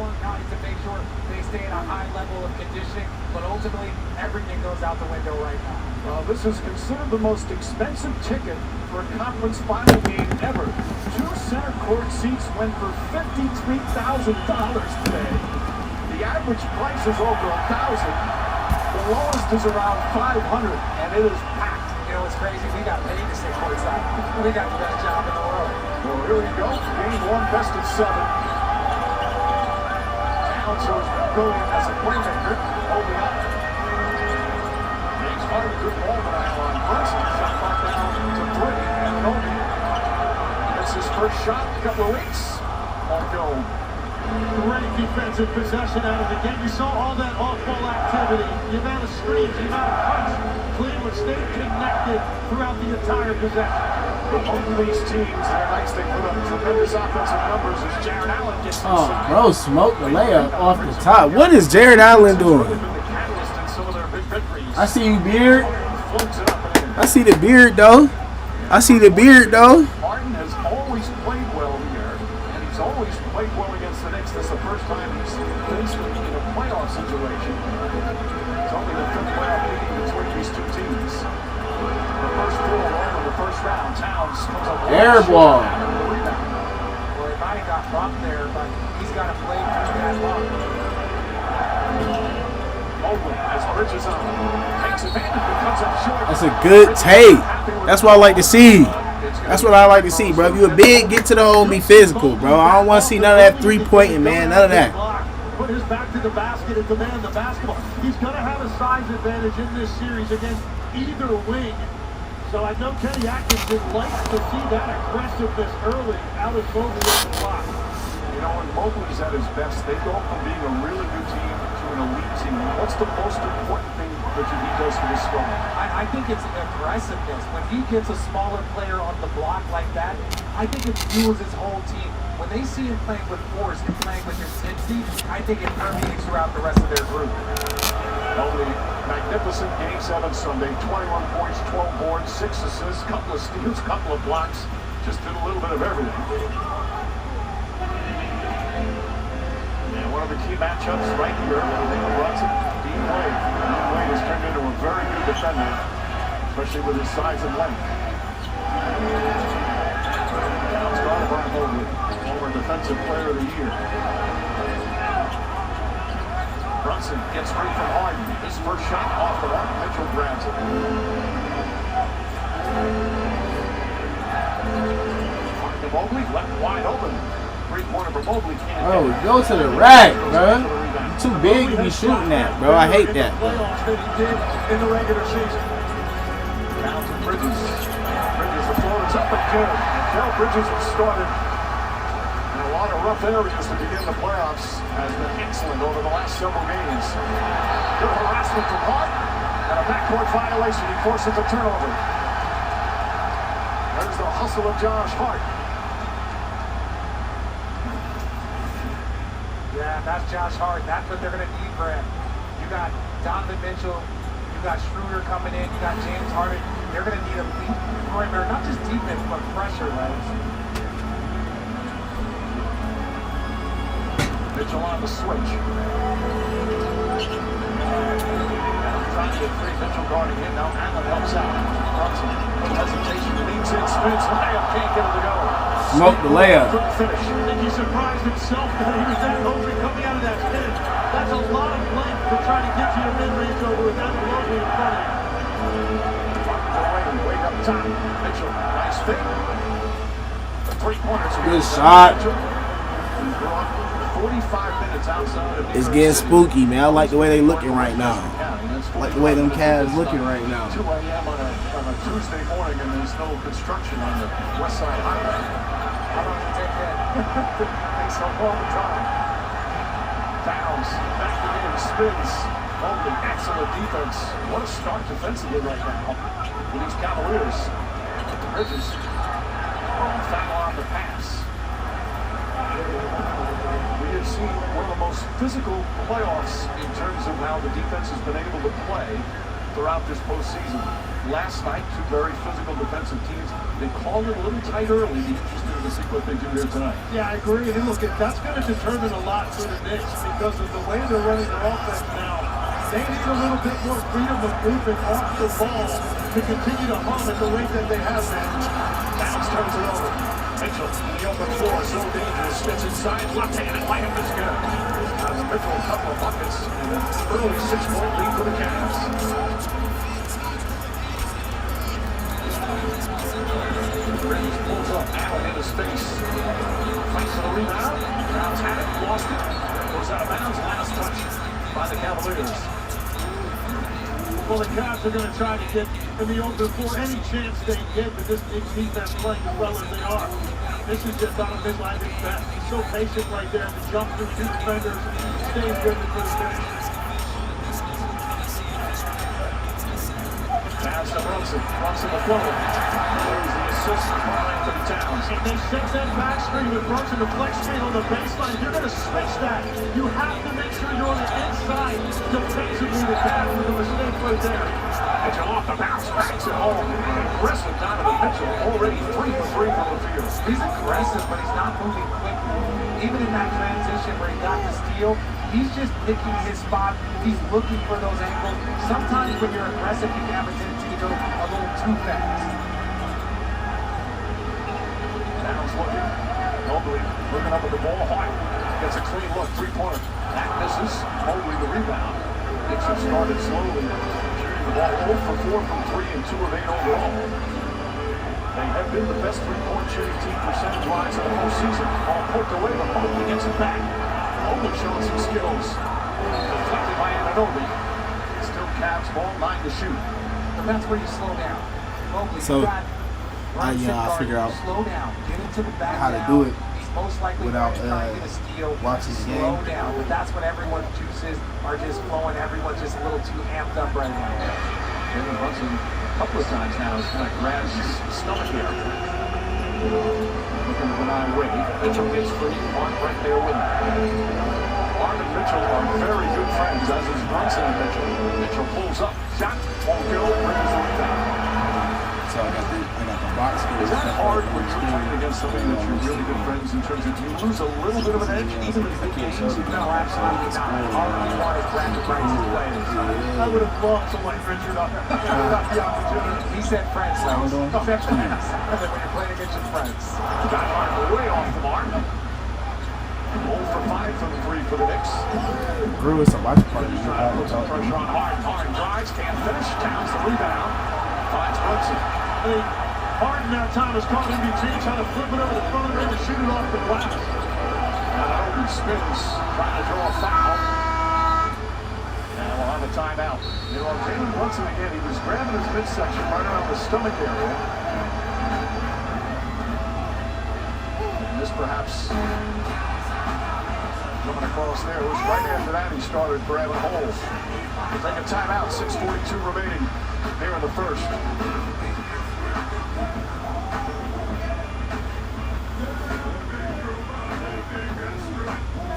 smart guys to make sure they stay at a high level of conditioning, but ultimately everything goes out the window right now. Well, this is considered the most expensive ticket for a conference final game ever. 2 center court seats went for $53,000 today. The average price is over $1,000. The lowest is around $500, and it is packed. You know, it's crazy. We got paid to stay courtside. We got the best job in the world. Well, here we go. Game 1, best of 7. Towns has been brilliant as a playmaker, holding up. James Harden, good ball denial on Brunson. Shot clock down to 3, and Nobi. That's his first shot in a couple of weeks. On goal. Great defensive possession out of the game. You saw all that off-ball activity, the amount of screens, the amount of cuts. Cleveland stayed connected throughout the entire possession. But both of these teams, their nights they put up tremendous offensive numbers as Jared Allen gets Oh, bro, smoked the layup off the top. What is Jared Allen doing? I see you, Beard. I see the beard, though. I see the beard, though. Harden has always played well here, and he's always played well against the Knicks. This is the first time he's faced in a playoff situation. It's only the 5th playoff meeting between these two teams. The first 4 in the first round. Towns comes up with Air ball. Well, he might have got bumped there, but he's got to play through that bump. Mobley as Bridges on. Takes advantage but comes up short. That's a good take. That's what I like to see. That's what I like to see, bro. If you're big, get to the hole and be physical, bro. I don't want to see none of that three-pointing, man. None of that. Put his back to the basket and demand the basketball. He's going to have a size advantage in this series against either wing. So I know Kenny Atkinson likes to see that aggressiveness early out of Mobley on the block. You know, when Mobley's at his best, they go from being a really good team to an elite team. What's the most important thing that he does for this squad? I think it's aggressiveness. When he gets a smaller player on the block like that, I think it fuels his whole team. When they see him playing with force and playing with intensity, I think it permeates throughout the rest of their group. Mobley, magnificent Game 7 Sunday. 21 points, 12 boards, 6 assists, couple of steals, couple of blocks. Just did a little bit of everything. And one of the key matchups right here, Brunson, Dean Wade. Dean Wade has turned into a very good defender, especially with his size and length. Towns guarded by Mobley, former Defensive Player of the Year. Brunson gets free from Harden. His first shot off the mark. Mitchell grabs it. Harden to Mobley, left wide open. 3-pointer for Mobley. Bro, go to the rack, bro. You're too big to be shooting that, bro. I hate that. Playoffs that he did in the regular season. Down to Bridges. Bridges, the floor is up and good. Kel Bridges has started in a lot of rough areas to begin the playoffs. Has been excellent over the last several games. Good harassment from Hart. And a backcourt violation. He forces a turnover. There's the hustle of Josh Hart. Yeah, that's Josh Hart. That's what they're going to need for him. You got Donovan Mitchell. You got Schroeder coming in. You got James Harden. They're going to need a lead perimeter, not just defense, but pressure, legs. Mitchell on the switch. Trying to get free. Mitchell guarding him. Now Allen helps out. Brunson, no hesitation, leads in, spins, layup, can't get it to go. Smoke the layup. I think he surprised himself that he was that open coming out of that spin. That's a lot of length to try to get to your mid-range over without Mobley in front of you. Way up top. Mitchell, nice fit. The 3-pointers. Good shot. 45 minutes outside of It's getting spooky, man. I like the way they looking right now. I like the way them Cavs looking right now. 2 a.m. on a Tuesday morning, and there's no construction on the West Side Highway. How long did it take that? Takes a long time. Towns back in, spins. Mobley, excellent defense. What a start defensively right now with these Cavaliers. Bridges, foul on the pass. We have seen one of the most physical playoffs in terms of how the defense has been able to play throughout this postseason. Last night, 2 very physical defensive teams. They called it a little tight early. The interesting exciting to see what they do here tonight. Yeah, I agree. And look, that's going to determine a lot for the Knicks because of the way they're running their offense now. They need a little bit more freedom of movement off the ball to continue to hum at the rate that they have been. Towns turns it over. Mitchell in the open floor, so dangerous. Spins inside, left-handed layup is good. Mitchell a couple of buckets and an early 6-point lead for the Cavs. Bridges pulls up, Allen in his face. Fights for the rebound. Browns had it, lost it. Goes out of bounds, last touch by the Cavaliers. Well, the Cavs are going to try to get in the open floor any chance they get with this Knicks defense playing as well as they are. This is just Donovan at his best. He's so patient right there to jump through 2 defenders, staying good for the finish. Pass to Brunson. Brunson the floater. There's the assist from Anthony Towns. And they set that back screen with Brunson the flex screen on the baseline. You're going to switch that. You have to make sure you're on the inside defensively. The Cavs with a mistake right there. Mitchell off the bounce, banks it home. Aggressive Donovan Mitchell, already 3 for 3 from the field. He's aggressive, but he's not moving quickly. Even in that transition where he got the steal, he's just picking his spot. He's looking for those angles. Sometimes when you're aggressive, you can have a tendency to go a little too fast. Towns looking. Mobley looking up at the ball. Hart gets a clean look, 3-pointer. That misses. Mobley the rebound. Knicks have started slowly. The ball 0 for 4 from 3 and 2 of 8 overall. They have been the best 3-point shooting team percentage-wise in the postseason. Ball poked away, but Mobley gets it back. Mobley showing some skills. Deflected by Anunoby. Still Cavs ball, 9 to shoot. And that's where you slow down. Mobley, So, you got I figure out slow down. Get into the back how to now. do it He's most likely without, going to try and get a steal. watching the Slow game. down. But that's when everyone's juices are just flowing. Everyone's just a little too amped up right now. Jalen Brunson a couple of times now has kind of grabbed his stomach here. Looking to deny Wade. Mitchell gets free. Mark right there with him. Mark and Mitchell are very good friends, as is Brunson and Mitchell. Mitchell pulls up. Shot. Won't go. Brings the rebound. So I got the box score. Is that hard when you're playing against somebody that you're really good friends in terms of you lose a little bit of an edge even in big games? No, absolutely not. All we want is bracket rights as players. I would have loved to light Richard up. Got the opportunity. He said friends, though. Except friends. And then when you're playing against your friends. Got Hart way off the mark. 0 for 5 from 3 for the Knicks. Brew is a watch party. He's trying to put some pressure on Hart. Hart drives, can't finish. Towns the rebound. Finds Brunson. Harden that time is caught in between, trying to flip it over the front of the rim and shoot it off the glass. Anunoby spins, trying to draw a foul. And we'll have a timeout. You know, Jalen Brunson again, he was grabbing his midsection right around the stomach area. And this perhaps coming across there. It was right after that he started grabbing holes. We'll take a timeout, 6:42 remaining here in the first.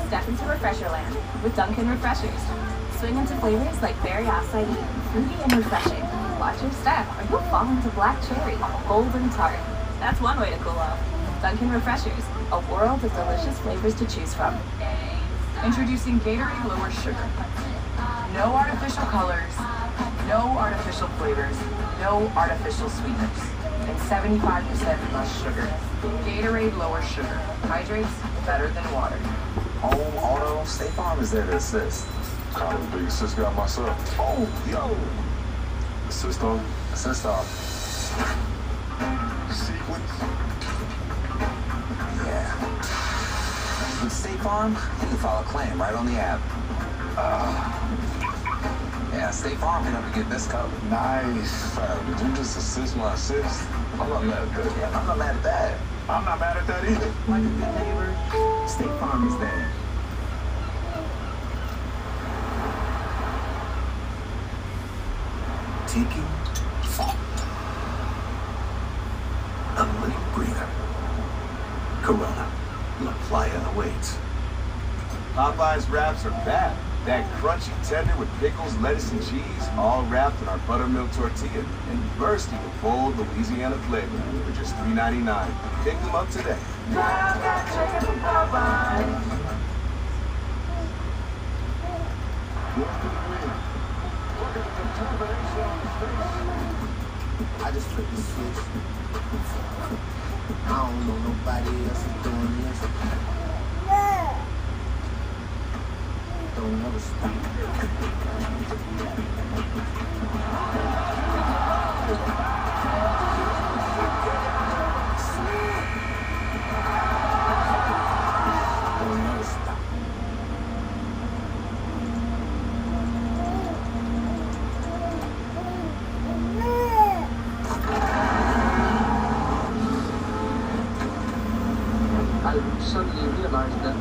Step into Refresherland with Dunkin' Refreshers. Swing into flavors like berry acai, fruity and refreshing. Watch your step or you'll fall into black cherry, bold and tart. That's one way to cool off. Dunkin' Refreshers, a world of delicious flavors to choose from. Introducing Gatorade Lower Sugar. No artificial colors, no artificial flavors, no artificial sweeteners, and 75% less sugar. Gatorade Lower Sugar. Hydrates better than water. Home, auto, State Farm is there to assist. Kind of big assist guy myself. Oh, yo! Assist on. Assist off. Sequence. Yeah. With State Farm, you can file a claim right on the app. Yeah, State Farm can help you get this covered. Nice. Did you just assist my assist? I'm not mad at that. Yeah, I'm not mad at that. I'm not mad at that either. Like a good neighbor, State Farm is there. Tiki, a little greener. Corona, La Playa awaits. Popeye's wraps are back. That crunchy tender with pickles, lettuce, and cheese, all wrapped in our buttermilk tortilla and bursting with bold Louisiana flavor for just $3.99. Pick them up today. I just flipped the switch. I don't know nobody else is doing this. Don't ever stop. Don't ever stop. I suddenly realized that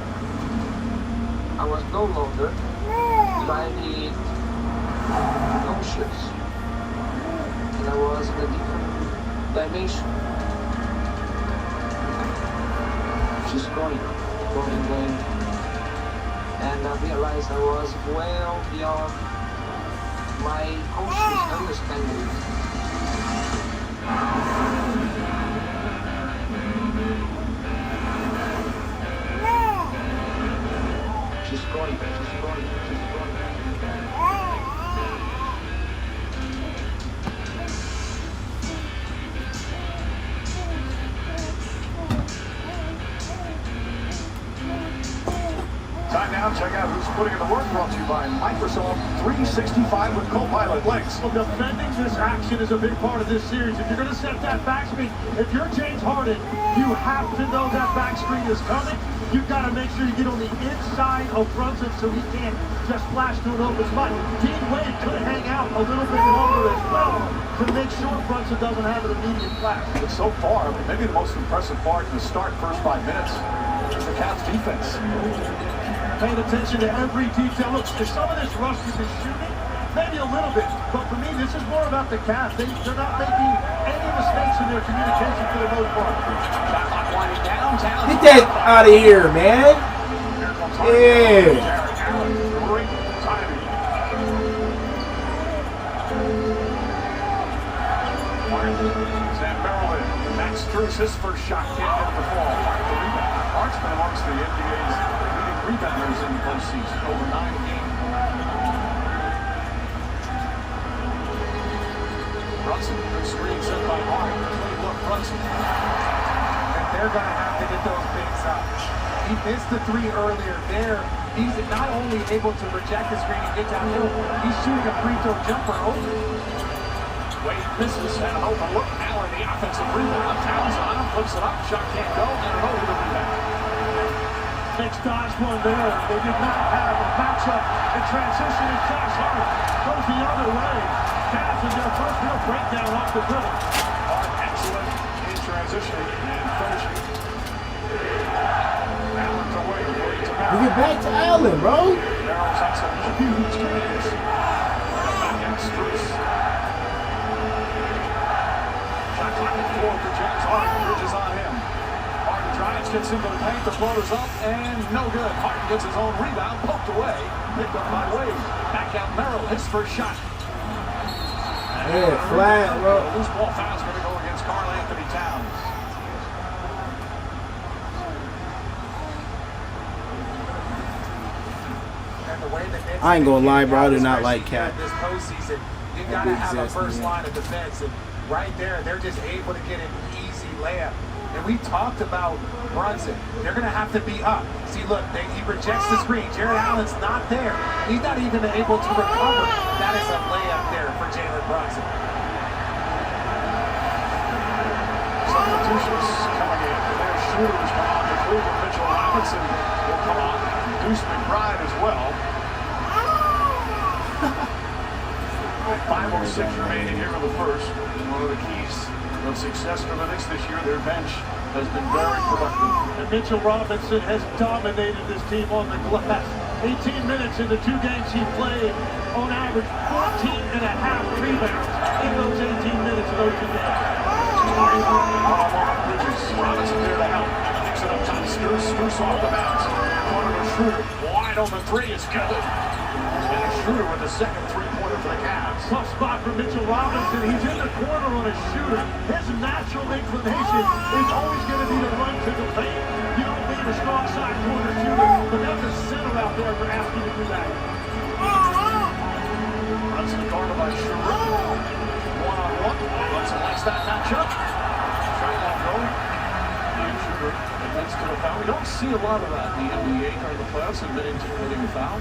I was no longer driving conscious, and I was in a different dimension. Just going, and I realized I was well beyond my conscious understanding. Just going. Time now, check out who's putting in the work, brought to you by Microsoft 365 with Copilot links. Well, defending this action is a big part of this series. If you're going to set that back screen, if you're James Harden, you have to know that back screen is coming. You've got to make sure you get on the inside of Brunson so he can't just flash to an open spot. Dean Wade could hang out a little bit longer as well to make sure Brunson doesn't have an immediate flash. But so far, I mean, maybe the most impressive part in the start, first 5 minutes, is the Cavs defense. Paying attention to every detail. Look, if some of this rush is shooting, maybe a little bit, but for me, this is more about the Cavs. They're not making any mistakes in their communication for the most part. Get that out of here, man. Yeah. Great timing. Sam Maryland, Max Strus, his first shot can't get the ball. The rebound. Hart's been amongst the NBA's leading rebounders in the postseason, over 9 games. Brunson, good screen set by Hart. Look, Brunson. And they're going to have to get those bigs up. He missed the three earlier there. He's not only able to reject the screen and get downhill, he's shooting a free throw jumper over. Wade misses and an open look. Allen, the offensive rebound. Towns on him, flips it up. Shot can't go, and an over the rebound. Knicks dodged one there. They did not have a matchup in transition as Josh Hart goes the other way. Cavs in their first real breakdown off the dribble. Hart excellent in transition and finishing. Allen to Wade, Wade to Merrill. Get back to Allen, bro. Merrill's had some huge games. Back at Strus. Shot clock at 4 for James Harden. Bridges on him. Harden drives, gets into the paint. The floater's up and no good. Harden gets his own rebound, poked away. Picked up by Wade. Back out Merrill, his first shot. Yeah, flat, bro. Loose ball foul's going to go against Karl Anthony Towns. And the way the Knicks I ain't gonna lie, bro. I do not especially like Cat. This postseason, you got to have a first line of defense, and right there, they're just able to get an easy layup. And we talked about Brunson. They're going to have to be up. See, look, he rejects the screen. Jared Allen's not there. He's not even able to recover. That is a layup there for Jalen Brunson. Substitutions coming in. Their shooters come on to Cleveland. Mitchell Robinson will come on. Deuce McBride as well. 5:06 remaining here in the first. One of the keys of success for the Knicks this year, their bench has been very productive. And Mitchell Robinson has dominated this team on the glass. 18 minutes in the 2 games he played, on average 14 and a half rebounds in those 18 minutes of those 2 games. Bridges. Robinson there to help. Kicks it up top. Strus off the bounce. Corner to Schroeder. Wide open 3 is good. And Schroeder with the second 3-pointer for the Cavs. Tough spot for Mitchell Robinson. He's in the corner on a shooter. His natural inclination is always going to be to run to the paint. You don't need a strong side corner shooter, but that's a center out there for asking to do that. Brunson guarded by Schubert. One-on-one. Brunson likes that matchup. Trying to go. And Schubert admits to the foul. We don't see a lot of that in the NBA during the playoffs, admitting to committing a foul.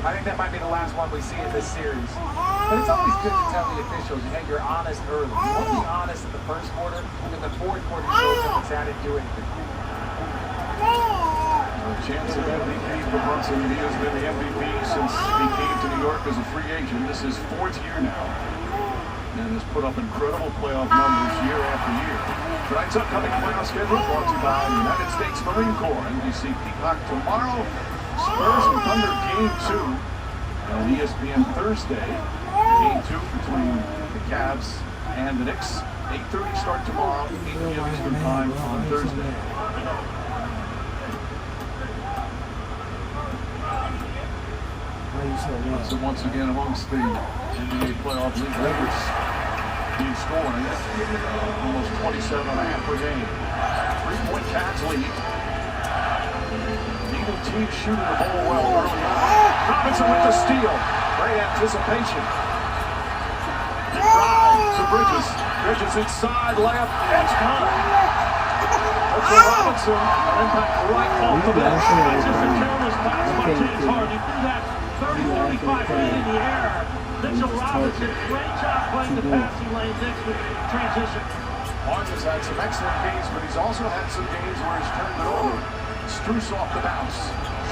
I think that might be the last one we see in this series. But it's always good to tell the officials, hey, you're honest early. You want to be honest in the first quarter, and the fourth quarter shows them it's added to it. A chance of MVP for Brunson. He has been the MVP since he came to New York as a free agent. This is 4th year now. And has put up incredible playoff numbers year after year. Tonight's upcoming playoff schedule brought to you by United States Marine Corps. NBC Peacock tomorrow. Spurs and Thunder Game 2. And ESPN Thursday. Game 2 between the Cavs and the Knicks. 8:30 start tomorrow. 8 p.m. Eastern Time on Thursday. So once again amongst the NBA playoff league leaders in scoring, almost 27.5 per game. 3-point Cavs lead. Neither team shooting the ball well early on. Robinson with the steal. Great anticipation. Drive to Bridges. Bridges inside, layup, it's good. Mitchell Robinson, an impact right off the bench. That's just a careless pass by James Harden. He threw that 30-35 feet in the air. Mitchell Robinson, great job playing the passing lane next with transition. Harden's had some excellent games, but he's also had some games where he's turned it over. Struce off the bounce.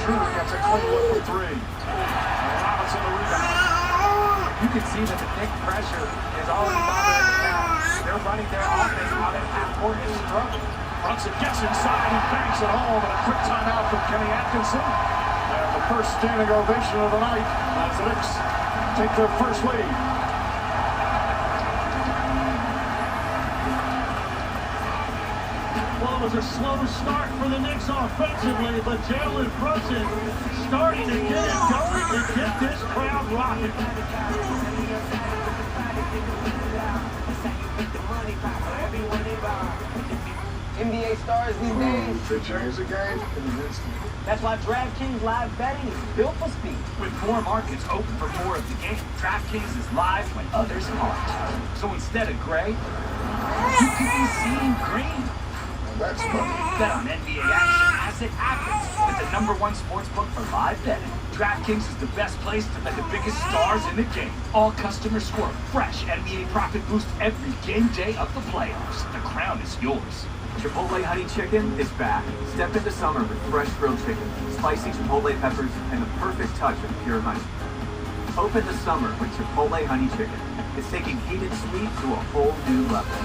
Schroeder gets a clean look for 3. Robinson the rebound. You can see that the Knicks pressure is already bothering the Cavs. They're running their offense out at half court and struggling. Brunson gets inside, he banks it home, and a quick timeout from Kenny Atkinson. And the first standing ovation of the night as the Knicks take their first lead. Well, it was a slow start for the Knicks offensively, but Jalen Brunson starting to get it going and get this crowd rocking. NBA stars these days. They change the game in an instant. That's why DraftKings live betting is built for speed. With more markets open for more of the game, DraftKings is live when others aren't. So instead of gray, you could be seeing green. That's funny. Bet on NBA action as it happens with the #1 sportsbook for live betting. DraftKings is the best place to bet the biggest stars in the game. All customers score a fresh NBA profit boost every game day of the playoffs. The crown is yours. Chipotle Honey Chicken is back. Step into summer with fresh grilled chicken, spicy Chipotle peppers, and the perfect touch of pure honey. Open the summer with Chipotle Honey Chicken. It's taking heat and sweet to a whole new level.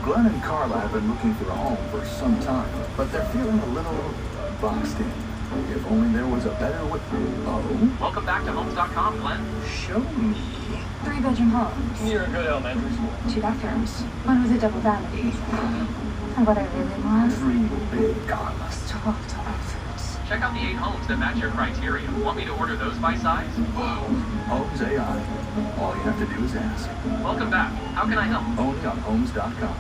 Glenn and Carla have been looking for a home for some time, but they're feeling a little boxed in. If only there was a better way. Oh? Welcome back to Homes.com, Glenn. Show me. 3-bedroom homes, Near a good elementary school. 2 bathrooms, one with a double vanity. And what I really want, Dream big, Carla. 12 foods. Check out the 8 homes that match your criteria. Want me to order those by size? Homes AI. All you have to do is ask. Welcome back. How can I help? Only on Homes.com.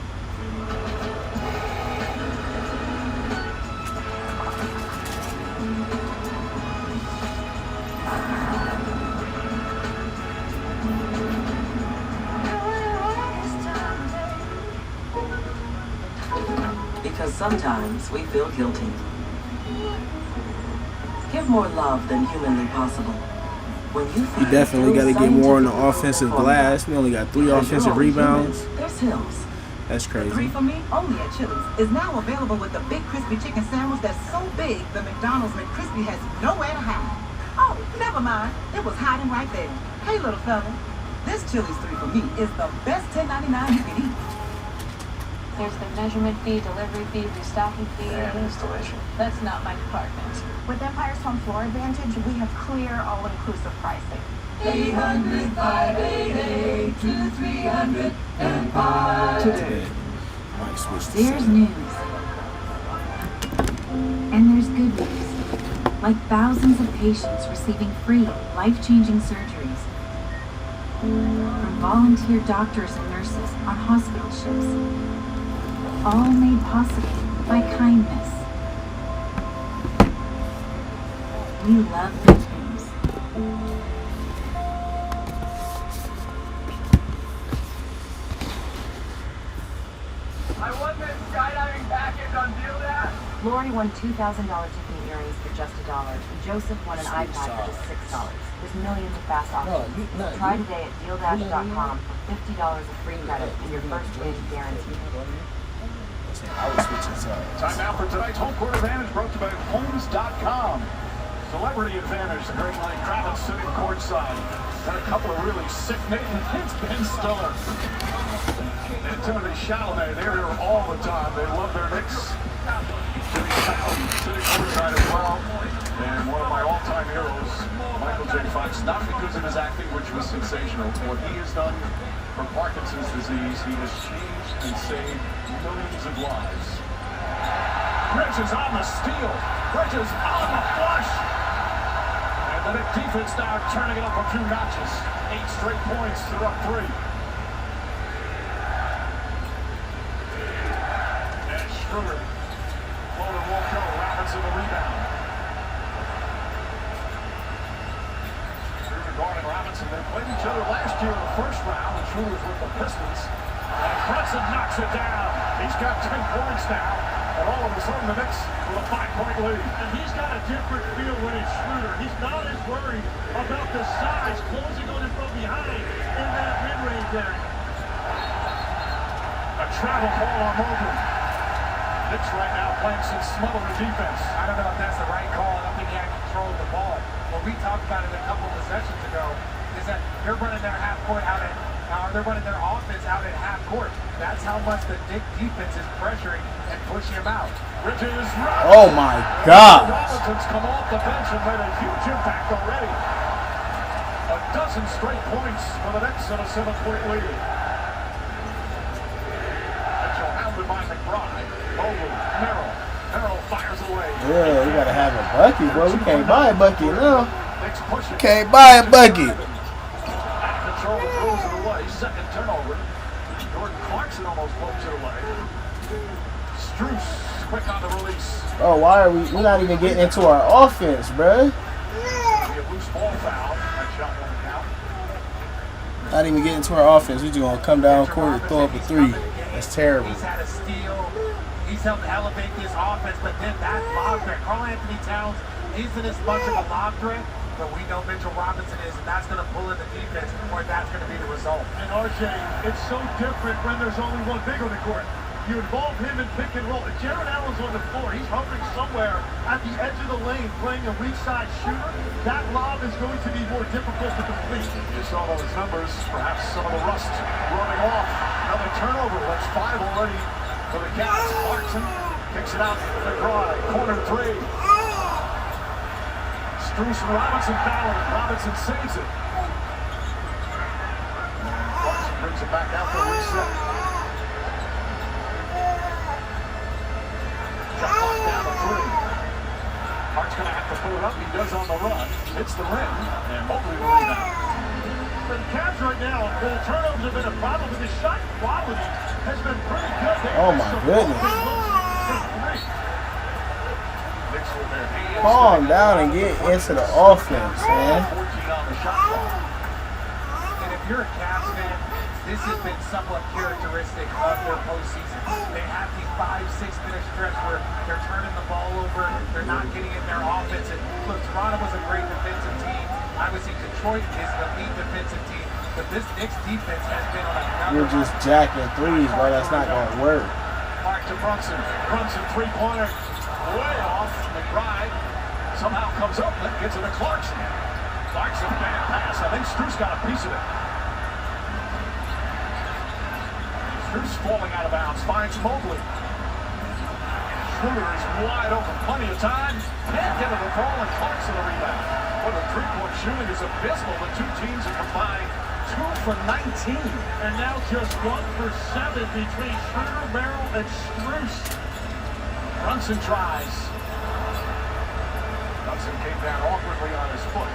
Because sometimes we feel guilty. Give more love than humanly possible. When you definitely got to get more on the offensive glass. We only got 3 offensive rebounds. There's Hills. That's crazy. 3 for me, only at Chili's, is now available with the big crispy chicken sandwich that's so big the McDonald's McCrispy has nowhere to hide. Oh, never mind. It was hiding right there. Hey, little fella. This Chili's 3 for me is the best $10.99 you can eat. There's the measurement fee, delivery fee, restocking fee. And installation. That's not my department. With Empire's Home Floor Advantage, we have clear, all-inclusive pricing. 800-588-2300 Empire. Today. Might switch to There's news. And there's good news. like thousands of patients receiving free, life-changing surgeries. From volunteer doctors and nurses on hospital ships. All made possible by kindness. We love victims. I won this skydiving package on Deal Dash. Lori won $2,000 Tiffany earrings for just $1, and Joseph won an iPad for just $6. There's millions of fast options. Try today at DealDash.com for $50 of free credit and your first win guaranteed. Time now for tonight's home court advantage brought to you by Homes.com. Celebrity advantage, the great Lenny Kravitz sitting courtside. And a couple of really sick Nathan Hits, Ben Stiller. And Timothy Chalamet, they're here all the time. They love their Knicks. Jimmy Fallon sitting courtside as well. And one of my all-time heroes, Michael J. Fox, not because of his acting, which was sensational. What he has done for Parkinson's disease, he has changed and saved millions of lives. Bridges on the steal. Bridges on the flush. And the Knicks defense now turning it up a few notches. 8 straight points. They're up 3. And Schroeder. Floater won't go. Robinson the rebound. Schroeder guarding Robinson. They played each other last year in the first round. And Schroeder's with the Pistons. And Brunson knocks it down. He's got 10 points now. And all of a sudden, the Knicks with a 5-point lead. And he's got a different feel when it's Schroeder. He's not as worried about the size closing on him from behind in that mid-range area. A travel ball on Mobley. Knicks right now playing some smothering defense. I don't know if that's the right call. I don't think he had control of the ball. What we talked about it a couple possessions ago is that they're running their half court out at, they're running their offense out at half court. That's how much the Knicks defense is pressuring and pushing him out. Bridges, oh my God! Robinson's come off the bench and made a huge impact already. A dozen straight points for the Knicks and a 7-point lead. Mitchell hounded by McBride. Mobley, Merrill fires away. Yeah, we gotta have a bucket, bro. We can't buy a bucket now. Knicks pushing. Can't buy a bucket. Out of control, throws it away. Second turnover. Jordan Clarkson almost blows it away. Strus quick on the release. Bro, why are we're not even getting into our offense, bro? Be a loose ball foul. That shot won't count. Not even getting into our offense. We just gonna come down court and throw up a 3. That's terrible. He's had a steal. He's helped elevate this offense, but then that lob threat. Karl Anthony Towns isn't as much of a lob threat, but we know Mitchell Robinson is, and that's going to pull in the defense, or that's going to be the result. And RJ, it's so different when there's only one big on the court. You involve him in pick and roll. If Jared Allen's on the floor, he's hovering somewhere at the edge of the lane playing a weak side shooter. That lob is going to be more difficult to complete. You saw those numbers, perhaps some of the rust running off. Another turnover. That's 5 already for the Cavs. Clarkson kicks it out to McBride. Corner 3. Strus and Robinson fouling. Robinson saves it. Clarkson brings it back out for a reset. Shot clock down to 3. Hart's going to have to pull it up. He does on the run. Hits the rim. And Mobley the rebound. For the Cavs right now, the turnovers have been a problem, but the shot quality has been pretty good. Oh my goodness. Calm down and get into the offense, man. And if you're a Cavs fan, this has been somewhat characteristic of their postseason. They have these 5-6 minute stretch where they're turning the ball over, they're not getting in their offense. And look, Toronto was a great defensive team. Obviously, Detroit is the lead defensive team, but this Knicks defense has been on another. You're just jacking 3s, bro. That's not gonna work. Back to Brunson. Brunson 3-pointer. Way off. McBride somehow comes up and gets it to Clarkson. Clarkson bad pass. I think Strus got a piece of it. Strus falling out of bounds. Finds Mobley. Schroeder is wide open. Plenty of time. Can't get it to fall, and Clarkson the rebound. Well, the 3-point shooting is abysmal. The two teams are combined 2 for 19. And now just 1 for 7 between Schroeder, Merrill, and Strus. Brunson tries. Johnson came down awkwardly on his foot.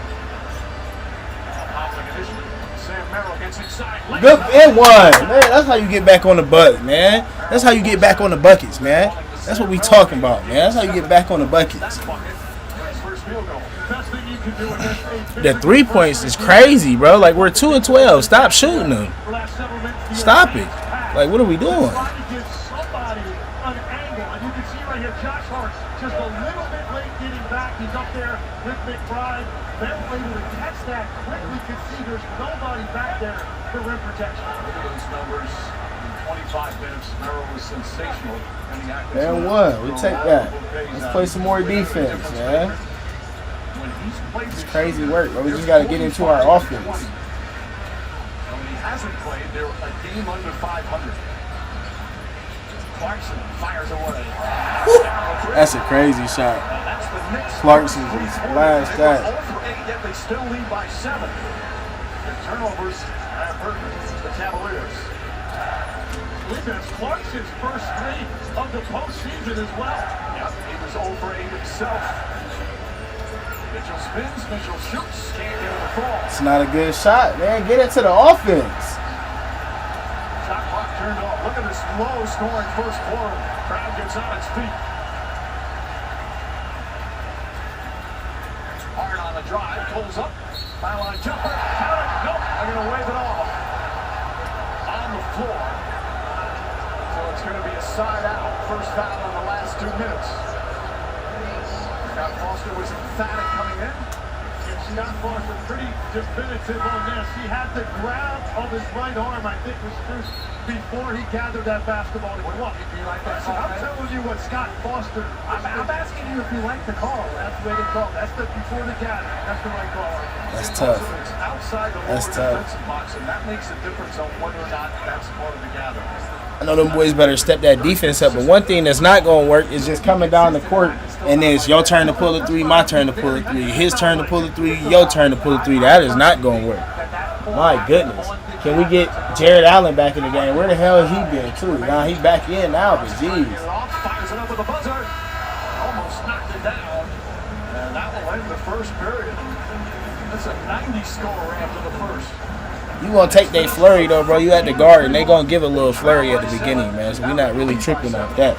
Hobbling initially. Sam Merrill gets inside. Good and one. Man, that's how you get back on the bucket, man. That's how you get back on the buckets, man. That's what we talking about, man. That's how you get back on the buckets. The 3 points is crazy, bro. Like, we're 2 of 12. Stop shooting them. Stop it. Like, what are we doing? Josh Hart just a little bit late getting back. He's up there with McBride. They're able to catch that quickly. Could see there's nobody back there for rim protection. Look at those numbers. In 25 minutes, Merrill was sensational. And one. We take that. Let's play some more defense, man. It's crazy work, but we just got to get into our offense. When he hasn't played, they're a game under 500. Clarkson fires away. That's a crazy shot. Clarkson just flashed that. Yet they still lead by 7. The turnovers have hurt the Cavaliers. I believe that's Clarkson's first 3 of the postseason as well. Yep, he was 0 for 8 himself. Mitchell spins, Mitchell shoots, can't get the fall. It's not a good shot, man. Get into the offense. Shot clock turned off. Look at this low-scoring first quarter. Crowd gets on its feet. Hard on the drive, pulls up. Foul line jumper. Count it. Nope, they're going to wave it off. On the floor. So it's going to be a side out. First foul in the last 2 minutes. Scott Foster was emphatic coming in. And Scott Foster pretty definitive on this. He had the grab of his right arm, I think, was Spruce before he gathered that basketball. What do you like that call? I'm telling you what Scott Foster. I'm asking you if you like the call. That's the way they call. That's the before the gather. That's the right call. That's tough. Outside the That's tough. defensive box, and that makes a difference on whether or not that's part of the gather. I know them boys better step that defense up, but one thing that's not going to work is just coming down the court and then it's your turn to pull a 3, my turn to pull a 3, his turn to pull a 3, your turn to pull a 3. That is not going to work. My goodness. Can we get Jared Allen back in the game? Where the hell he been, too? Now he back in now, but jeez. Fires it up with the buzzer. Almost knocked it down. And that will end the first period. That's a 90 score after the first. You going to take that flurry, though, bro. You at the guard, and they going to give a little flurry at the beginning, man. So we're not really tripping off that.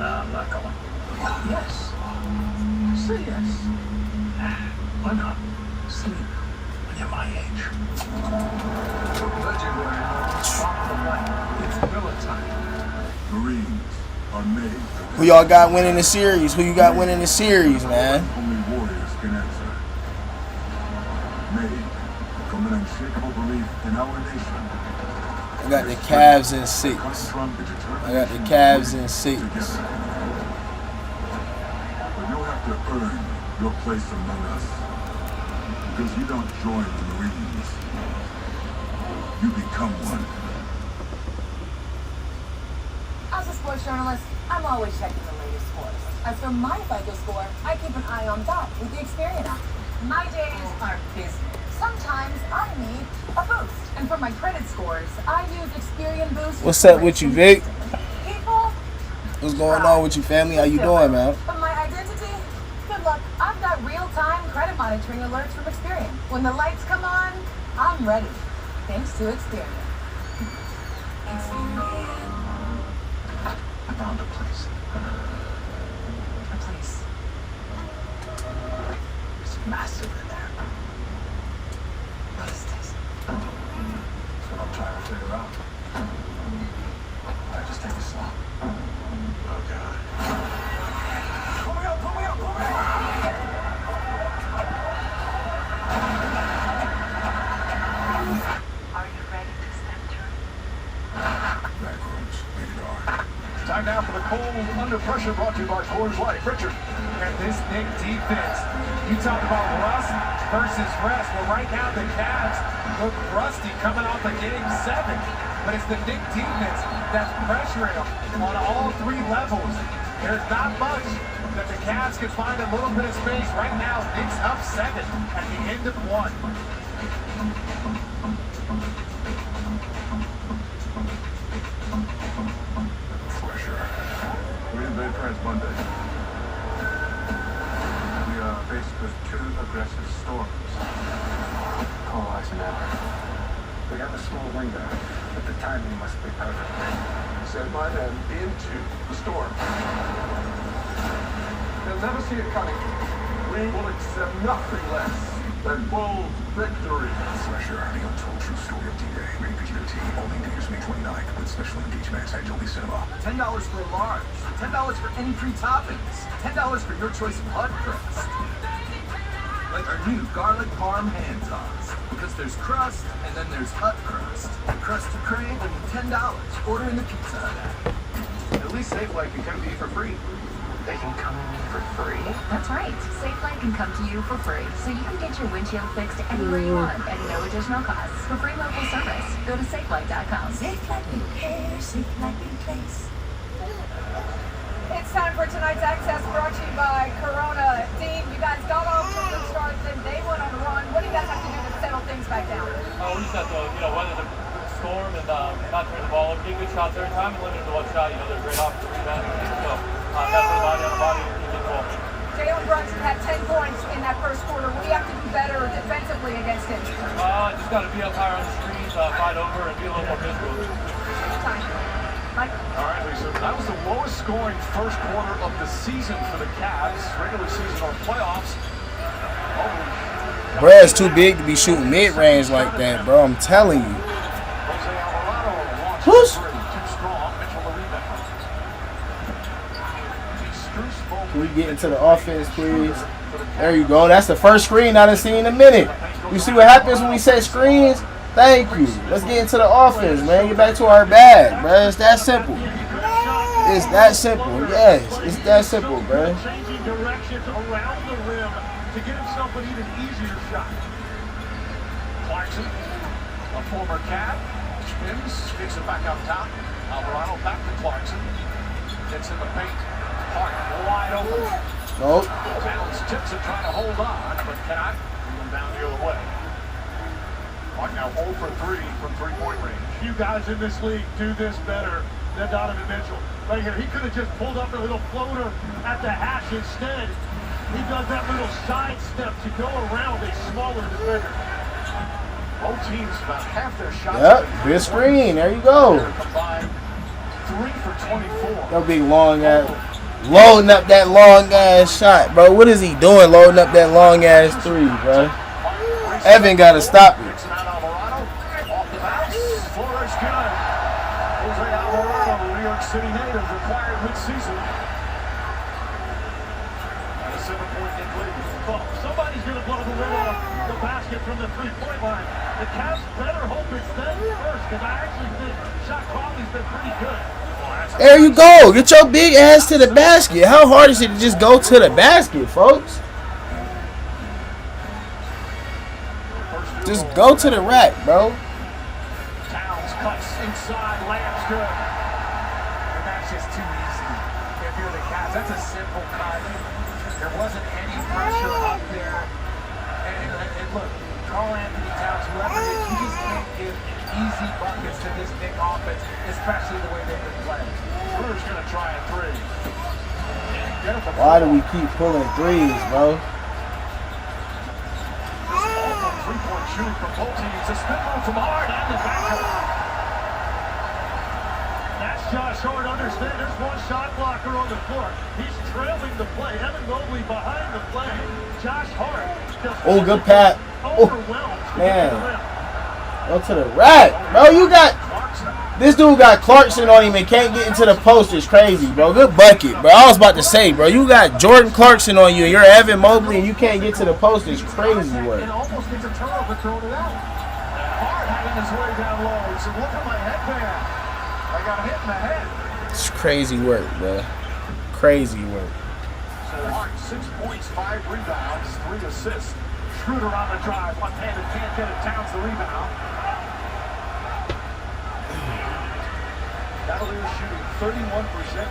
I'm not going. Yes. Say yes. Why not? Sleep when you're my age. It's Miller time. Marines are made. Who y'all got winning the series? Who you got winning the series, man? Only warriors can answer. Made from an unshakable belief in our nation. I got the CAVS in 6. I got the CAVS in 6. But you'll have to earn your place among us. Because you don't join the Marines. You become one. As a sports journalist, I'm always checking the latest scores. As for my FICO score, I keep an eye on that with the Experian app. My days are busy. Sometimes I need a boost. And for my credit scores, I use Experian Boost. What's up with you, Vic? People, What's going on with you, family? How you doing, man? but my identity? Good luck. I've got real-time credit monitoring alerts from Experian. When the lights come on, I'm ready. Thanks to Experian. I found a place. A place. It's massive in there. What is this? That's what I'm trying to figure out. I just take it slow. Oh, God. Pull me up, pull me up, pull me up! Are you ready to step through? Backrooms, rated R. Time now for the Cold Under Pressure, brought to you by Coors Light. Richard. And this Knick defense, you talk about rust versus rest. Well, right now the Cavs look rusty coming off of Game 7. But it's the Knick defense that's pressuring them on all 3 levels. There's not much that the Cavs can find a little bit of space. Right now, Knicks up 7 at the end of 1. We invade France Monday. We are faced with 2 aggressive storms. Call Eisenhower. We have a small window, but the timing must be perfect. Send my men into the storm. They'll never see it coming. We will accept nothing less than bold victory. Slasher, the untold true story of D-Day. Rated PG-13, only in theaters May 29th, with special engagements at Dolby Cinema. $10 for a large. $10 for any free toppings. $10 for your choice of hot crust. Like our new garlic parm hand toss. Because there's crust, and then there's hut crust. The crust you crave, only $10. Order in the Pizza Hut app. At least Safeway can come to you for free. They can come for free? That's right. Safelight can come to you for free, so you can get your windshield fixed anywhere you want at no additional cost. For free local service, go to safelight.com. Safelight Repair, Safelight Replace. It's time for tonight's Access, brought to you by Corona. Dean, you guys got off to a good start, then they went on a run. What do you guys have to do to settle things back down? We just have to, weather the storm and not turn the ball over, get good shots every time and limit it to one shot. They're great off the rebound. So, got to put a body on the body and keep it ball. Jalen Brunson had 10 points in that first quarter. What do you have to do better defensively against him? Just got to be up higher on the screens, fight over, and be a little more physical. Mike? All right, Lisa, that was the lowest scoring first quarter of the season for the CAVS. Regular season or playoffs. Bruh, it's too big to be shooting mid-range like that, bro. I'm telling you. Whoosh. Can we get into the offense, please? There you go. That's the first screen I done seen in a minute. You see what happens when we set screens? Thank you. Let's get into the offense, man. Get back to our bag, bro. It's that simple. It's that simple. Yes, it's that simple, bro. Changing directions around the rim to get himself an even easier shot. Clarkson, a former Cav, spins, kicks it back up top. Alvarado back to Clarkson. Gets in the paint. Hart wide open. Nope. Towns tips it, trying to hold on, but cannot. Even down the other way. Hart now 0 for 3 from three-point range. Few guys in this league do this better than Donovan Mitchell. Right here, he could have just pulled up a little floater at the hash. Instead, he does that little side step to go around a smaller defender. Both teams about half their shots. Yep, good screen. There you go. Combined 3 for 24. That big long ass, loading up that long ass shot, bro. What is he doing? Loading up that long ass 3, bro. Evan got to stop it. City native required mid-season. And a 7-point lead. Well, somebody's going to blow the lid off the basket from the three-point line. The Cavs better hope it's them first, because I actually think shot quality's been pretty good. There you go. Get your big ass to the basket. How hard is it to just go to the basket, folks? Just go to the rack, bro. Towns cuts inside, layup's good. Just too easy. If you're the Cavs, that's a simple cut. There wasn't any pressure up there. And look, Carl Anthony Towns, whoever it is, you just can't give easy buckets to this big offense, especially the way they've been playing. Brewers going to try a 3. Why do we keep pulling threes, bro? Three-point shooting from both teams. A spin move from Hart and the backer. Josh Hart, understand there's one shot blocker on the floor. He's trailing the play. Evan Mobley behind the play. Josh Hart. Oh, good pat. Oh, man. Go to the rack. Bro, you got... This dude got Clarkson on him and can't get into the post. It's crazy, bro. Good bucket, bro. I was about to say, bro, you got Jordan Clarkson on you and you're Evan Mobley and you can't get to the post. It's crazy work. It almost gets a turnover thrown it out. Hart having his way down low. He said, look at my headband. I got hit in the head. It's crazy work, bro. Crazy work. So Hart, 6 points, 5 rebounds, 3 assists. Schroeder on the drive, left-handed, can't get it. Towns the rebound. Cavaliers shooting 31%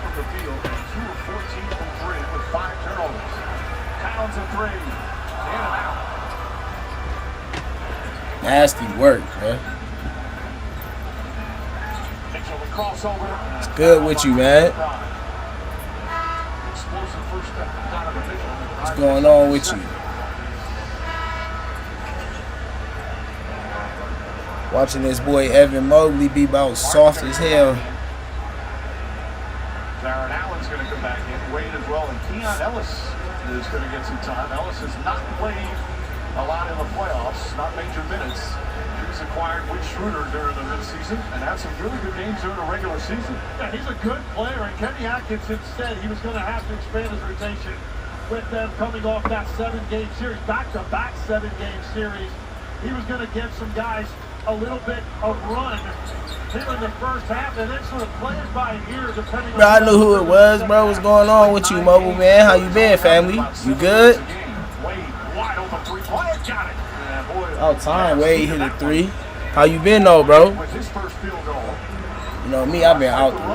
from the field and 2 of 14 from 3 with 5 turnovers. Towns a 3. In and out. Nasty work, bro. Crossover. It's good with you, man. What's going on with you? Watching this boy Evan Mobley be about soft as hell. Darren Allen's going to come back in. Wade as well. And Keon Ellis is going to get some time. Ellis has not played a lot in the playoffs, not major minutes. He's acquired Wood Schroeder during the midseason and had some really good games during the regular season. Yeah, he's a good player, and Kenny Atkinson said he was going to have to expand his rotation with them coming off that 7-game series, back-to-back 7-game series. He was going to give some guys a little bit of run here in the first half, and then sort of play it by ear depending on... Bro, I knew who it was, bro. What's going on with you, Mobile Man? How you been, family? You good? All time, Wade hit a 3. How you been, though, bro? You know me, I've been out the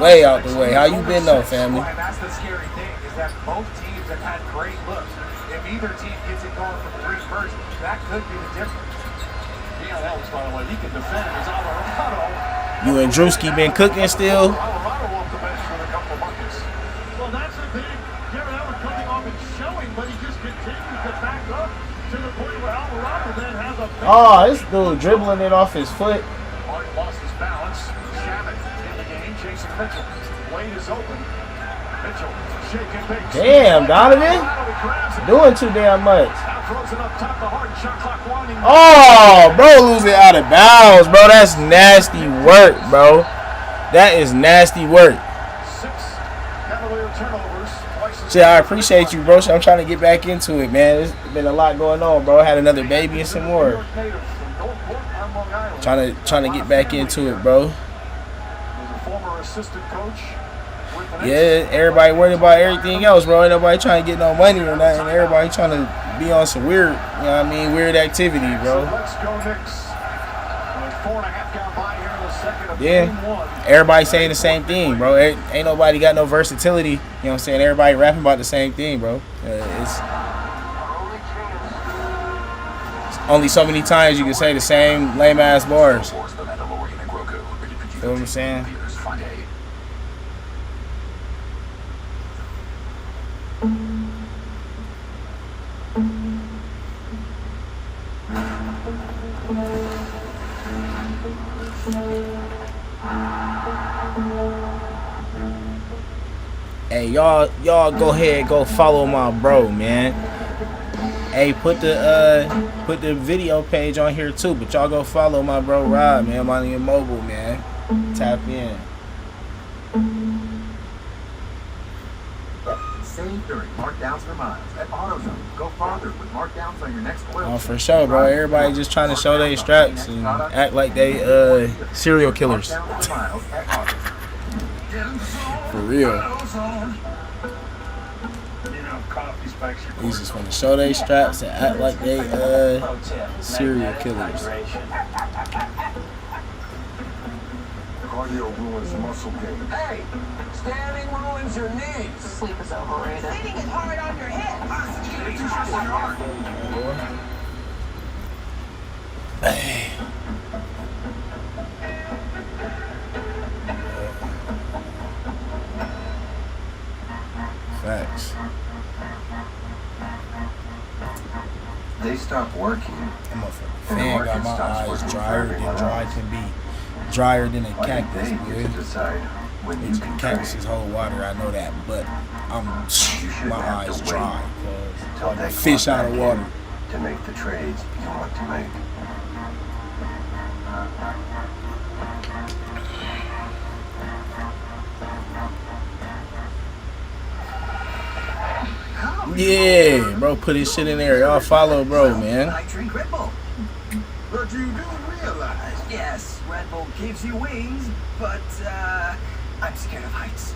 way. How you been, though, family? And that's the scary thing, is that both teams have had great looks. If either team gets it going from 3 first, that could be the difference. Keon Ellis, by the way, he can defend. He's Alvarado. You and Drewski been cooking still? Alvarado off the bench with a couple of buckets. Well, that's the thing. Darren Allen coming off and showing, but he just continues to back up to the point where Alvarado then has a... Oh, this dude dribbling it off his foot. Hart lost his balance. Shabbat in the game, chasing Mitchell. Wade is open. Mitchell, shake and bake. Damn, Donovan. Doing too damn much. Now throws it up top to Hart. Shot clock winding. Oh, bro, losing out of bounds, bro. That's nasty work, bro. That is nasty work. 6 Cavalier turnovers. Shit, I appreciate you, bro. I'm trying to get back into it, man. There's been a lot going on, bro. I had another baby and some more. Trying to get back into it, bro. He's a former assistant coach. Yeah, everybody worried about everything else, bro. Ain't nobody trying to get no money or nothing. Everybody trying to be on some weird, you know what I mean, weird activity, bro. So let's go Knicks. 4.5 gone by here in the second of Yeah. game 1. Everybody saying the same thing, bro. Ain't nobody got no versatility. You know what I'm saying? Everybody rapping about the same thing, bro. It's only so many times you can say the same lame ass bars. You know what I'm saying? Hey, y'all go ahead, go follow my bro, man. Hey, put the video page on here too, but y'all go follow my bro Rob, man. My name Mobile, man. Tap in. Save during markdowns for miles at AutoZone. Go farther with markdowns on your next oil. Oh, for sure, bro. Everybody just trying to show their straps and act like they serial killers. For real. We just want to show their straps and act like they serial killers. Cardio ruins muscle gain. Hey, standing ruins your knees. Sleep is overrated. Sitting is hard on your head. Hey. Facts. They stop working. I'm a fan. Got my eyes drier than dry can be. Drier than a cactus, dude. Which cactus is whole water, I know that, but my eyes dry because I'm fish out of water. To make the trades you want to make. Yeah, bro, put his shit in there. Y'all follow, bro, man. I drink Red Bull. But you do realize. Yes, Red Bull gives you wings, but I'm scared of heights.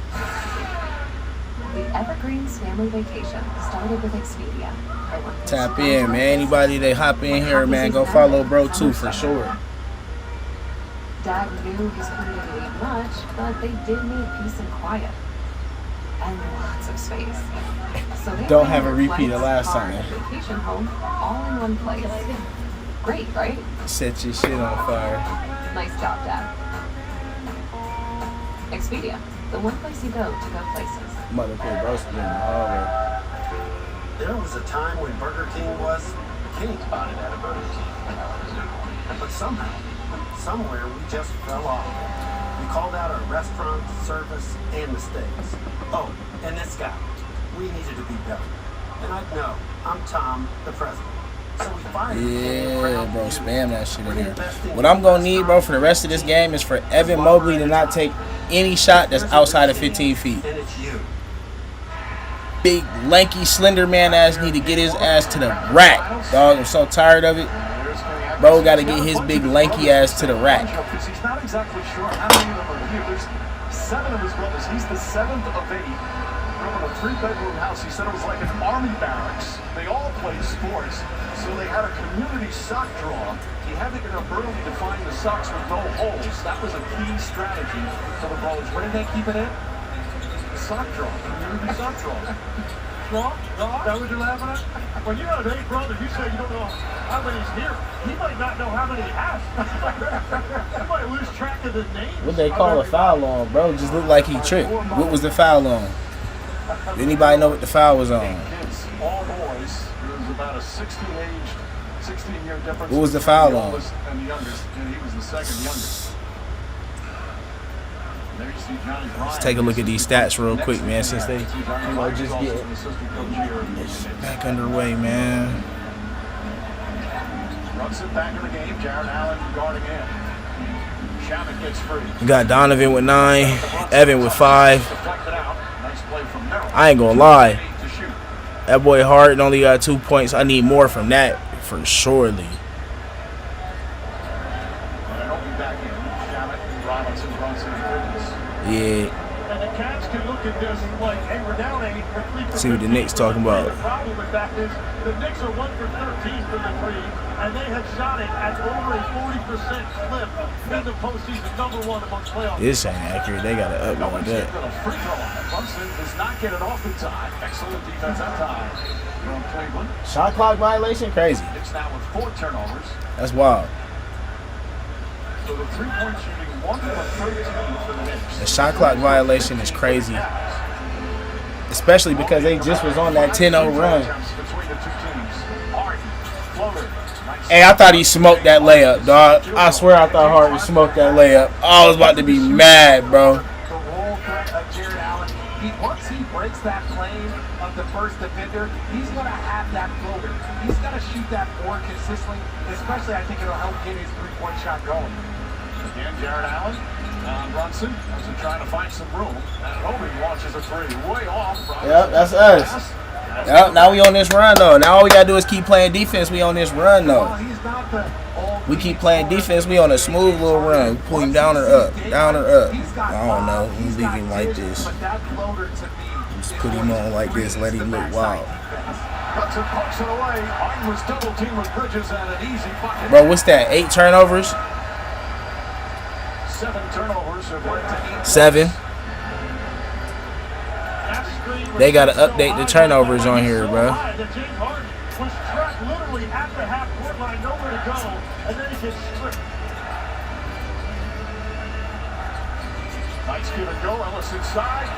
The Evergreens family vacation started with Expedia. Tap in, man. Anybody that hop in here, man, go follow bro too for sure. Dad knew his crew didn't need much, but they did need peace and quiet. And lots of space. So they Don't have a repeat of last car, time. vacation home, all in one place. Great, right? Set your shit on fire. Nice job, Dad. Expedia, the one place you go to go places. Mother put roast in the hallway. There was a time when Burger King was king. Spotted at a Burger King. But somehow, somewhere, we just fell off. We called out our restaurant, service, and mistakes. Oh, and this guy. We needed to be better. And I know, I'm Tom, the president. So we fired Yeah, bro, spam that shit in there. What I'm going to need, bro, for the rest of this game is for Evan Mobley to not take any shot that's outside of 15 feet. And it's you. Big, lanky, slender man ass need to get his ass to the rack, dog. I'm so tired of it. Bro got to get his big, lanky ass to the rack. He's not exactly sure how many of them are here. There's 7 of his brothers. He's the 7th of 8. Grew up in a 3-bedroom house. He said it was like an army barracks. They all played sports, so they had a community sock draw. He had to get up early to find the socks with no holes. That was a key strategy for the brothers. Where did they keep it in? Sock draw. Community sock draw. Draw? Is that what you're laughing at? When you have 8 brothers, you say you don't know how many's here. He might not know how many he has. You might lose track of the names. What they call a foul on, bro? Just looked like he tripped. What was the foul on? Did anybody know what the foul was on? Kids, all boys. There was about a 16-year difference. What was the foul on? And the youngest, and he was the second youngest. There you see Johnny Bryant. Let's take a look at these stats real quick, man, since they just get back underway, man. Runs it back in the game. Jared Allen guarding in. Shamit gets free. We got Donovan with 9, Evan with 5. Deflected out. Nice play from Merrill. I ain't gonna lie. That boy Harden only got 2 points. I need more from that for surely. Yeah. And the Cavs can look at this like, hey, we're down 8. See what the Knicks talking about. The problem with that is the Knicks are 1 for 13 from the 3, and they have shot it at over a 40% clip in the postseason, #1 among playoffs. This ain't accurate. They gotta upload that. Brunson does not get it off in time. Excellent defense that time from Cleveland. Shot clock violation? Crazy. It's now with 4 turnovers. That's wild. So the 3-point shooting 1 for 13 for the Knicks. The shot clock violation is crazy. Especially because they just was on that 10-0 run. Hey, I thought he smoked that layup, dog. I swear I thought Harden smoked that layup. I was about to be mad, bro. The roll threat of Jared Allen. Once he breaks that plane of the first defender, he's going to have that floater. He's got to shoot that board consistently, especially I think it'll help get his 3-point shot going. Again, Jared Allen. Brunson trying to find some room. And Obi launches a 3 way off. Yep, that's us. Yep, now we on this run, though. Now all we got to do is keep playing defense. We on this run, though. We keep playing defense. We on a smooth little run. We pull him down or up. Down or up. I don't know. We leave him like this. Just put him on like this. Let him look wild. Bro, what's that? 8 turnovers? 7 turnovers. 7. They gotta update the turnovers on here, bro. Was trapped literally at the half-court line, nowhere to go, and then he gets stripped. Nice give and go. Ellis inside.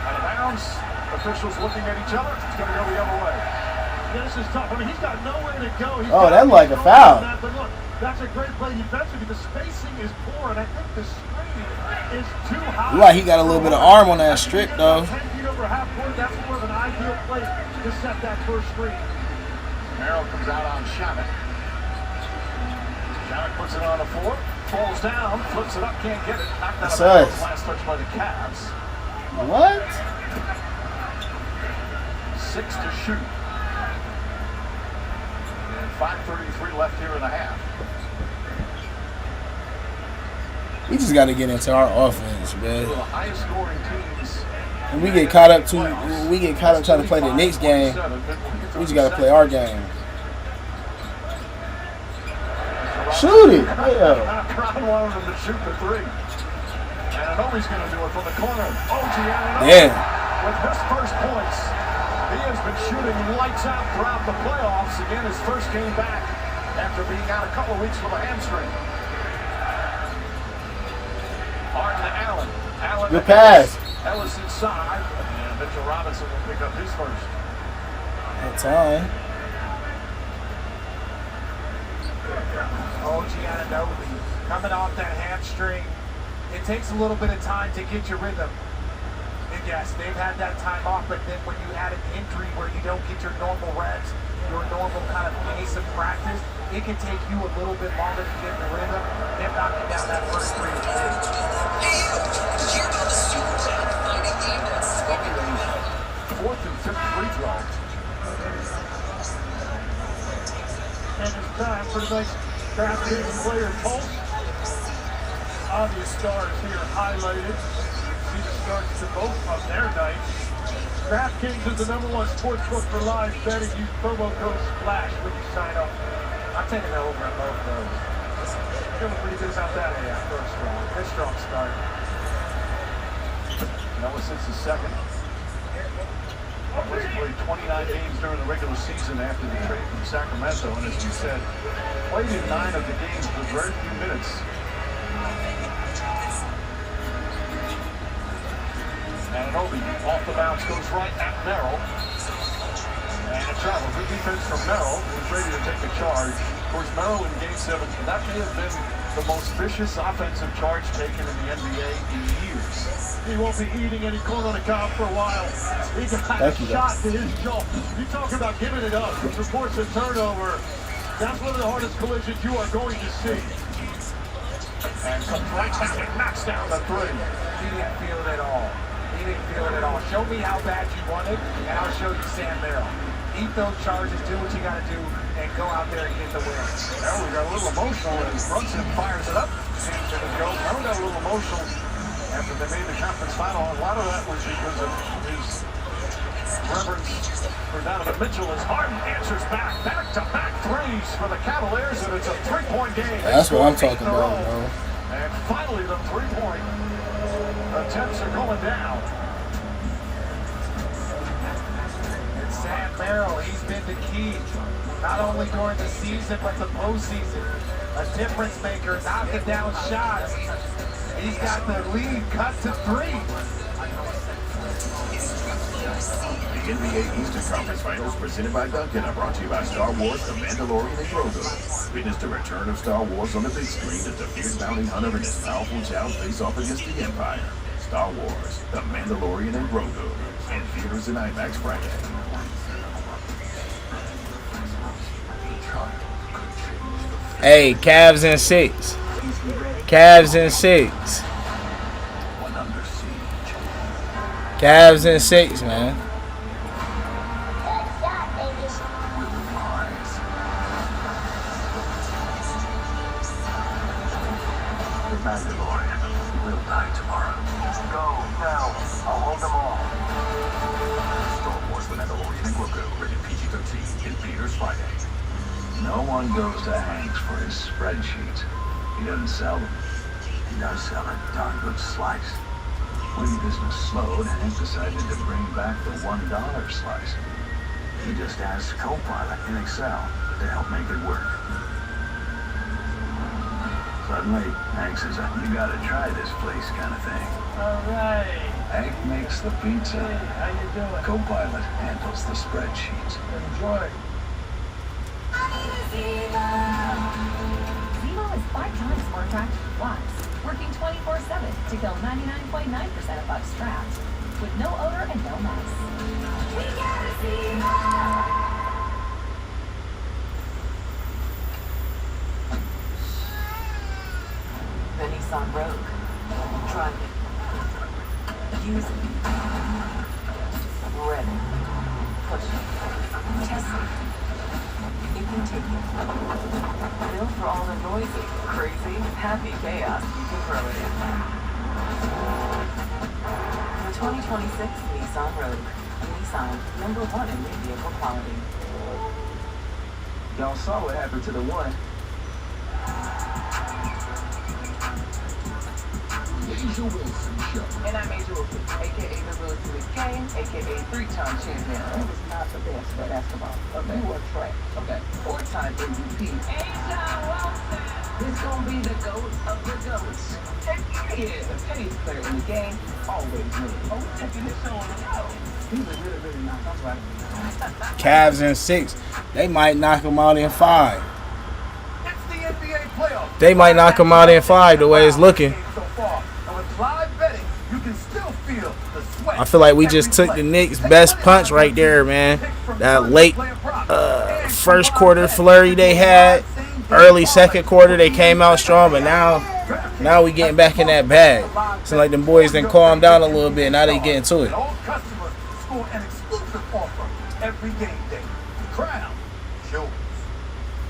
Out of bounds. Officials looking at each other. It's going to go the other way. Yeah, this is tough. I mean, he's got nowhere to go. Oh, that's like a foul. But look, that's a great play defensively. The spacing is poor, and I think the screen is too high. Like he got a little bit of arm on that strip, though. 10 feet over half court, that's more of an ideal place to set that first screen. Merrill comes out on Shamit. Shamit puts it on a 4. Falls down, flips it up, can't get it. Knocked out of bounds. Last touch by the Cavs. What? 6 to shoot. And 5:33 left here in the half. We just got to get into our offense, man. The highest scoring teams. When we get caught up trying to play the Knicks game, we just got to play our game. Shoot it! Yeah. Brown wanted him to shoot the 3. And I know he's going to do it from the corner. Yeah. With his first points, he has been shooting lights out throughout the playoffs. Again, his first game back after being out a couple of weeks with a hamstring. Harden to Allen. Good pass. Ellis inside. And Mitchell Robinson will pick up his first. That's on. OG Anunoby coming off that hamstring. It takes a little bit of time to get your rhythm. And yes, they've had that time off, but then when you add an injury where you don't get your normal reps, your normal kind of pace of practice, it can take you a little bit longer to get the rhythm. They're knocking down that first three. Fourth and fifth free throw. And it's time for tonight's DraftKings player pulse. Obvious stars here highlighted. See the starts to both of their nights. DraftKings is the #1 sportsbook for live betting. Use promo code SPLASH when you sign up. I'm taking the over on both of those. Feeling pretty good about that. Yeah, very strong. Good strong start. Noah sits the second. He played 29 games during the regular season after the trade from Sacramento, and as you said, played in 9 of the games with very few minutes. Anunoby off the bounce goes right at Merrill. And a travel. Good defense from Merrill, who's ready to take a charge. Of course, Merrill in Game 7, that may have been the most vicious offensive charge taken in the NBA in years. He won't be eating any corn on the cob for a while. He got a shot to his jaw. You talk about giving it up. He supports a turnover. That's one of the hardest collisions you are going to see. And comes right back and knocks down the three. He didn't feel it at all. He didn't feel it at all. Show me how bad you want it, and I'll show you Sam Merrill. Eat those charges, do what you got to do, and go out there and get the win. Now we got a little emotional as Brunson fires it up. Seems to go. Merrill got a little emotional after they made the conference final. A lot of that was because of his reverence for Donovan Mitchell as Harden answers back-to-back threes for the Cavaliers, and it's a three-point game. That's what I'm talking about, bro. And finally, the three-point attempts are going down. And Sam Merrill, he's been the key, not only during the season, but the postseason. A difference maker, knocking down shots. He's got the lead cut to 3. The NBA Eastern Conference Finals presented by Dunkin' are brought to you by Star Wars, The Mandalorian, and Grogu. Witness the return of Star Wars on the big screen as the fierce bounty hunter and his powerful child face off against the Empire. Star Wars, The Mandalorian, and Grogu. In theaters and IMAX Friday. Hey, Cavs in 6. Cavs in 6. Cavs in 6, man. The Mandalorian will die tomorrow. Go now. I'll hold them all. Star Wars, The Mandalorian, and Grogu. Rated PG-13 in theaters Friday. No one goes to Hanks for his spreadsheets. He doesn't sell them. He does sell a darn good slice. When business slowed, Hank decided to bring back the $1 slice. He just asked Copilot in Excel to help make it work. Suddenly, Hank says, "You gotta try this place," kind of thing. All right. Hank makes the pizza. Hey, how you doing? Copilot handles the spreadsheets. Enjoy. Zemo is 5 times more attractive to wives, working 24/7 to kill 99.9% of bugs trapped, with no odor and no mess. We got a Zemo! The Nissan Rogue. Drive it. Use it. Rev it. Push it. Test it. You can take it. Built for all the noisy, crazy, happy chaos you can throw it in. The 2026 Nissan Rogue. Nissan, #1 in new vehicle quality. Y'all saw what happened to the one. Major Wilson Show. And I'm Major Wilson, a.k.a. the Wilson with K, a.k.a. 3-time champion. He was not the best at basketball. Okay. You were track. Okay. 4-time MVP. Asia Wilson! This gonna be the GOAT of the GOATs. Yeah, the pettiest player in the game, always really. Oh, we're taking this show on the road. He was really nice. I'm right. Cavs in 6. They might knock them out in 5. It's the NBA playoffs. They might knock them out in 5 the way it's looking. So far. And with live betting, you can still feel the sweat. I feel like we just took the Knicks' best punch right there, man. That late first quarter flurry they had, early second quarter they came out strong, but now we getting back in that bag. Seems like them boys then calmed down a little bit. Now they getting to it. All customers score an exclusive offer every game day. Crown Jewels.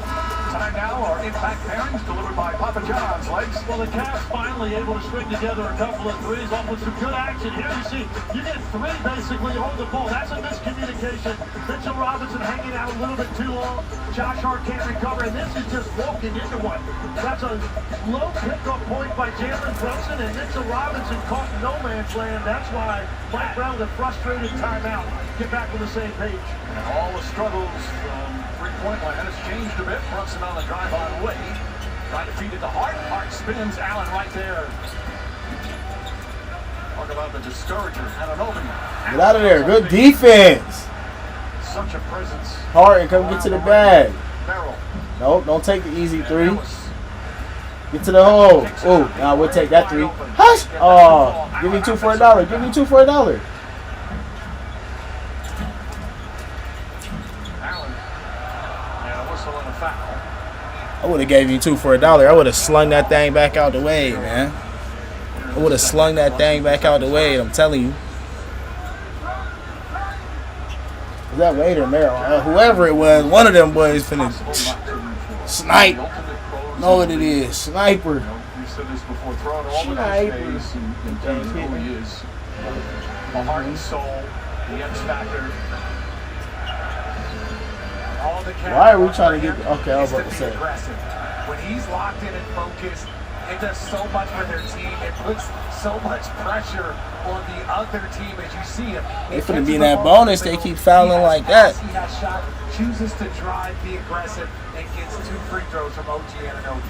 Time now, our impact pairings delivered by Papa John's legs. Well, the Cavs finally able to string together a couple of threes off with some good action. Here you see, you get 3 basically on the ball. That's a miscommunication. Mitchell Robinson hanging out a little bit too long. Josh Hart can't recover, and this is just walking into one. That's a low pickup point by Jalen Brunson, and Mitchell Robinson caught no man's land. That's why Mike Brown with a frustrated timeout. Get back on the same page. And all the struggles from three-point land has changed a bit. Brunson on the drive on Wade. Trying to feed it to Hart. Hart spins. Allen right there. Talk about the discourager and an opening. Get out of there. Good defense. Such a presence. Hart, come get to the bag. Merrill. Nope, don't take the easy 3. Get to the hole. Oh, now we'll take that 3. Hush! Oh, give me 2 for $1. Give me 2 for $1. Allen. And a whistle and a foul. I would have gave you 2 for $1. I would have slung that thing back out the way, man. I would have slung that thing back out the way, I'm telling you. Is that Wade or Merrill? Whoever it was, one of them boys finna snipe. Know what it is. Sniper. We've said this before. Throwing all the nice days and telling who he is. A heart and soul. The X factor. All the Why are we trying to get... Okay, I was about to say. When he's locked in and focused, it does so much for their team. It puts so much pressure on the other team as you see him. They finna be in that bonus. They keep fouling like that. He has shot, chooses to drive, be aggressive, and gets 2 free throws from OG Anunoby.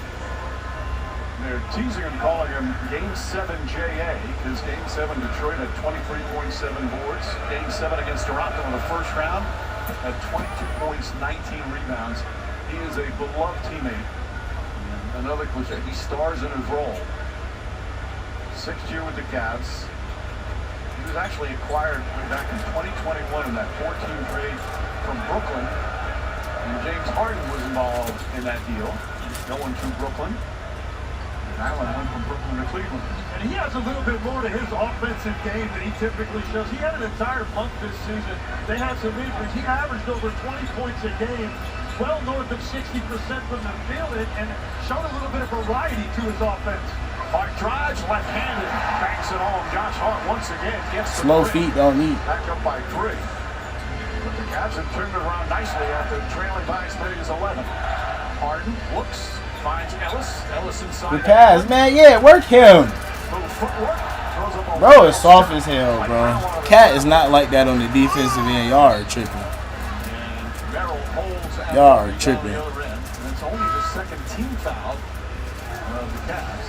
They're teasing and calling him Game 7 JA because Game 7 Detroit had 23.7 boards. Game 7 against Toronto in the first round had 22 points, 19 rebounds. He is a beloved teammate. And another cliche, he stars in his role. 6th year with the Cavs. He was actually acquired back in 2021 in that 14th grade from Brooklyn. And James Harden was involved in that deal, going to Brooklyn. And Allen went from Brooklyn to Cleveland. And he has a little bit more to his offensive game than he typically shows. He had an entire month this season. They had some injuries. He averaged over 20 points a game, well north of 60% from the field, and showed a little bit of variety to his offense. Hart drives, left-handed, banks it home. Josh Hart once again gets the Slow feet don't eat. Back up by 3. But the Cavs have turned it around nicely after trailing by as many as 11. Harden looks, finds Ellis. Ellis inside. Good pass, man. Yeah, work him. Bro is soft as hell, bro. Cat is not like that on the defensive end. Y'all are tripping. Y'all are tripping. And it's only the second team foul of the Cavs.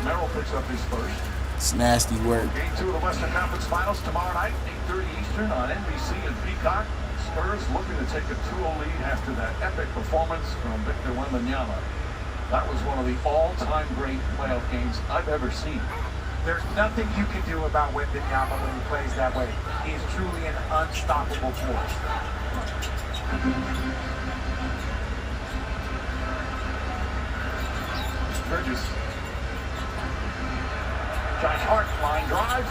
Merrill picks up his first. It's nasty work. Game 2 of the Western Conference Finals tomorrow night, 8:30 Eastern on NBC and Peacock. Spurs looking to take a 2-0 lead after that epic performance from Victor Wembanyama. That was one of the all-time great playoff games I've ever seen. There's nothing you can do about Wembanyama when he plays that way. He's truly an unstoppable force. Bridges. Josh Hart, line drive,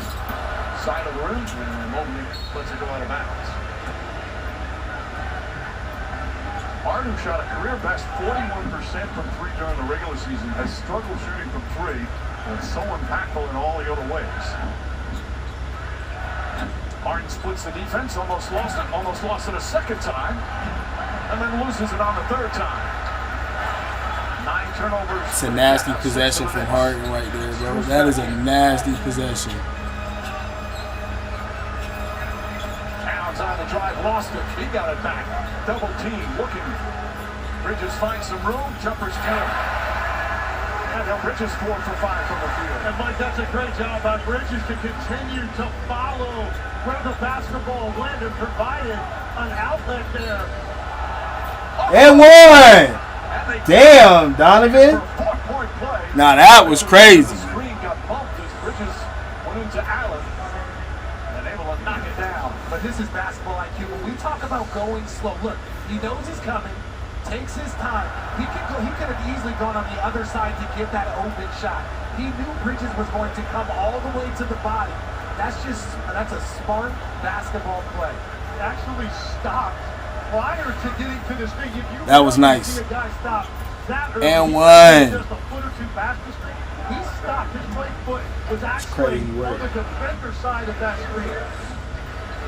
side of the rim, and Mobley lets it go out of bounds. Hart, who shot a career best 41% from 3 during the regular season, has struggled shooting from 3, and so impactful in all the other ways. Harden splits the defense, almost lost it a second time, and then loses it on the 3rd time. 9 turnovers. It's a nasty possession from Harden right there, bro. That is a nasty possession. Towns on the drive, lost it. He got it back. Double team, looking. Bridges finds some room. Jumpers good. And now Bridges 4 for 5 from the field. And Mike, that's a great job by Bridges to continue to follow where the basketball went and provided an outlet there. And one. Damn, Donovan. Now that was crazy. The screen got bumped as Bridges went into Allen and able to knock it down. But this is basketball IQ. When we talk about going slow, look, he knows he's coming, takes his time. He could have easily gone on the other side to get that open shot. He knew Bridges was going to come all the way to the body. That's a smart basketball play. Actually stopped prior to getting to the screen. That was nice. See a guy stop that early, And one. just a foot or two past the screen. He stopped. His right foot was actually on the defender side of that screen.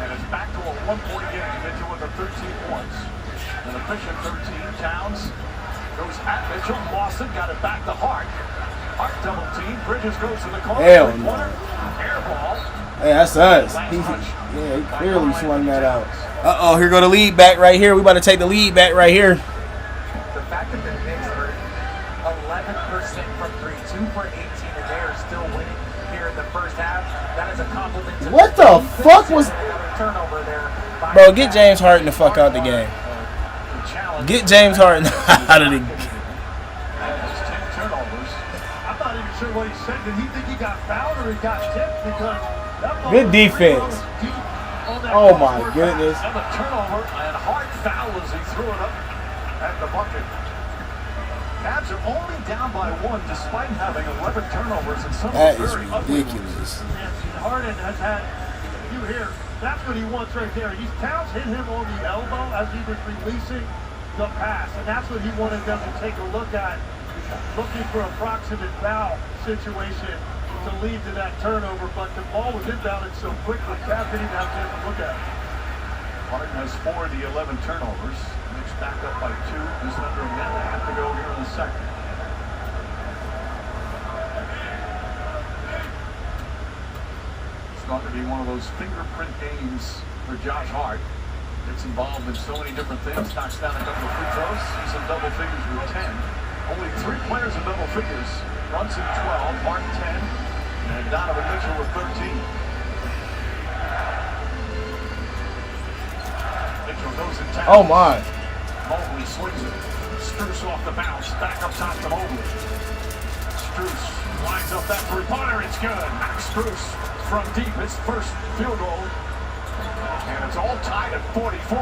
And it's back to a 1-point game. Mitchell with the 13 points. An efficient 13. Towns goes at Mitchell. Lawson got it back to Hart. Hart double team. Bridges goes to the corner. Hell no. Air ball. Hey, that's us. He clearly swung that out. Uh-oh, here go the lead back right here. We about to take the lead back right here. The fact that the Knicks are 11% from 3, 2 for 18, and they are still winning here in the first half, that is a compliment to What the fuck was... turnover there. Bro, get James Harden the fuck out the game. Get James Harden out of the game. I'm not even sure what he said. Did he think he got fouled or he got tipped? Because that ball Good defense. Oh my goodness. Another turnover and Hart foul as he threw it up at the bucket. Cavs are only down by 1 despite having 11 turnovers and some That is very ugly ridiculous. Harden has had, you hear, that's what he wants right there. Towns hit him on the elbow as he was releasing the pass, and that's what he wanted them to take a look at, looking for a proximate foul situation to lead to that turnover, but the ball was inbounded so quickly, Cavs didn't even have time to look at it. Harden has 4 of the 11 turnovers. Knicks back up by 2. Just under a minute and a half to go here in the second. It's going to be one of those fingerprint games for Josh Hart. Gets involved in so many different things. Knocks down a couple of free throws. He's in double figures with 10. Only 3 players in double figures. Brunson 12, Hart 10. And Donovan Mitchell with 13. Mitchell goes in town. Oh my. Mobley swings it. Strus off the bounce. Back up top to Mobley. Strus lines up that three-pointer. It's good. Max Strus from deep. His first field goal. And it's all tied at 44.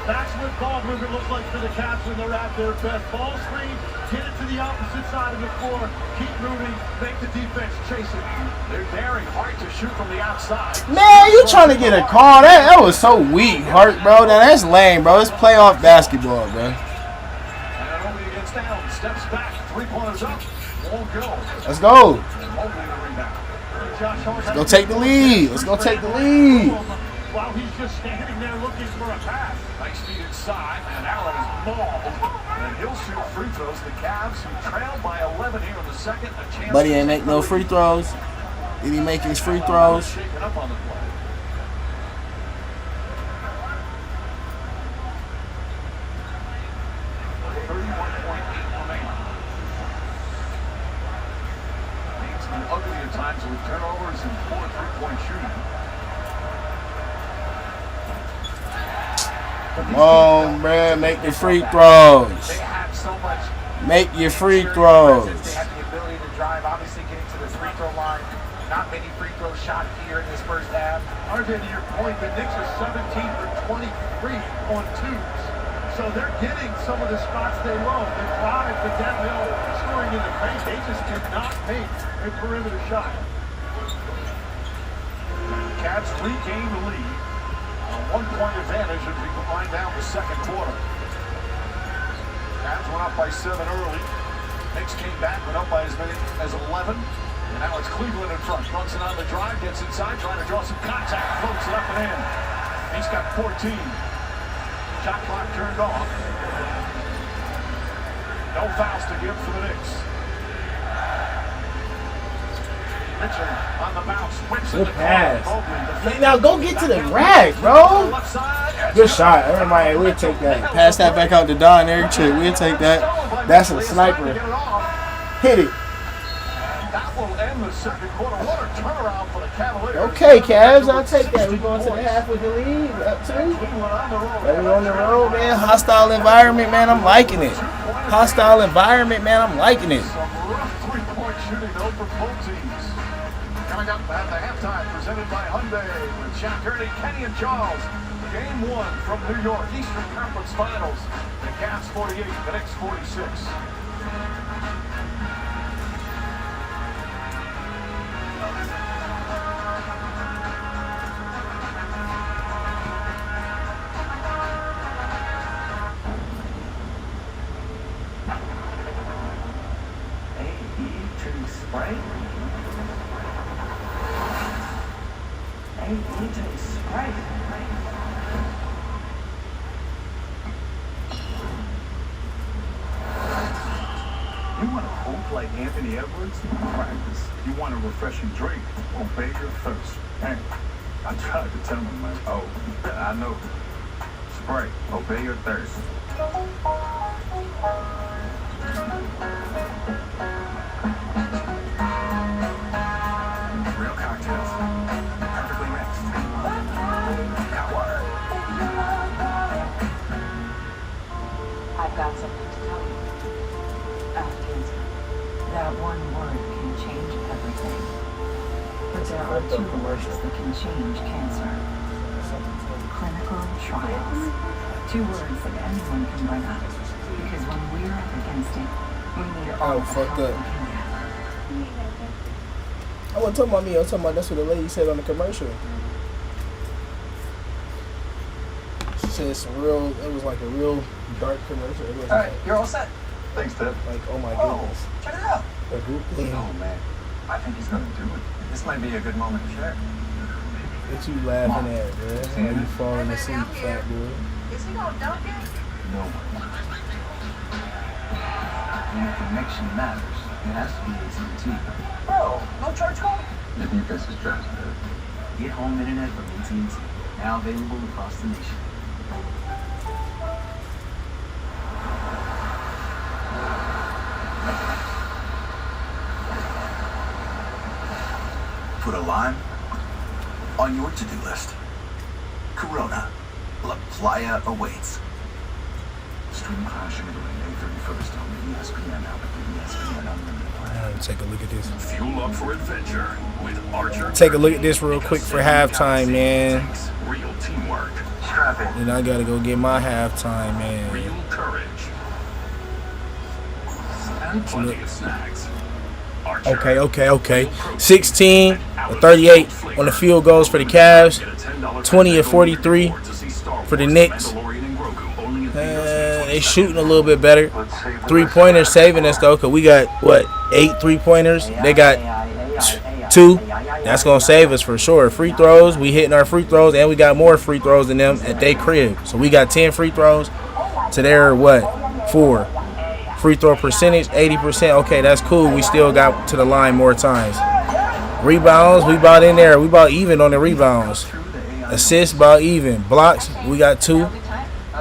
That's what ball movement looks like for the Cavs when they're at their best. Ball screen, get it to the opposite side of the floor, keep moving, make the defense chase it. They're daring Hart to shoot from the outside. Man, you trying to get a call? That was so weak, Hart, bro. Now that's lame, bro. It's playoff basketball, bro. And Mobley against Allen. Steps back. 3-pointers up. Won't go. Let's go. Mobley the rebound. Let's go take the lead. Let's go take the lead. While he's just standing there looking for a pass. Nice feet inside, and Allen is mauled. And he'll shoot free throws. The Cavs, who trailed by 11 here in the second, a chance. But he ain't make no free throws. Did he make his free throws? Shaking up on the play. It's been ugly at times with turnovers and poor three-point shooting. Come on, bruh. Make the free throws. They have so much. Make your free throws. They have the ability to drive, obviously getting to the free throw line. Not many free throws shot here in this first half. RJ, to your point, the Knicks are 17 for 23 on twos. So they're getting some of the spots they love. The drive, the downhill, scoring in the paint. They just cannot make a perimeter shot. Cavs regain the lead. A 1-point advantage as we wind down the second quarter. Cavs went up by 7 early. Knicks came back, went up by as many as 11. And now it's Cleveland in front. Brunson on the drive, gets inside, trying to draw some contact, floats it up and in. He's got 14. Shot clock turned off. No fouls to give for the Knicks. Mitchell on the bounce, whips Good it. pass. Now go get to the rack, bro. Good shot. Everybody, we'll take that. Pass that back out to Don Eric Chick. We'll take that. That's a sniper. Hit it. second quarter. What a turnaround for the Cavaliers. Okay, Cavs, I'll take that. We're going to the half with the lead. Up 2. We're on the road, man. Hostile environment, man. I'm liking it. Hostile environment, man. I'm liking it. Some rough three-point shooting, though, for both teams. Coming up at the halftime, presented by Hyundai with Jack Gurney, Kenny, and Charles. Game 1 from New York, Eastern Conference Finals. The CAVS 48, the Knicks 46. You want to hope like Anthony Edwards? Practice. You want a refreshing drink? Obey your thirst. Hey, I tried to tell him, man. Oh, I know. Sprite. Obey your thirst. Real cocktails. Perfectly mixed. Hot water. I've got something to tell you. Cancer. That one word can change everything. But there are 2 words that can change cancer. Clinical trials. 2 words that anyone can bring up. Because when we're up against it, we need all the help we can get. I wasn't talking about me. I was talking about that's what the lady said on the commercial. She said some real, it was like a real dark commercial. It wasn't Alright, you're all set. Thanks, Ted. like, oh my goodness. Check it out. A group thing. Oh, man. I think he's going to do it. This might be a good moment to share. What you laughing at, bro? Why you falling asleep, fat boy? Is he gonna dunk it? No. When the connection matters, it has to be AT&T. Bro, no charge home? If you guys is driving, Get home internet from AT&T. Now available across the nation. Put a line on your to-do list. Corona. La Playa awaits. Stream crashing into May 31st on the ESPN app with the ESPN Unlimited plan. Take a look at this. Fuel up for adventure with Archer. Take a look at this real quick for halftime, man. Real teamwork. Strap in. And I gotta go get my halftime, man. Real courage. And plenty of snacks. Okay. 16 or 38 on the field goals for the Cavs. 20 or 43 for the Knicks. They shooting a little bit better. 3-pointers saving us though, cause we got what 8 3-pointers. They got 2. That's gonna save us for sure. Free throws, we hitting our free throws, and we got more free throws than them at their crib. So we got 10 free throws to their what 4. Free throw percentage 80%. Okay, that's cool. We still got to the line more times. Rebounds, we about in there. We about even on the rebounds. Assists, about even. Blocks, we got 2.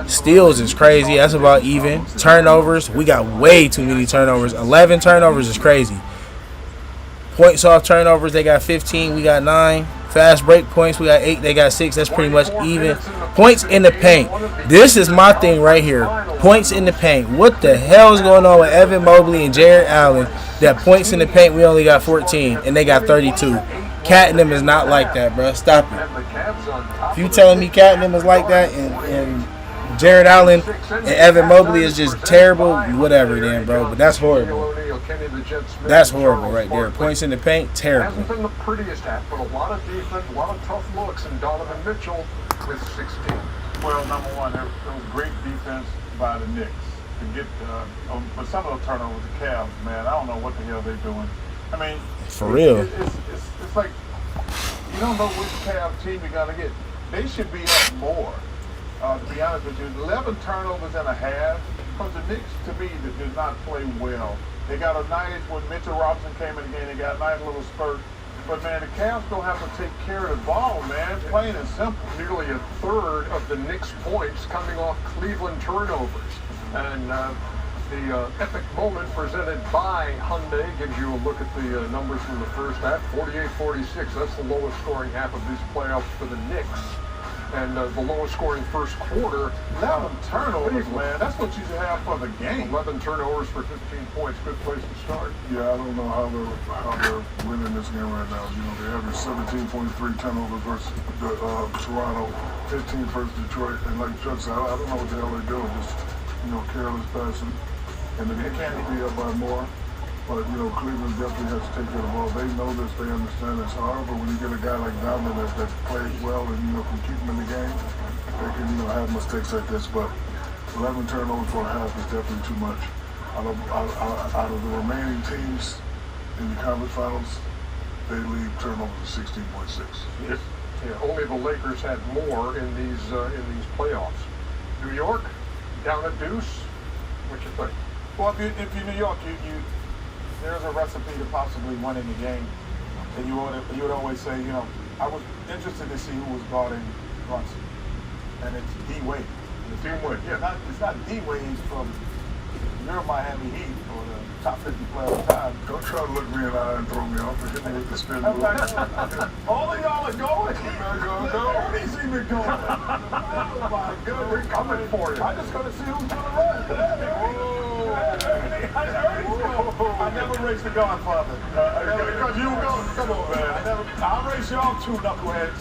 Steals is crazy. That's about even. Turnovers, we got way too many turnovers. 11 turnovers is crazy. Points off turnovers, they got 15. We got 9. Fast break points, we got 8. They got 6. That's pretty much even. Points in the paint. This is my thing right here. Points in the paint. What the hell is going on with Evan Mobley and Jared Allen? That points in the paint, we only got 14, and they got 32. Catnip is not like that, bro. Stop it. If you telling me Catnip is like that, and Jared Allen and Evan Mobley is just terrible, whatever then, bro. But that's horrible. That's horrible right there. Points in the paint, terrible. Hasn't been the prettiest half, but a lot of defense, a lot of tough looks, and Donovan Mitchell with 16. Well, number one, it was great defense by the Knicks to get, but some of the turnovers, the Cavs, man, I don't know what the hell they're doing. I mean, for real, it's like you don't know which Cavs team you're gonna get. They should be up more. To be honest with you, 11 turnovers and a half. Because the Knicks, to me, did not play well. They got a nice when Mitchell Robinson came in again. They got a nice little spurt. But, man, the Cavs don't have to take care of the ball, man. Plain and simple. Nearly a third of the Knicks' points coming off Cleveland turnovers. And The epic moment presented by Hyundai gives you a look at the numbers from the first half. 48-46. That's the lowest scoring half of these playoffs for the Knicks. And the lowest scoring first quarter. 11 turnovers, man. That's what you should have for the game. 11 turnovers for 15 points. Good place to start. Yeah, I don't know how they're winning this game right now. You know, they average 17.3 turnovers versus Toronto, 15 versus Detroit. And like Chuck said, I don't know what the hell they're doing. Just, you know, careless passing. And the Knicks can't be up by more. But, you know, Cleveland definitely has to take care of the ball. They know this, they understand it's hard, but when you get a guy like Donovan that plays well and, you know, can keep them in the game, they can, you know, have mistakes like this. But 11 turnovers for a half is definitely too much. Out of the remaining teams in the conference finals, they lead turnovers to 16.6. Yes. Yeah, only the Lakers had more in these playoffs. New York, down at deuce. What you think? Well, if you're New York, there's a recipe to possibly winning the game. And you would always say, you know, I was interested to see who was guarding Brunson. And it's D-Wade. It's D-Wade, yeah. It's not D-Wade from your Miami Heat or the top 50 player of the time. Don't try to look me in the eye and throw me off and hit me with the spin move. All of y'all are going. Go. He's even going. Oh my God, we're coming for you. I'm just going to see who's going to run. I never raced the Godfather. Because you go. Come on, man. I'll race y'all two knuckleheads.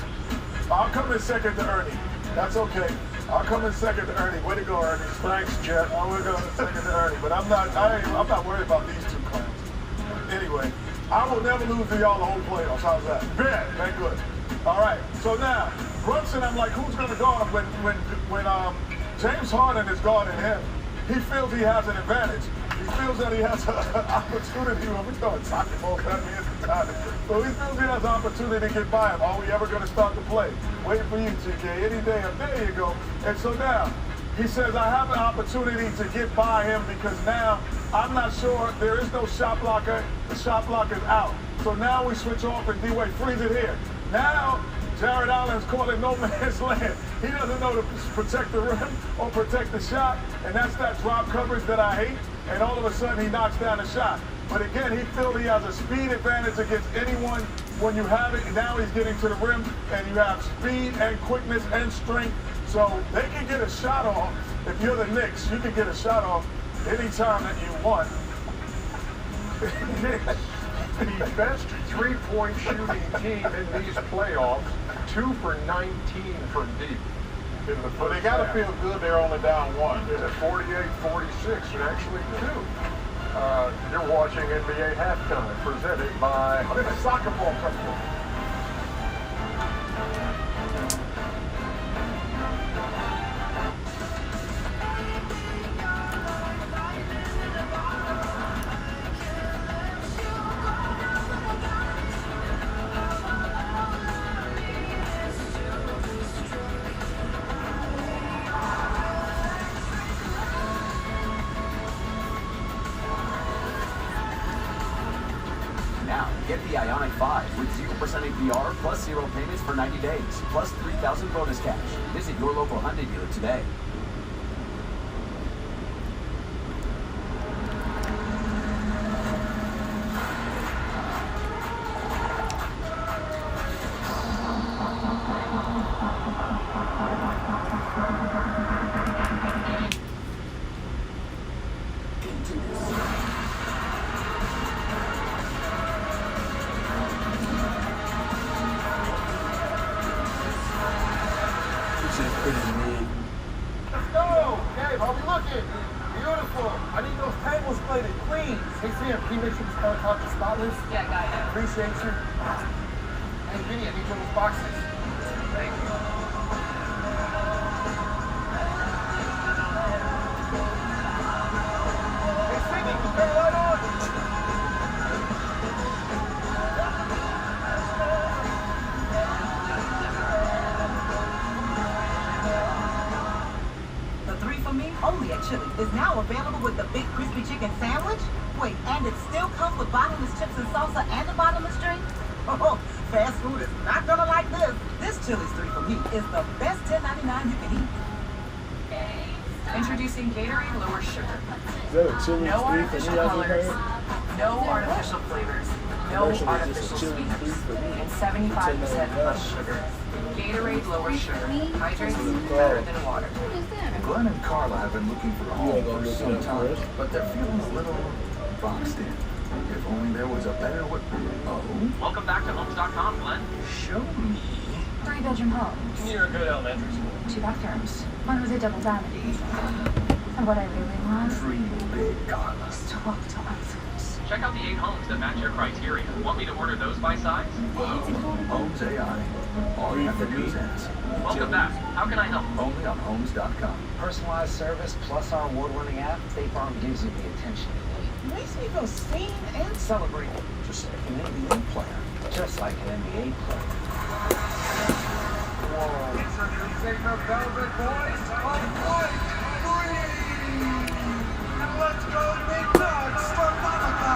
I'll come in second to Ernie. That's okay. I'll come in second to Ernie. Way to go, Ernie. Thanks, Jet. I will go in second to Ernie. But I'm not worried about these two clowns. Anyway, I will never lose to y'all the whole playoffs. How's that? Bet. Very good. All right. So now, Brunson, I'm like, who's going to guard him when James Harden is guarding him? He feels he has an advantage. He feels that he has an opportunity. When we throw soccer ball at me at the time. So he feels he has an opportunity to get by him. Are we ever going to start the play? Waiting for you, TK. Any day. There you go. And so now, he says, I have an opportunity to get by him because now I'm not sure. There is no shot blocker. The shot block is out. So now we switch off and D-Wade freeze it here. Now, Jared Allen's caught in no man's land. He doesn't know to protect the rim or protect the shot, and that's that drop coverage that I hate, and all of a sudden he knocks down the shot. But again, he feels he has a speed advantage against anyone when you have it, and now he's getting to the rim, and you have speed and quickness and strength, so they can get a shot off. If you're the Knicks, you can get a shot off anytime that you want. The best three-point shooting team in these playoffs, 2 for 19 from deep. But they got to feel good they're only down one. It's at 48-46, and actually 2. You're watching NBA Halftime, presented by Soccer Ball Festival. Get the Ioniq 5 with 0% APR plus 0 payments for 90 days, plus 3,000 bonus cash. Visit your local Hyundai dealer today. Let's go! Gabe, how we looking? Beautiful. I need those tables plated, please. Hey, Sam, can you make sure this car top is spotless? Yeah, got it. Appreciate you. Hey, Vinny, I need one of those boxes. Thank you. Hey, Sydney, you turn the light on. Only at Chili's is now available with the Big Crispy Chicken Sandwich. Wait, and it still comes with bottomless chips and salsa and a bottomless drink? Oh, fast food is not gonna like this. This Chili's 3 for Me is the best $10.99 you can eat. Introducing Gatorade Lower Sugar. Is that a chili No 3 for me? artificial I just colors, heard? no artificial flavors, no Commercial is artificial just a chili 3 sweeteners, for me. and 75% less sugar. Gatorade Lower Sugar. Hydrates better than water. Glenn and Carla have been looking for a home for some time, but they're feeling a little boxed in. If only there was a better way. Oh? Welcome back to Homes.com, Glenn. Show me. 3-bedroom home. Near a good elementary school. 2 bathrooms. One with a double vanity. And what I really want Dream big, Carla. is to walk to others. Check out the 8 homes that match your criteria. Want me to order those by size? Whoa. Homes AI. All you have to do is ask. Welcome back. How can I help? Only on Homes.com. Personalized service plus our award-winning app, State Farm gives you the attention you need. Makes me feel seen and celebrated. Just like an NBA player. Just like an NBA player. Whoa. Introducing the Velvet Boys of White 3. And let's go McNuggets for Monica.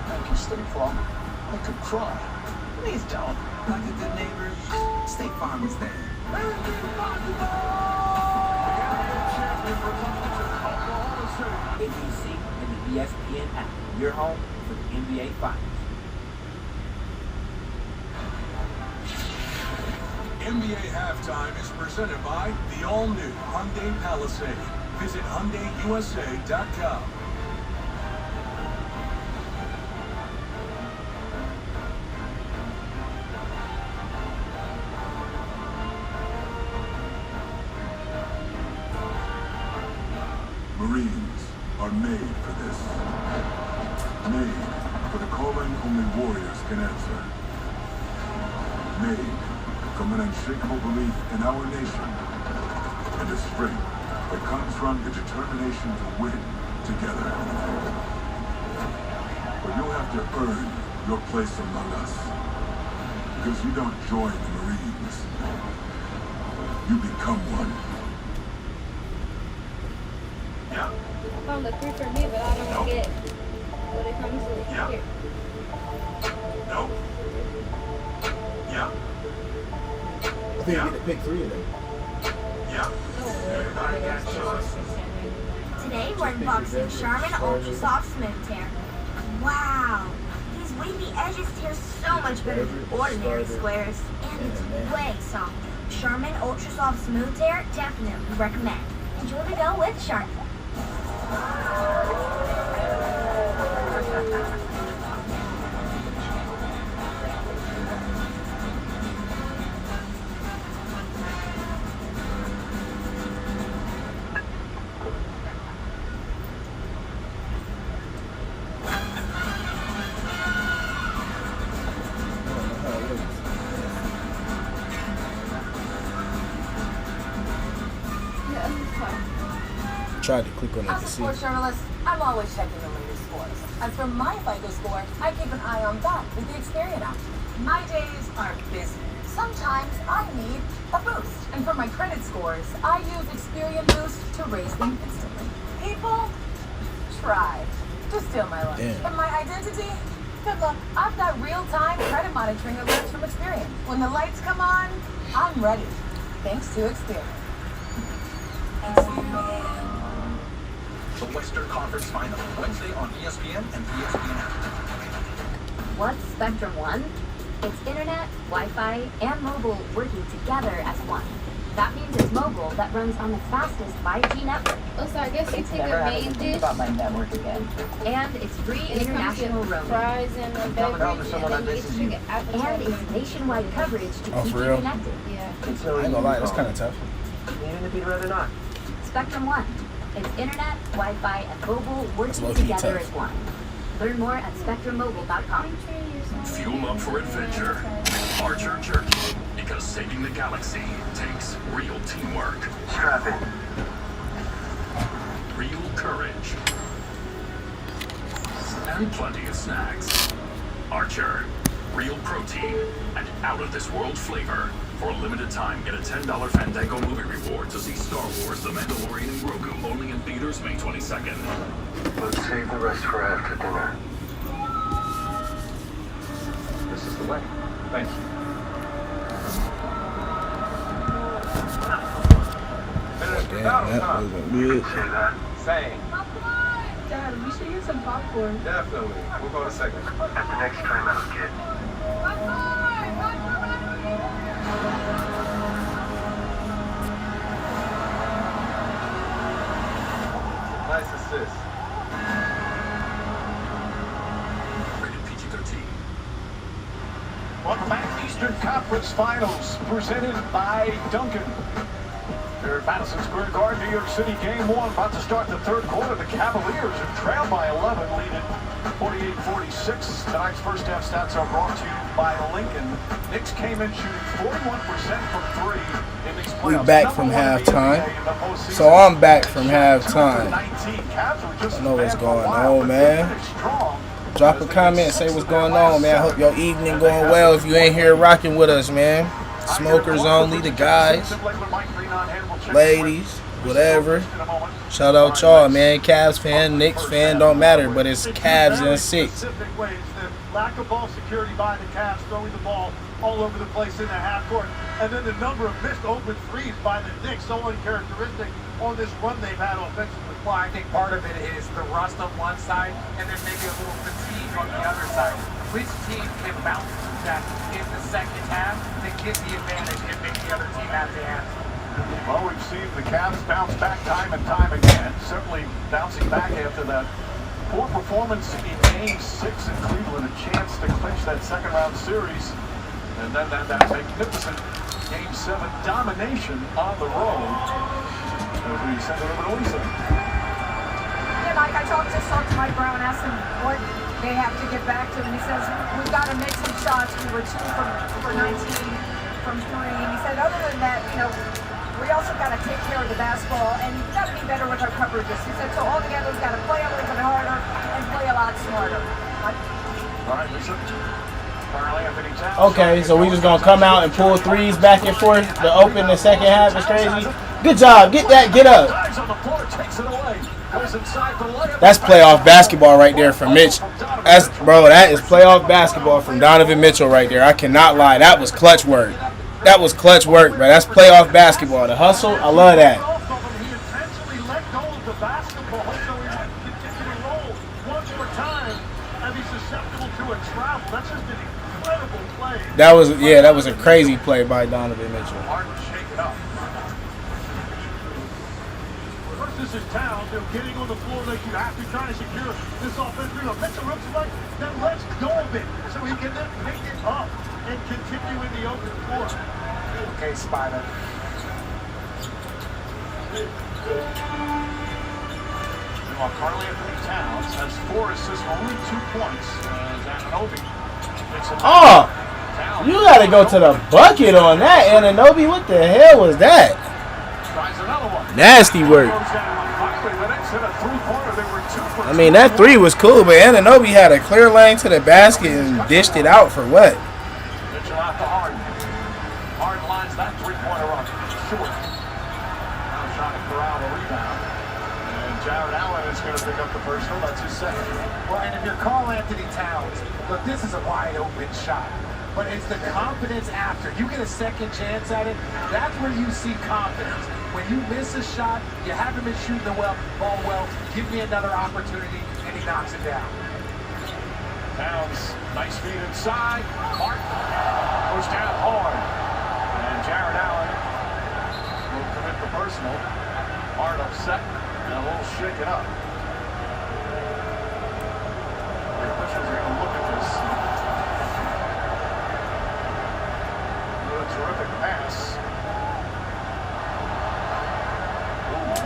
Thank you, State Farm. I could cry. Please don't. Like a good neighbor, State Farm is there. ABC and the ESPN app. Your home for the NBA Finals. NBA Halftime is presented by the all-new Hyundai Palisade. Visit HyundaiUSA.com. Marines are made for this. Made for the calling only warriors can answer. Made from an unshakable belief in our nation and a strength that comes from the determination to win together. But you'll have to earn your place among us. Because you don't join the Marines. You become one. Yeah. I found the 3 for me, but I don't get what it comes with here. No. Yeah. I think you get to pick 3 of them. Yeah. Today we're unboxing Charmin Ultra Soft Smooth Tear. Wow! These wavy edges tear so much better than ordinary squares. And it's way softer. Charmin Ultra Soft Smooth Tear, definitely recommend. Enjoy the go with Charmin. Tried to click on it As to a see. sports journalist, I'm always checking the latest scores. As for my FICO score, I keep an eye on that with the Experian app. My days are busy. Sometimes I need a boost. And for my credit scores, I use Experian Boost to raise them instantly. People try to steal my lunch. Damn. And my identity? Good luck. I've got real-time credit monitoring alerts from Experian. When the lights come on, I'm ready. Thanks to Experian. The Western Conference Final, Wednesday on ESPN and ESPN app. What's Spectrum One? It's internet, Wi-Fi, and mobile working together as one. That means it's mobile that runs on the fastest 5G network. Oh, so I guess you It's take never a having main to think dish. about my network again. And it's free And it comes international with roaming. fries and a Tell beverage, someone and that then you this get is to you. get And appetizers. it's nationwide coverage to Oh, keep for you real? connected. Yeah. It's I ain't gonna lie, that's kind of tough. Even if you'd rather not. Spectrum One. It's internet, Wi-Fi, and mobile working low-key together tough. as one. Learn more at SpectrumMobile.com. Fuel up for adventure. Archer Church. Because saving the galaxy takes real teamwork. Strap in. Real courage. And plenty of snacks. Archer. Real protein and out-of-this-world flavor. For a limited time, get a $10 Fandango movie reward to see Star Wars The Mandalorian and Grogu only in theaters May 22nd. Let's save the rest for after dinner. This is the way. Thank you. Damn, that wasn't good. Same. Dad, we should get some popcorn. Definitely. We'll go to second. At the next timeout, kid. Nice assist. Rated PG-13. Welcome back. Eastern Conference Finals presented by Duncan. Here at Madison Square Garden, New York City, Game 1, about to start the third quarter. The Cavaliers have trailed by 11, leading 48-46. Tonight's first half stats are brought to you by Lincoln. Knicks came in shooting 41% from three in these playoffs. We back from halftime. So I'm back from halftime. I know what's going on, man. Drop a comment, say what's going on, man. I hope your evening going well. If you ain't here rocking with us, man. Smokers only, the guys, ladies, whatever. Shout out y'all, man. Cavs fan, Knicks fan, don't matter, but it's Cavs in 6. Lack of ball security by the Cavs, throwing the ball all over the place in the half court. And then the number of missed open threes by the Knicks, so uncharacteristic on this run they've had offensively. Well, I think part of it is the rust on one side and then maybe a little fatigue on the other side. Which team can bounce through that in the second half to get the advantage and make the other team have the hands? Well, we've seen the Cavs bounce back time and time again. Certainly bouncing back after that poor performance in Game 6 in Cleveland. A chance to clinch that second-round series. And then that magnificent Game 7 domination on the road. As we send it over to Lisa. Yeah, Mike, I talked to Mike Brown, asked him what they have to get back to, and he says, we've got to make some shots. We were 2 for 19 from 3. And he said, other than that, you know, we also got to take care of the basketball, and we've got to be better with our coverages. He said, so all together, we've got to play a little bit harder and play a lot smarter. All right, Lisa. Okay, so we just going to come out and pull threes back and forth to open the second half. It's crazy. Good job. Get that. Get up. That's playoff basketball right there from Mitch. That is playoff basketball from Donovan Mitchell right there. I cannot lie. That was clutch work. That was clutch work, bro. That's playoff basketball. The hustle, I love that. He intentionally let go of the basketball so he wouldn't continue to roll one more time and be susceptible to a travel. That's just an incredible play. That was a crazy play by Donovan Mitchell. First, this is Towns. They're getting on the floor like you have to try to secure this offense. Mitchell looks like then let's go of it so he can then pick it up and continue in the open floor. Okay, Spider. Meanwhile, Karl Anthony Towns has 4 assists, only 2 points. Anunoby picks it up. Oh, you got to go to the bucket on that, Anunoby. What the hell was that? Nasty work. I mean, that 3 was cool, but Anunoby had a clear lane to the basket and dished it out for what? Mitchell out to Harden. Harden lines that three-pointer up. Short. Now trying to corral the rebound. And Jared Allen is going to pick up the personal. That's his second. Well, and if you're Karl Anthony Towns, look, this is a wide open shot. But it's the confidence after. You get a second chance at it, that's where you see confidence. When you miss a shot, you haven't been shooting the ball well, give me another opportunity, and he knocks it down. Towns, nice feed inside. Martin goes down hard. And Jared Allen will commit the personal. Hard upset and a little shaken up. The officials are going to look at this. A terrific pass.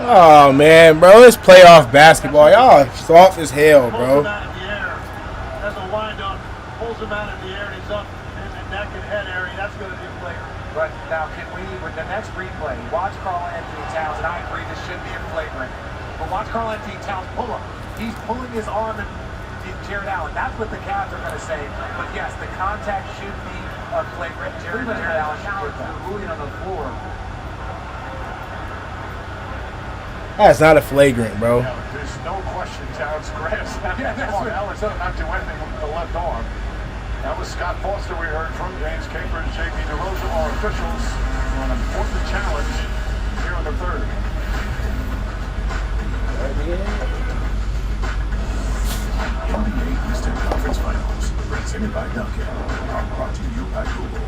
Oh, man, bro. It's playoff basketball. Y'all soft as hell, bro. As a wind-up, pulls him out of the air, and he's up in the neck and head area. That's going to be a player. But now, can we, with the next replay, watch Karl Anthony Towns, and I agree this should be a flagrant, but watch Karl Anthony Towns pull him. He's pulling his arm and Jared Allen. That's what the Cavs are going to say. But yes, the contact should be a flagrant. Jared Allen should get that. Ruling on the floor. That's not a flagrant, bro. Yeah, there's no question Towns grabs that. Yeah, that's what Allen's not doing anything with the left arm. That was Scott Foster we heard from. James Capers, J.P. DeRosa, our officials on an important challenge here in the third. NBA Eastern Conference Finals, presented by Dunkin', are brought to you by Google.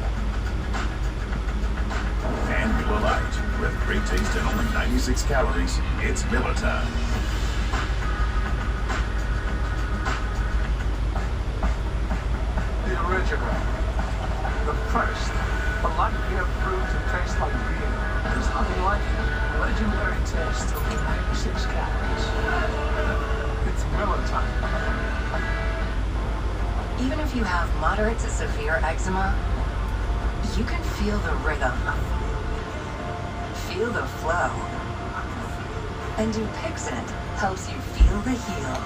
And Miller Lite, with great taste and only 96 calories, it's Miller time. The original. The first. A light beer brewed to taste like beer. There's nothing like it. Legendary taste, only 96 calories. It's Miller time. Even if you have moderate to severe eczema, you can feel the rhythm, feel the flow. And Dupixent helps you feel the heal.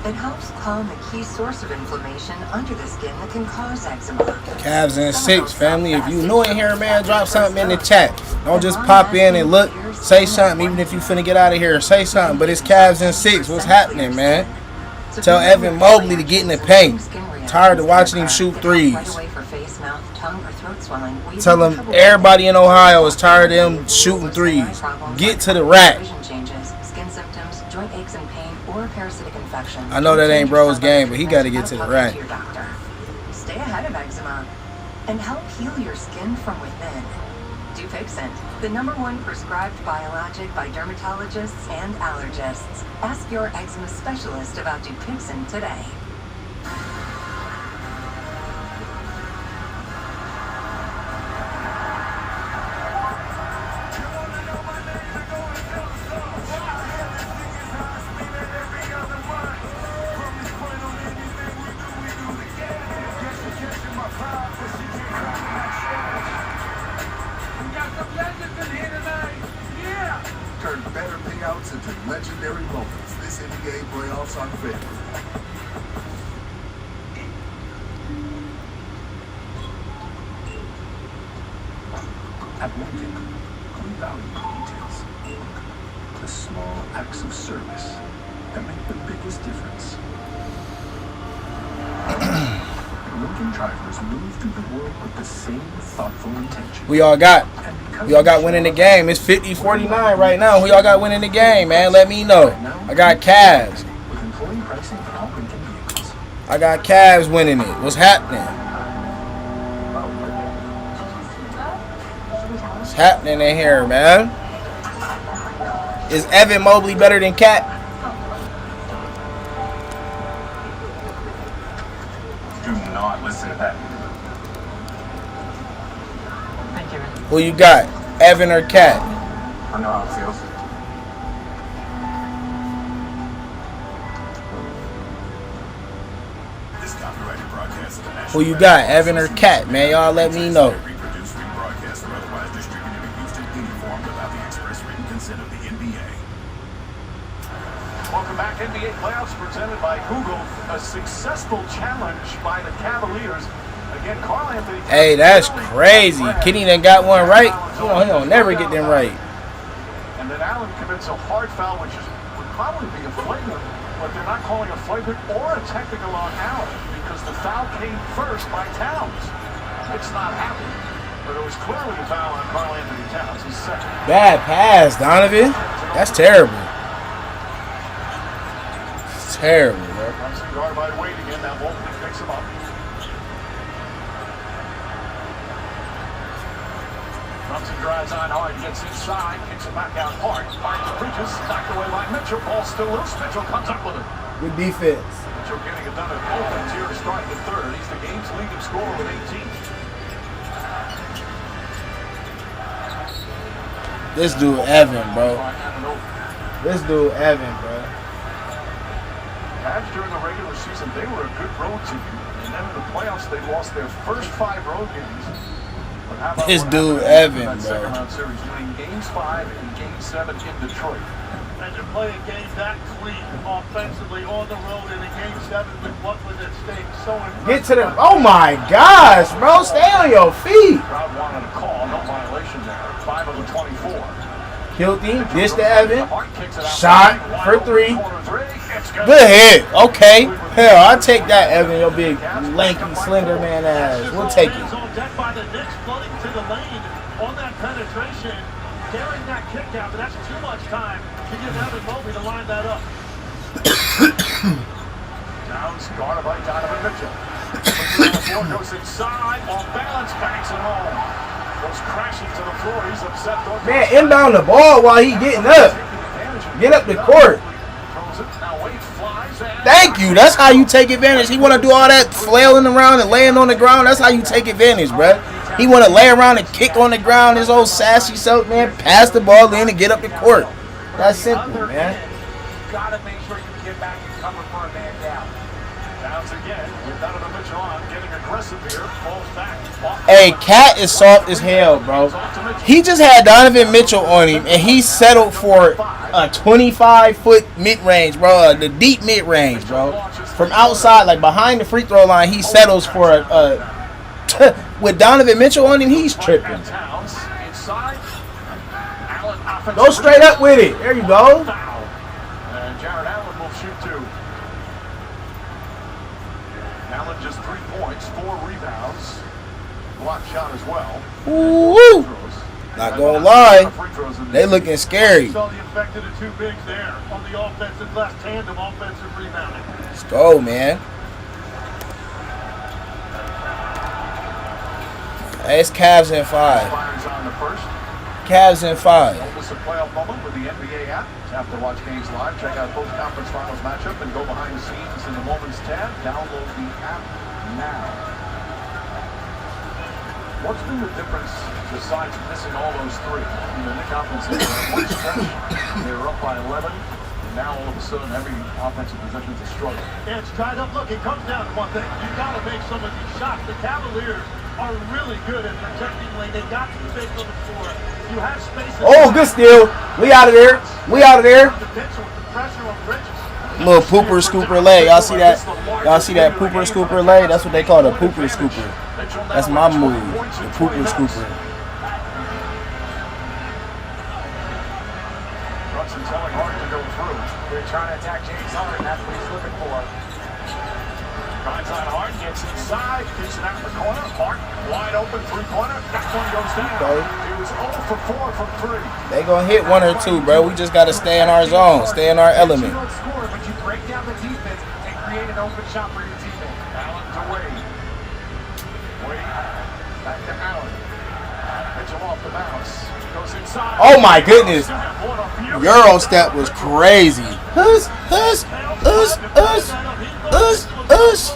It helps calm the key source of inflammation under the skin that can cause eczema. CAVS and 6, family. If you new in here, man, drop something in the chat. Don't just pop in and look. Say something, even if you finna get out of here. Say something. But it's CAVS and 6. What's happening, man? Tell Evan Mobley to get in the paint. Tired of watching him shoot threes. Tell him everybody in Ohio is tired of him shooting threes. Get to the rack. Joint aches and pain, or parasitic infection. I know that ain't bro's game, but he got to get to the rack. Stay ahead of eczema and help heal your skin from within. Dupixent, the #1 prescribed biologic by dermatologists and allergists. Ask your eczema specialist about Dupixent today. Turn better payouts into legendary moments. This NBA playoffs on film. At Lincoln, we value the details. The small acts of service that make the biggest difference. Lincoln drivers move through the world with the same thoughtful intention. We all got winning the game. It's 50-49 right now. We all got winning the game, man. Let me know. I got CAVS. With employee pricing for all Lincoln vehicles. I got CAVS winning it. What's happening? What's happening in here, man? Is Evan Mobley better than Cat? Do not listen to that. Who you got? Evan or Cat? I know how it feels. This copyrighted broadcast of the National Who you got? Evan or Cat, man? Y'all let me know. reproduced, rebroadcast, or otherwise distributed or used in any form without the express written consent of the NBA. Welcome back. NBA playoffs presented by Google. A successful challenge by the Cavaliers. Again, Carl Anthony. Hey, that's crazy. Kenny done got one right. He don't never get them right. And then Allen commits a hard foul, which would probably be a flagrant, but they're not calling a flagrant or a technical on Allen because the foul came first by Towns. It's not happening, but it was clearly a foul on Carl Anthony Towns. His second. Bad pass, Donovan. That's terrible. It's terrible, bro. Brunson guarded by Wade again. Now Mobley picks him up. Brunson drives on hard, gets inside, kicks it back out hard. Finds Bridges, knocked away by Mitchell. Ball still loose. Mitchell comes up with it. Good defense. Mitchell getting it done at both ends here to start the third. He's the game's leading scorer with 18. This dude Evan, bro. This dude Evan, bro. Cavs during the regular season, they were a good road team. And then in the playoffs, they lost their first 5 road games. But how about This what dude happened in Evan, that bro. second round series, winning games 5 and game 7 in Detroit. And to play a game that clean offensively on the road in a game 7 with what was at stake, so impressive. Get to the. Oh my gosh, bro. Stay on your feet. Crowd wanted a call, no violation there. 5 of the 24. Guilty. Dish to Evan. Shot for 3. Good hit. Okay. Hell, I'll take that, Evan. Your big, lanky, slender man ass. We'll take it. On deck by the Knicks, flooding to the lane on that penetration, carrying that kick out, but that's too much time You get Evan Mobley to line that up. Downs guarded by Donovan Mitchell. The floor goes inside, off balance, banks it home. Goes crashing to the floor. He's upset. Man, inbound the ball while he getting up. Get up the court. Thank you. That's how you take advantage. He want to do all that flailing around and laying on the ground. That's how you take advantage, bro. He want to lay around and kick on the ground. His old sassy self, man. Pass the ball in and get up the court. That's simple, man. Gotta make sure you get back and cover for a man down. Downs again with Donovan Mitchell on, getting aggressive here. Falls back. Hey, Cat is soft as hell, bro. He just had Donovan Mitchell on him, and he settled for a 25-foot mid-range, bro. The deep mid-range, bro. From outside, like behind the free throw line, he settles for a with Donovan Mitchell on him, he's tripping. Go straight up with it. There you go. And Jared Allen will shoot two. Allen just 3 points, 4 rebounds. Block shot as well. Woo! Not gonna lie, they looking scary. Saw the effect of the two bigs there on the offensive glass tandem, offensive rebounding. Let's go, man. Hey, it's CAVS in 5. CAVS in 5. Don't miss a playoff moment with the NBA app. Have to watch games live. Check out both conference finals matchup and go behind the scenes in the Moments tab. Download the app now. What's been the difference besides missing all those three? In the Knicks offense, one stretch, they were up by 11. And now all of a sudden, every offensive possession is a struggle. Yeah, it's tied up. Look, it comes down to one thing. You've got to make some of these shots. The Cavaliers are really good at protecting lane. They got two bigs on the floor. You have space. Oh, good steal. We out of there. We out of there. Little pooper scooper lay. Y'all see that? Y'all see that pooper scooper lay? That's what they call it, a pooper scooper. That's my move, the pooper scooper. Brunson telling Harden to go through. They're trying to attack James Harden. That's what he's looking for. Drives on Harden, gets inside, kicks it out in the corner. Harden wide open, three-pointer. That one goes down. He was 0 for 4 from 3. They gonna hit 1 or 2, bro. We just gotta stay in our zone, stay in our element. You don't score, but you break down the defense and create an open shot for your teammate. Allen to Wade. Wade back to Allen. Mitchell off the bounce. Goes inside. Oh my goodness. Euro step was crazy. Hush, hush, hush, hush, hush, hush.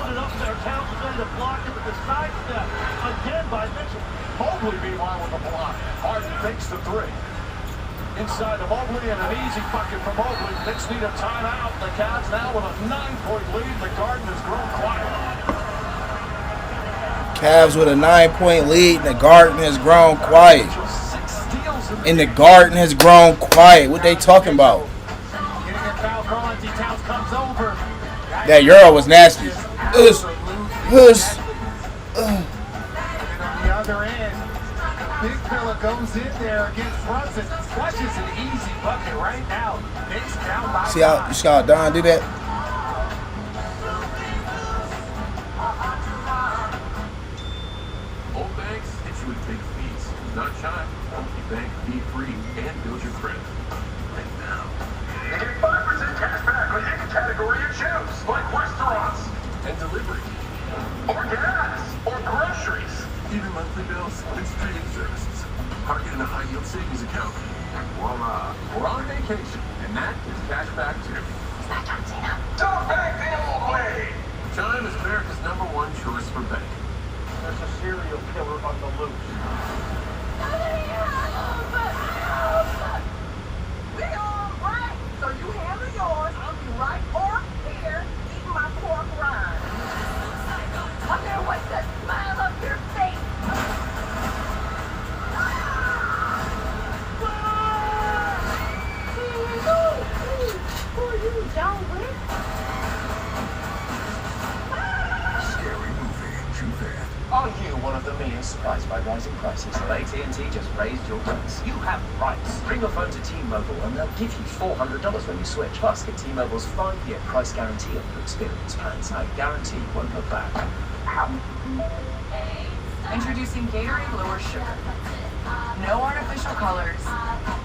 Mobley meanwhile with the block. Harden takes the 3. Inside to Mobley and an easy bucket for Mobley. Knicks need a timeout. The Cavs now with a 9-point lead. The Garden has grown quiet. Cavs with a 9-point lead, and the Garden has grown quiet. And the Garden has grown quiet. What they talking about? That Euro was nasty. On the other end, big fella goes in there against Brunson. Clutches an easy bucket right now. Knicks down by See how you saw Don do that? Old banks hit you with big fees. Not shy. Bank fee free and build your credit. Right now. You get 5% cash back on any category you choose, like restaurants And delivery. or gas or groceries. Even monthly bills and streaming services. Park it in a high-yield savings account. And voila, we're on vacation. And that is cash back too. Don't bank the old way. Chime is America's #1 choice for banking. There's a serial killer on the loose. We all right. So you handle yours. I'll be right over here eating my pork rind. Wonder what's that smile up your face? Who are you, John Wick? Scary movie, too bad. Are you one of the millions surprised by rising prices? Well, AT&T just raised your rates. You have rights. Bring your phone to T-Mobile and they'll give you $400 when you switch. Plus, get T-Mobile's 5-year price guarantee on your experience plans. I guarantee you won't look back. Introducing Gatorade Lower Sugar. No artificial colors,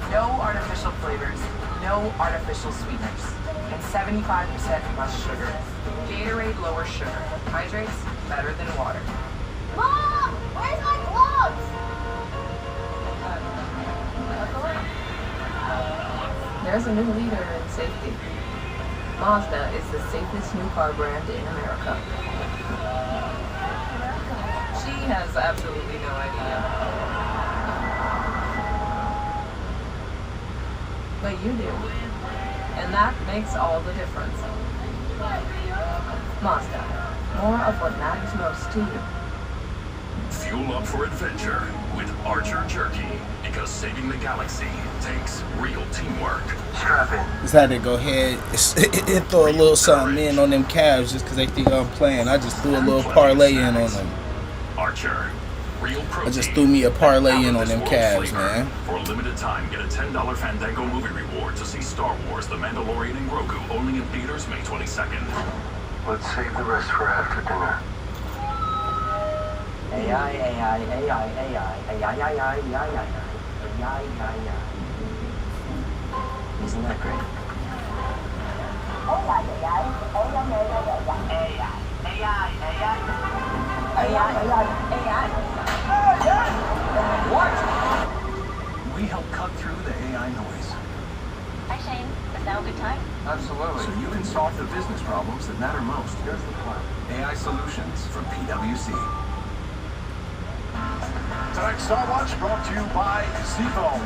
no artificial flavors, no artificial sweeteners, and 75% less sugar. Gatorade lower sugar. Hydrates better than water. Mom, where's my gloves? There's a new leader in safety. Mazda is the safest new car brand in America. She has absolutely no idea. But you do. And that makes all the difference. Mazda. More of what matters most to you. Fuel up for adventure with Archer Jerky, because saving the galaxy takes real teamwork. Strap in. Just had to go ahead and throw a little something in on them Cavs just because they think I'm playing. I just threw a little parlay in on them. Archer. Real protein. I just threw me a parlay in on them Cavs, man. For a limited time, get a $10 Fandango movie reward to see Star Wars The Mandalorian and Grogu, only in theaters May 22nd. Let's save the rest for after dinner. AI. Isn't that great? What? We help cut through the AI noise. Hi, Shane. Is now a good time? Absolutely. So you can solve the business problems that matter most. Here's the plan. AI Solutions from PwC. Tonight's Star Watch brought to you by Seafoam.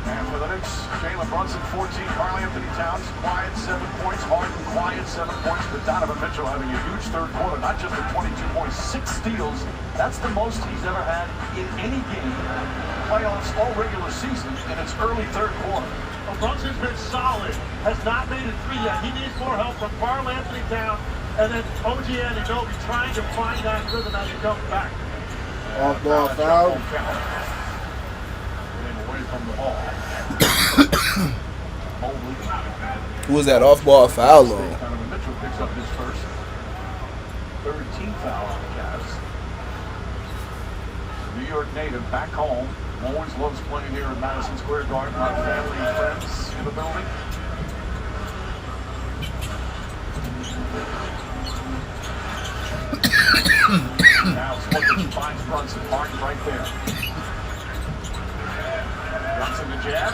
And for the Knicks, Jalen Brunson, 14. Karl Anthony Towns, quiet, 7 points. Harden, quiet, 7 points. But Donovan Mitchell having a huge third quarter. Not just the 22 points, 6 steals. That's the most he's ever had in any game, playoffs or regular season, in its early third quarter. Well, Brunson's been solid. Has not made a three yet. He needs more help from Karl Anthony Towns. And then OG Anunoby trying to find that rhythm as he comes back. Off-ball foul. Getting away from the ball. Who was that off-ball foul on? Donovan Mitchell picks up his first. 13th foul on the Cavs. New York native back home. Always loves playing here at Madison Square Garden. A lot of family and friends in the building. Now Slickers finds Brunson. Harden right there. Brunson the jab.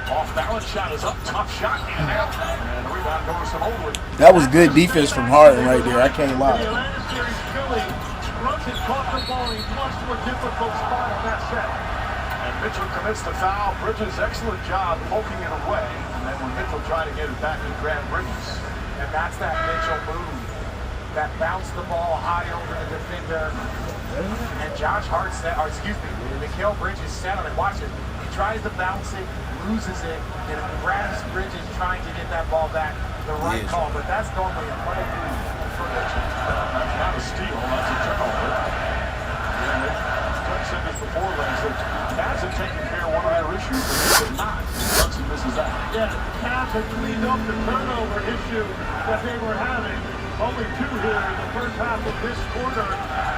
Off balance, shot is up. Tough shot and out. And the rebound goes to Holwood. That was good defense from Harden right there. I can't lie. The Atlanta series, Philly, Brunson caught the ball in a much more difficult spot on that set. And Mitchell commits the foul. Bridges, excellent job poking it away. And then when Mitchell tried to get it back, he grabbed Bridges. And that's that Mitchell move that bounced the ball high over the defender. And Josh Hart said, or excuse me, Mikal Bridges sat on it. Watch it. He tries to bounce it, loses it, and grabs Bridges trying to get that ball back. The right call, but that's normally a play for Mitchell. That's not a steal, that's a turnover. I've said this before, Lance, that Cavs have taken care of one of their issues, but they did not. Brunson misses that. Yeah, the Cavs have cleaned up the turnover issue that they were having. Only 2 here in the first half of this quarter.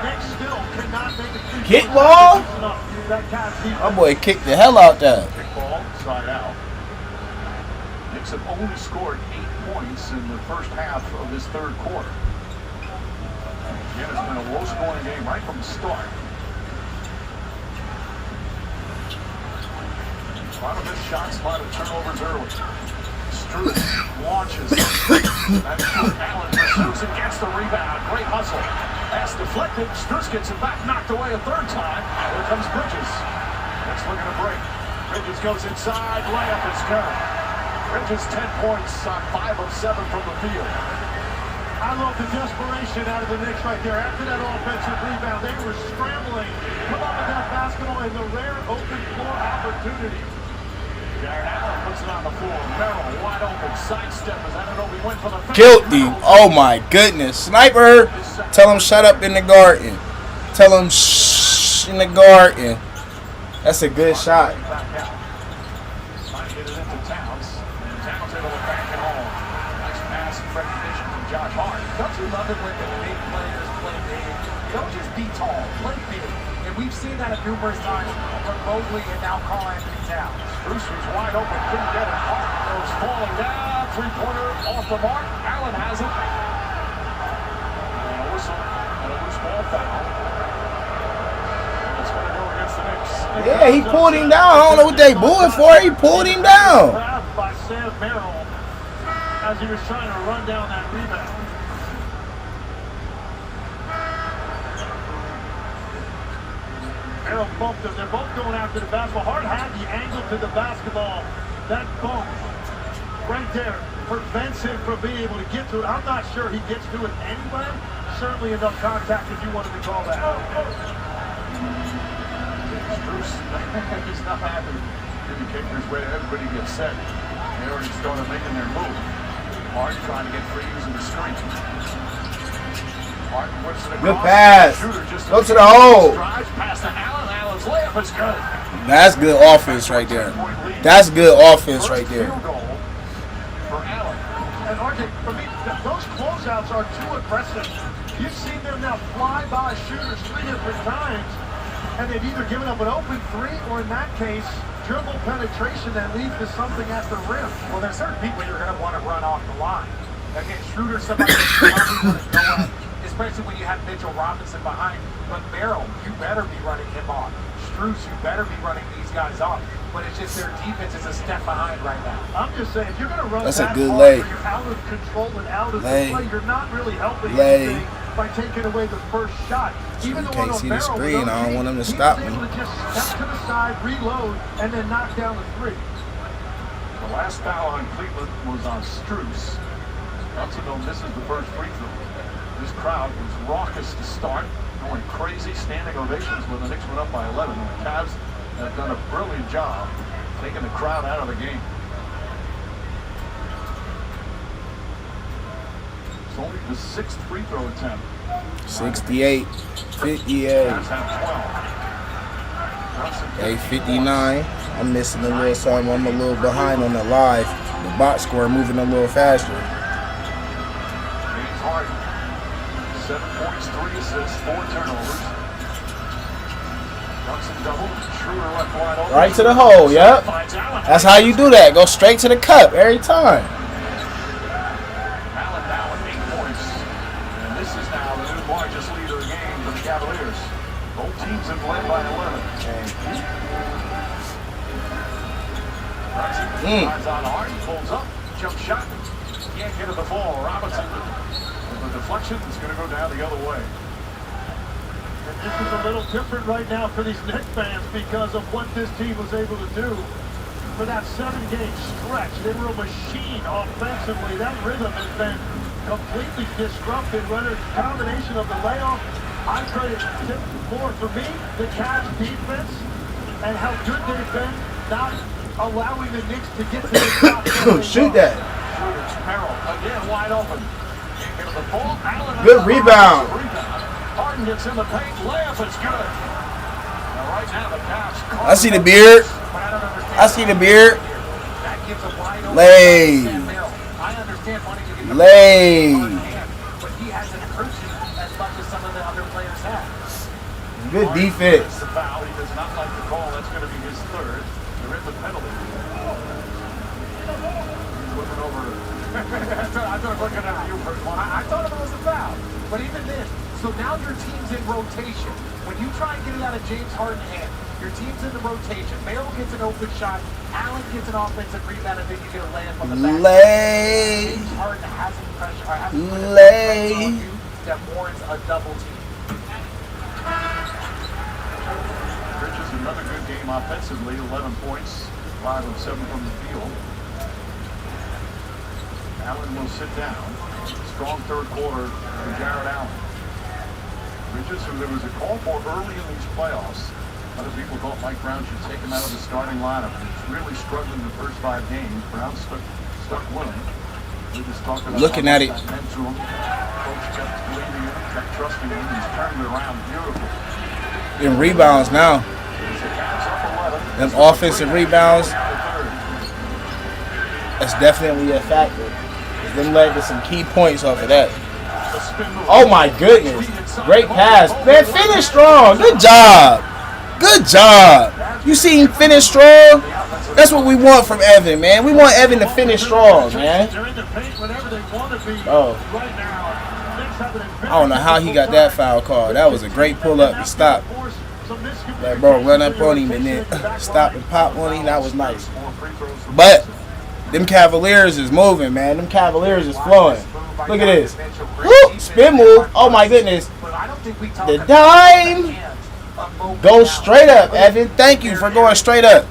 Knicks still cannot make a three. Kickball? That My boy kicked the hell out there. Kickball, side out. Knicks have only scored 8 points in the first half of this third quarter. Again, it's been a low-scoring game right from the start. A lot of missed shots, a lot of turnovers early. Strus launches. That's Allen pursues and gets the rebound. Great hustle. Pass deflected. Strus gets it back, knocked away a third time. Here comes Bridges. Let's look at a break. Bridges goes inside. Layup is good. Bridges 10 points on 5 of 7 from the field. I love the desperation out of the Knicks right there. After that offensive rebound, they were scrambling. Come up with that basketball and the rare open floor opportunity. Jared Allen puts it on the floor. Merrill wide open. Sidestep as Anunoby went for the finish. Guilty. Oh my goodness. Sniper. Tell him shut up in the garden. Tell him shh in the garden. That's a good shot. Trying to get it into Towns. And Towns able to back it home. Nice pass and recognition from Josh Hart. Don't you love it when the big players play big? You don't just be tall, play big. And we've seen that numerous times from Mobley and now Karl Anthony Towns. Bruce was wide open, couldn't get it. Hart goes falling down. Three-pointer off the mark. Allen has it. And a whistle and a loose ball foul. It's going to go against the Knicks. Yeah, he pulled him down. I don't know what they booing for. He pulled him down. By Sam Merrill as he was trying to run down that rebound. Merrill bumped him. They're both going after the basketball. Hart had the angle to the basketball. That bump right there prevents him from being able to get to it. I'm not sure he gets to it anyway. Certainly enough contact if you wanted to call that. Bruce, he's not happy. Jimmy Kickner's way. Everybody gets set. They already started making their move. Hart trying to get free using the screen. Hart whips it across. Good pass. Go to the hole. Drives past to Allen. Allen's layup is good. That's good offense right there. That's good offense right there. For Allen. And RJ, for me, those closeouts are too aggressive. You've seen them now fly by shooters 3 different times, and they've either given up an open three or, in that case, dribble penetration that leads to something at the rim. Well, there's certain people you're going to want to run off the line. Again, shooters, somebody that's probably going to go at, especially when you have Mitchell Robinson behind. But Merrill, you better be running him off. Strus, you better be running these guys off. But it's just their defense is a step behind right now. I'm just saying, if you're going to run that's that a good hard, lay. You're out of control and out of Lay. the play. You're not really helping Lay. anything by taking away the first shot. Even the Can't one on see the Merrill, screen. I don't want him to stop me. He was able to just step to the side, reload, and then knock down the three. The last foul on Cleveland was on Strus. Dunson misses the first free throw. This crowd was raucous to start, going crazy, standing ovations when the Knicks went up by 11. And the Cavs have done a brilliant job taking the crowd out of the game. It's only the 6th free throw attempt. 68, 58. Cavs have 12. Hey, 59. I'm missing a little something. I'm a little behind on the live. The box score moving a little faster. James Harden, 7 points, 3 assists, 4 turnovers. Dunson double. Schroeder left wide open. Right to the hole, yep. That's how you do that. Go straight to the cup every time. Allen now with 8 points. And this is now the new largest lead of the game for the Cavaliers. Both teams have led by 11. Drives on Harden, pulls up, jump shot. Can't get it the ball. Robinson with the deflection is going to go down the other way. And this is a little different right now for these Knicks fans because of what this team was able to do. For that 7-game stretch, they were a machine offensively. That rhythm has been completely disrupted, whether it's a combination of the layoff. I credit more, for me, the Cavs defense and how good they've been, not allowing the Knicks to get to the top. Shoot that. Merrill again wide open. Can't get the ball. Allen Good rebound. Harden gets in the paint. Layup is good. Now right now the Cavs. I see the beard. I see the beard. That gives a wide open Lay. I understand wanting to get the Lay. ball in hand, but he hasn't hurt you as much as some of the other players have. Good defense. The foul. He does not like the call. That's going to be his 3rd. There is a penalty. He's looking over. I'm not looking at you for one. I thought it was a foul. But even then, so now your team's in rotation. When you try and get it out of James Harden's hand, your team's in the rotation. Merrill gets an open shot. Allen gets an offensive rebound, and then you get a layup on the back. Lay. James Harden hasn't pressure. Hasn't put Lay. on you that warrants a double team. Bridges another good game offensively. 11 points, 5 of 7 from the field. Allen will sit down. Strong 3rd quarter for Jared Allen. Bridges, who there was a call for early in these playoffs. Other people thought Mike Brown should take him out of the starting lineup. He's really struggling the first 5 games. Brown stuck with him. Bridges talked about looking at it. Coach kept believing in him, kept trusting him. He's turned it around beautifully. In rebounds now. Them offensive rebounds. That's definitely a factor. Them led to some key points off of that. Oh my goodness. Great pass. Man, finish strong. Good job. Good job. You see him finish strong? That's what we want from Evan, man. We want Evan to finish strong, man. Oh. I don't know how he got that foul call. That was a great pull-up to stop. Like, bro, run up on him and then stop and pop on him. That was nice. But them Cavaliers is moving, man. Them Cavaliers is flowing. Look at this. Woo! Spin move. Oh, my goodness. The dime. Go straight up, Evan. Thank you for going straight up.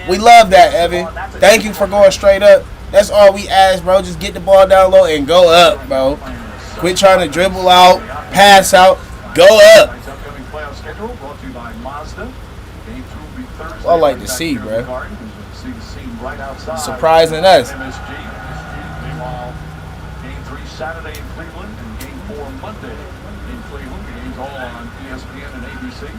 We love that, Evan. Thank you for going straight up. That's all we ask, bro. Just get the ball down low and go up, bro. Quit trying to dribble out, pass out, go up. I like to see, bro. Surprising us. Game 3 Saturday in Cleveland and Game 4 Monday in Cleveland. Games all on ESPN and ABC.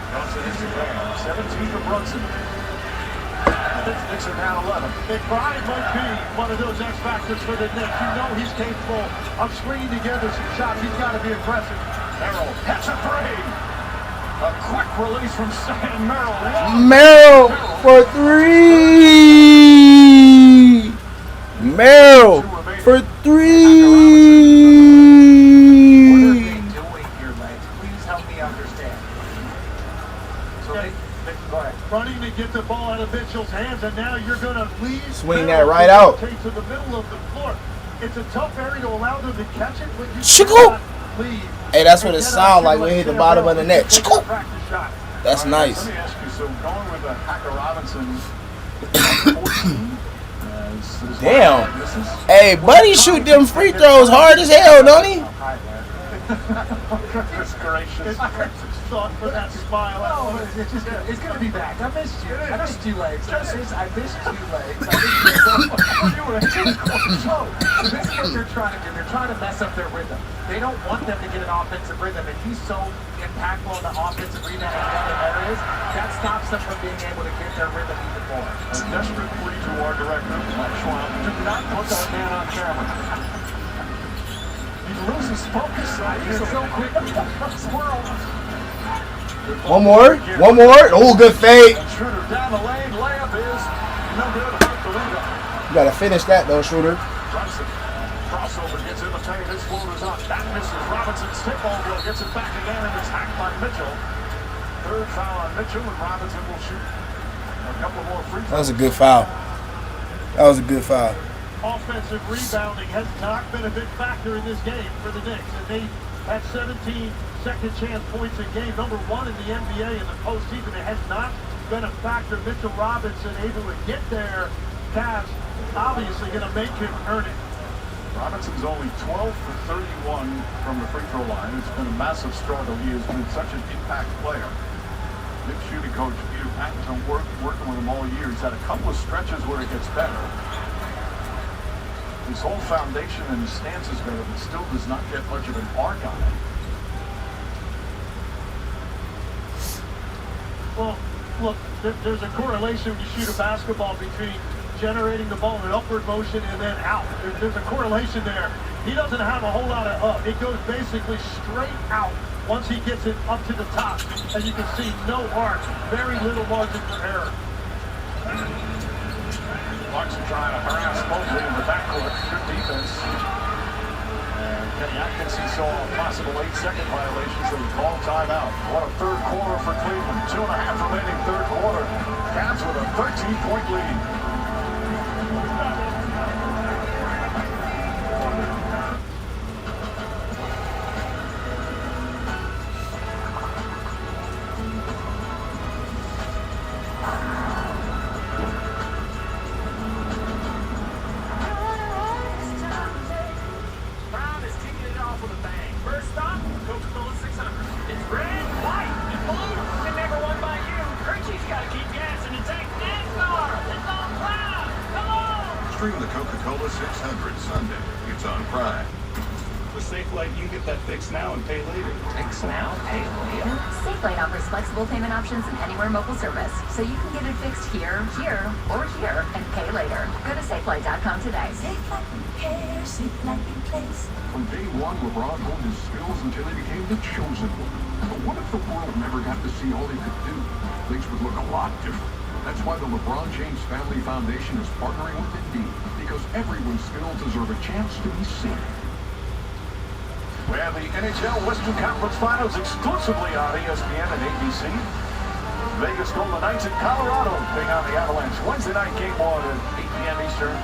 Brunson Instagram, 17 for Brunson. The Knicks are down 11. If Brian might be one of those X factors for the Knicks, you know he's capable of stringing together some shots. He's got to be aggressive. Merrill hits a three. A quick release from Sam Merrill. Merrill for three. Merrill for three. What are they doing here, Legs? Please help me understand. So they go ahead. Running to get the ball out of Mitchell's hands, and now you're going to leave. Swing that right out. To the middle of the floor. It's a tough area to allow them to catch it, but you cannot leave. Hey, that's what it sounds like when it hit the bottom of the net. That's nice. Let me ask you, so going with Hacker Robinson, 14, damn. Hey, Buddy shoot them free throws hard as hell, don't he? Goodness gracious. Thought for that smile. Oh, it's going to be back. I missed you. I missed you, Legs. I missed you, Legs. So, this is what they're trying to do. They're trying to mess up their rhythm. They don't want them to get an offensive rhythm, and he's so impactful in the offensive rebound and other areas, that stops them from being able to get their rhythm even more. A desperate plea to our director, Mike Schwab, do not put that man on camera. He loses focus. He's so quick. Squirrel. One more. Oh, good fake. Schroeder down the lane. Layup is no good. You gotta finish that though, Schroeder. Brunson. Crossover gets in the paint. His floater's up. That misses. Robinson's tip ball goal gets it back again, and it's hacked by Mitchell. Third foul on Mitchell, and Robinson will shoot a couple more free throws. That was a good foul. Offensive rebounding has not been a big factor in this game for the Knicks, and they had 17 second chance points a game, number 1 in the NBA in the postseason. It has not been a factor. Mitchell Robinson able to get there. CAVS obviously going to make him earn it. Robinson's only 12 for 31 from the free throw line. It's been a massive struggle. He has been such an impact player. Nick shooting coach Peter Patton working with him all year. He's had a couple of stretches where it gets better. His whole foundation and his stance is better, but still does not get much of an arc on it. Well, look, there's a correlation when you shoot a basketball between generating the ball in upward motion and then out. There's a correlation there. He doesn't have a whole lot of up. It goes basically straight out once he gets it up to the top. And you can see no arc, very little margin for error. Clarkson trying to harass Mosley in the backcourt. Good defense. And Kenny Atkins, he saw a possible 8-second violation, so he called timeout. What a third quarter for Cleveland. 2.5 remaining third quarter. Cavs with a 13-point lead. Stream the Coca-Cola 600 Sunday. It's on Prime. The SafeLight, you can get that fixed now and pay later. Fix now, pay later? SafeLight offers flexible payment options and anywhere mobile service, so you can get it fixed here, or here, and pay later. Go to SafeLight.com today. SafeLight repair, SafeLight replace. From day one, LeBron honed his skills until he became the chosen one. But what if the world never got to see all he could do? Things would look a lot different. That's why the LeBron James Family Foundation is partnering with Indeed, because everyone's skills deserve a chance to be seen. We have the NHL Western Conference Finals exclusively on ESPN and ABC. Vegas Golden Knights in Colorado taking on the Avalanche. Wednesday night game 1 at 8 p.m. Eastern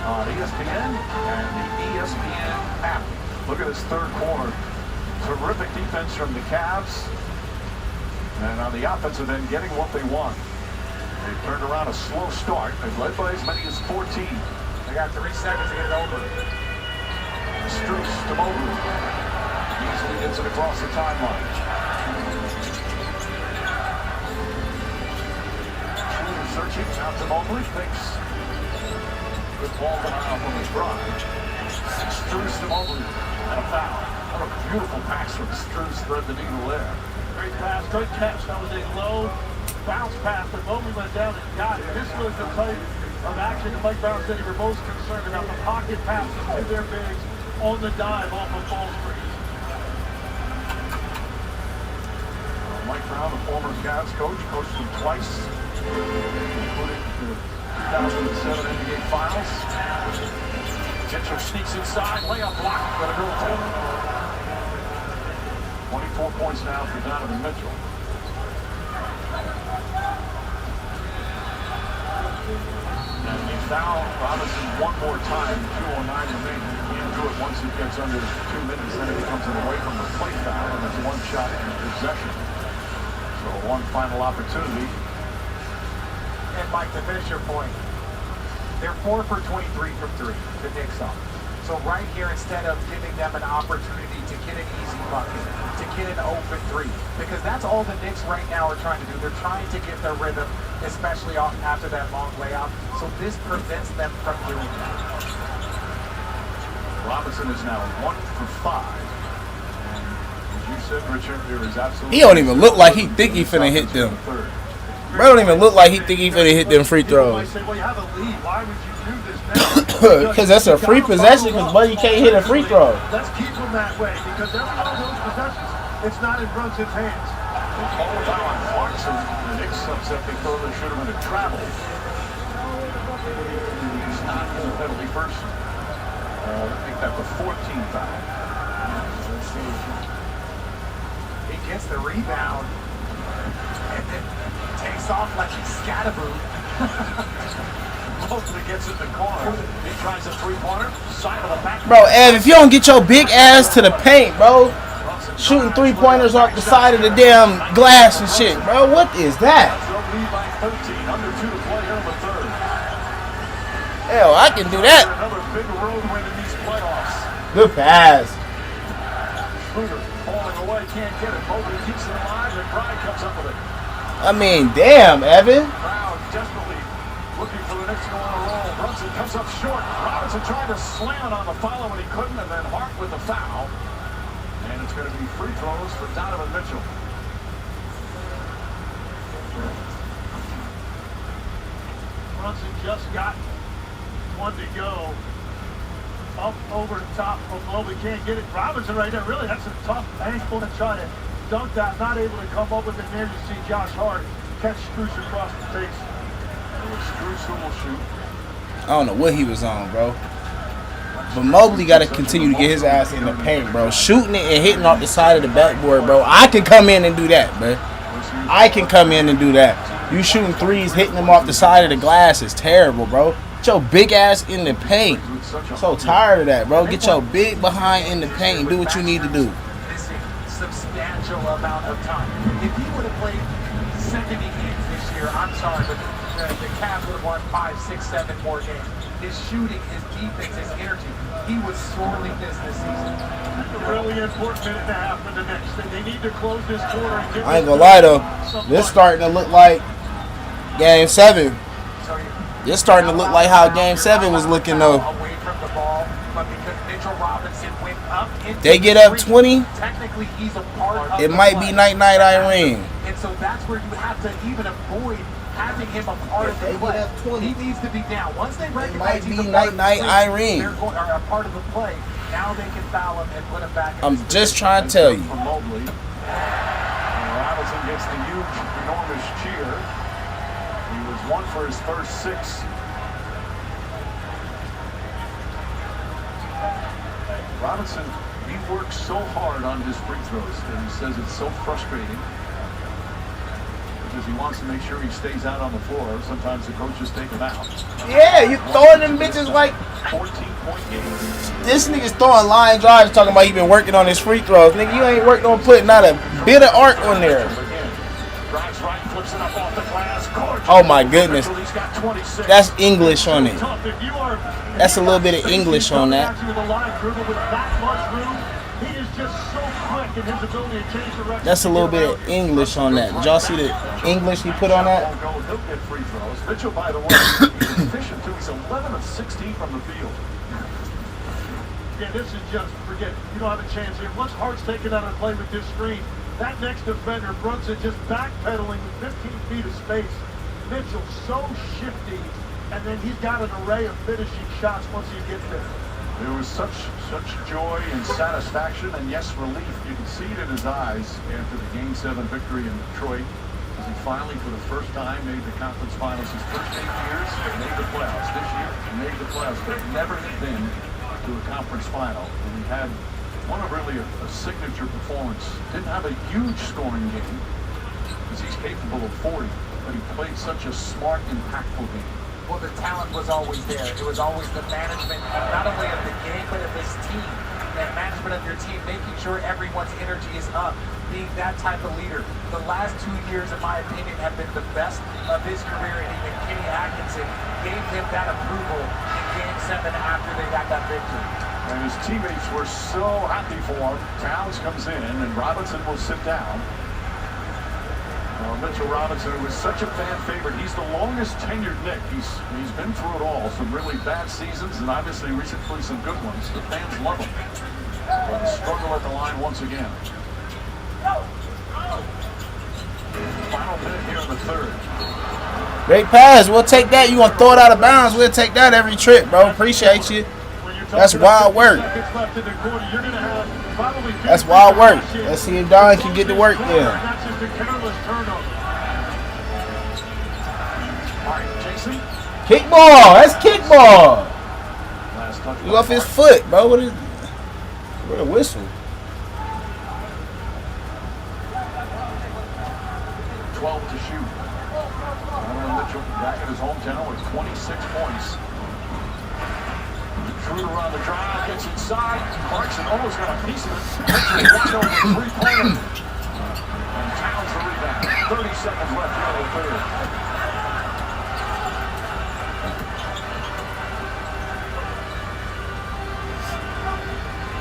on ESPN and the ESPN app. Look at this third quarter. Terrific defense from the CAVS. And on the offensive end, getting what they want. They've turned around a slow start. They've led by as many as 14. They got 3 seconds to get it over. Struce to Mobley. Easily gets it across the timeline. Schroeder searching out to Mobley. Thinks. Good ball denial from his drive. Struce to Mobley. And a foul. What a beautiful pass from Struce. Thread the needle there. Great pass, great catch. That was a low bounce pass, but Mobley went down and got it. This was the type of action that Mike Brown said he were most concerned about, the pocket passes to their bigs on the dive off of ball screens. Mike Brown, the former CAVS coach, coached them twice, including the 2007 NBA Finals. Mitchell sneaks inside, layup blocked, but a goal too. 24 points now for Donovan Mitchell. And he fouled Robinson one more time, 2:09 remaining. He can't do it once it gets under 2 minutes, then it becomes an away from the play foul, and it's one shot in possession. So one final opportunity. And Mike, to finish your point, they're 4 for 23 from 3, the Knicks are. So right here, instead of giving them an opportunity to get an easy bucket, to get an open 3, because that's all the Knicks right now are trying to do. They're trying to get their rhythm, especially after that long layoff. So this prevents them from doing that. Robinson is now 1 for 5. And as you said, Richard, there is absolutely... He don't even look like he think he finna hit them. Bro don't even look like he think he finna hit them free throws. Say, well, you have a lead. Why would you do this now? Because that's a free possession, because Buddy can't hit a free throw. Let's keep them that way, because every one of those possessions, it's not in Brunson's hands. Ball foul on Clarkson. The Knicks upset because there should have been a travel. He's not in the penalty first. I think that's the 14th foul. Let's see. He gets the rebound and then takes off like he's Scatterboo. Mobley gets in the corner. He tries a three-pointer. Side of the back. Bro, Ev, if you don't get your big ass to the paint, bro, shooting 3-pointers off the side of the damn glass and shit, bro, what is that? Lead by 13. Under 2 to play here in the third. Hell, I can do that. Another big road win in these playoffs. Good pass. Schroeder falling away, can't get it. Mobley keeps it alive, and Bryant comes up with it. I mean, damn, Evan. Crowd desperately looking for the Knicks to go on a roll. Brunson comes up short. Robinson tried to slam it on the follow when he couldn't, and then Hart with the foul. And it's going to be free throws for Donovan Mitchell. Brunson just got one to go. Up over the top of Mobley, can't get it. Robinson right there, really, that's a tough angle to try to dunk that. Not able to come up with it there. You see Josh Hart catch Struce across the face. Struce will shoot. I don't know what he was on, bro. But Mobley got to continue to get his ass in the paint, bro. Shooting it and hitting off the side of the backboard, bro. I can come in and do that, bro. I can come in and do that. You shooting threes, hitting them off the side of the glass is terrible, bro. Get your big ass in the paint. So tired of that, bro. Get your big behind in the paint and do what you need to do. Missing substantial amount of time. If he would have played 70 games this year, I'm sorry, but the Cavs would have won 5, 6, 7 more games. His shooting, his defense, his energy, he was sorely missed this season. A really important minute and a half for the Knicks. They need to close this quarter and get. I ain't gonna lie though, this starting to look like Game 7. This starting to look like how Game 7 was looking though. Away from the ball, but because Mitchell Robinson went up into They get the up streak. 20. Technically, he's a part of It the might play. be night-night Irene. And so that's where you have to even avoid having him a part of the They play. get up 20. He needs to be down. Once they It recognize might he's be a part of the night-night play, Irene. they're a part of the play. Now they can foul him and put him back in I'm his just position. trying to tell you. From Mobley. Robinson gets the huge, enormous cheer. He was 1 for his first 6. Robinson, he works so hard on his free throws, and he says it's so frustrating because he wants to make sure he stays out on the floor. Sometimes the coaches take him out. Yeah, you throwing them bitches like 14-point game. this nigga's throwing line drives talking about he been working on his free throws. Nigga, you ain't working on putting not a bit of art on there. Drives right, flips it up off the glass. Gorgeous. Oh my goodness. He's got 26. That's English on it. If you are, That's a little bit of English on that. with a line dribble with that much room, he is just so quick in his ability to change direction. That's a little bit of English on that. Did y'all see the English he put on that? He'll get free throws. Mitchell, by the way, he's efficient too. He's 11 of 16 from the field. Yeah, this is just, forget it. You don't have a chance here. Once Hart's taken out of play with this screen, that next defender, Brunson, just backpedaling with 15 feet of space. Mitchell so shifty, and then he's got an array of finishing shots once he gets there. There was such joy and satisfaction, and yes, relief. You can see it in his eyes after the Game 7 victory in Detroit, as he finally, for the first time, made the conference finals. His first 8 years, they made the playoffs. This year, he made the playoffs, but never had been to a conference final. And he had one of really a signature performance. Didn't have a huge scoring game, because he's capable of 40, but he played such a smart, impactful game. Well, the talent was always there. It was always the management, not only of the game, but of his team. And management of your team, making sure everyone's energy is up, being that type of leader. The last 2 years, in my opinion, have been the best of his career, and even Kenny Atkinson gave him that approval in Game 7 after they got that victory. And his teammates were so happy for him. Towns comes in, and Robinson will sit down. Mitchell Robinson, who was such a fan favorite, he's the longest tenured Knick. He's been through it all, some really bad seasons, and obviously recently some good ones. The fans love him. But a struggle at the line once again. Final minute here in the third. Great pass. We'll take that. You gonna throw it out of bounds? We'll take that every trip, bro. Appreciate you. That's wild work. That's wild work. Let's see if Don can get to work there. Kickball. That's kickball. You off his foot, bro. What a whistle. 12 to shoot. Mitchell back in his hometown with 26 points. Schroeder on the drive, gets inside. Clarkson almost got a piece of it. Mitchell wide open three-pointer. And Towns the rebound. 30 seconds left here in the third.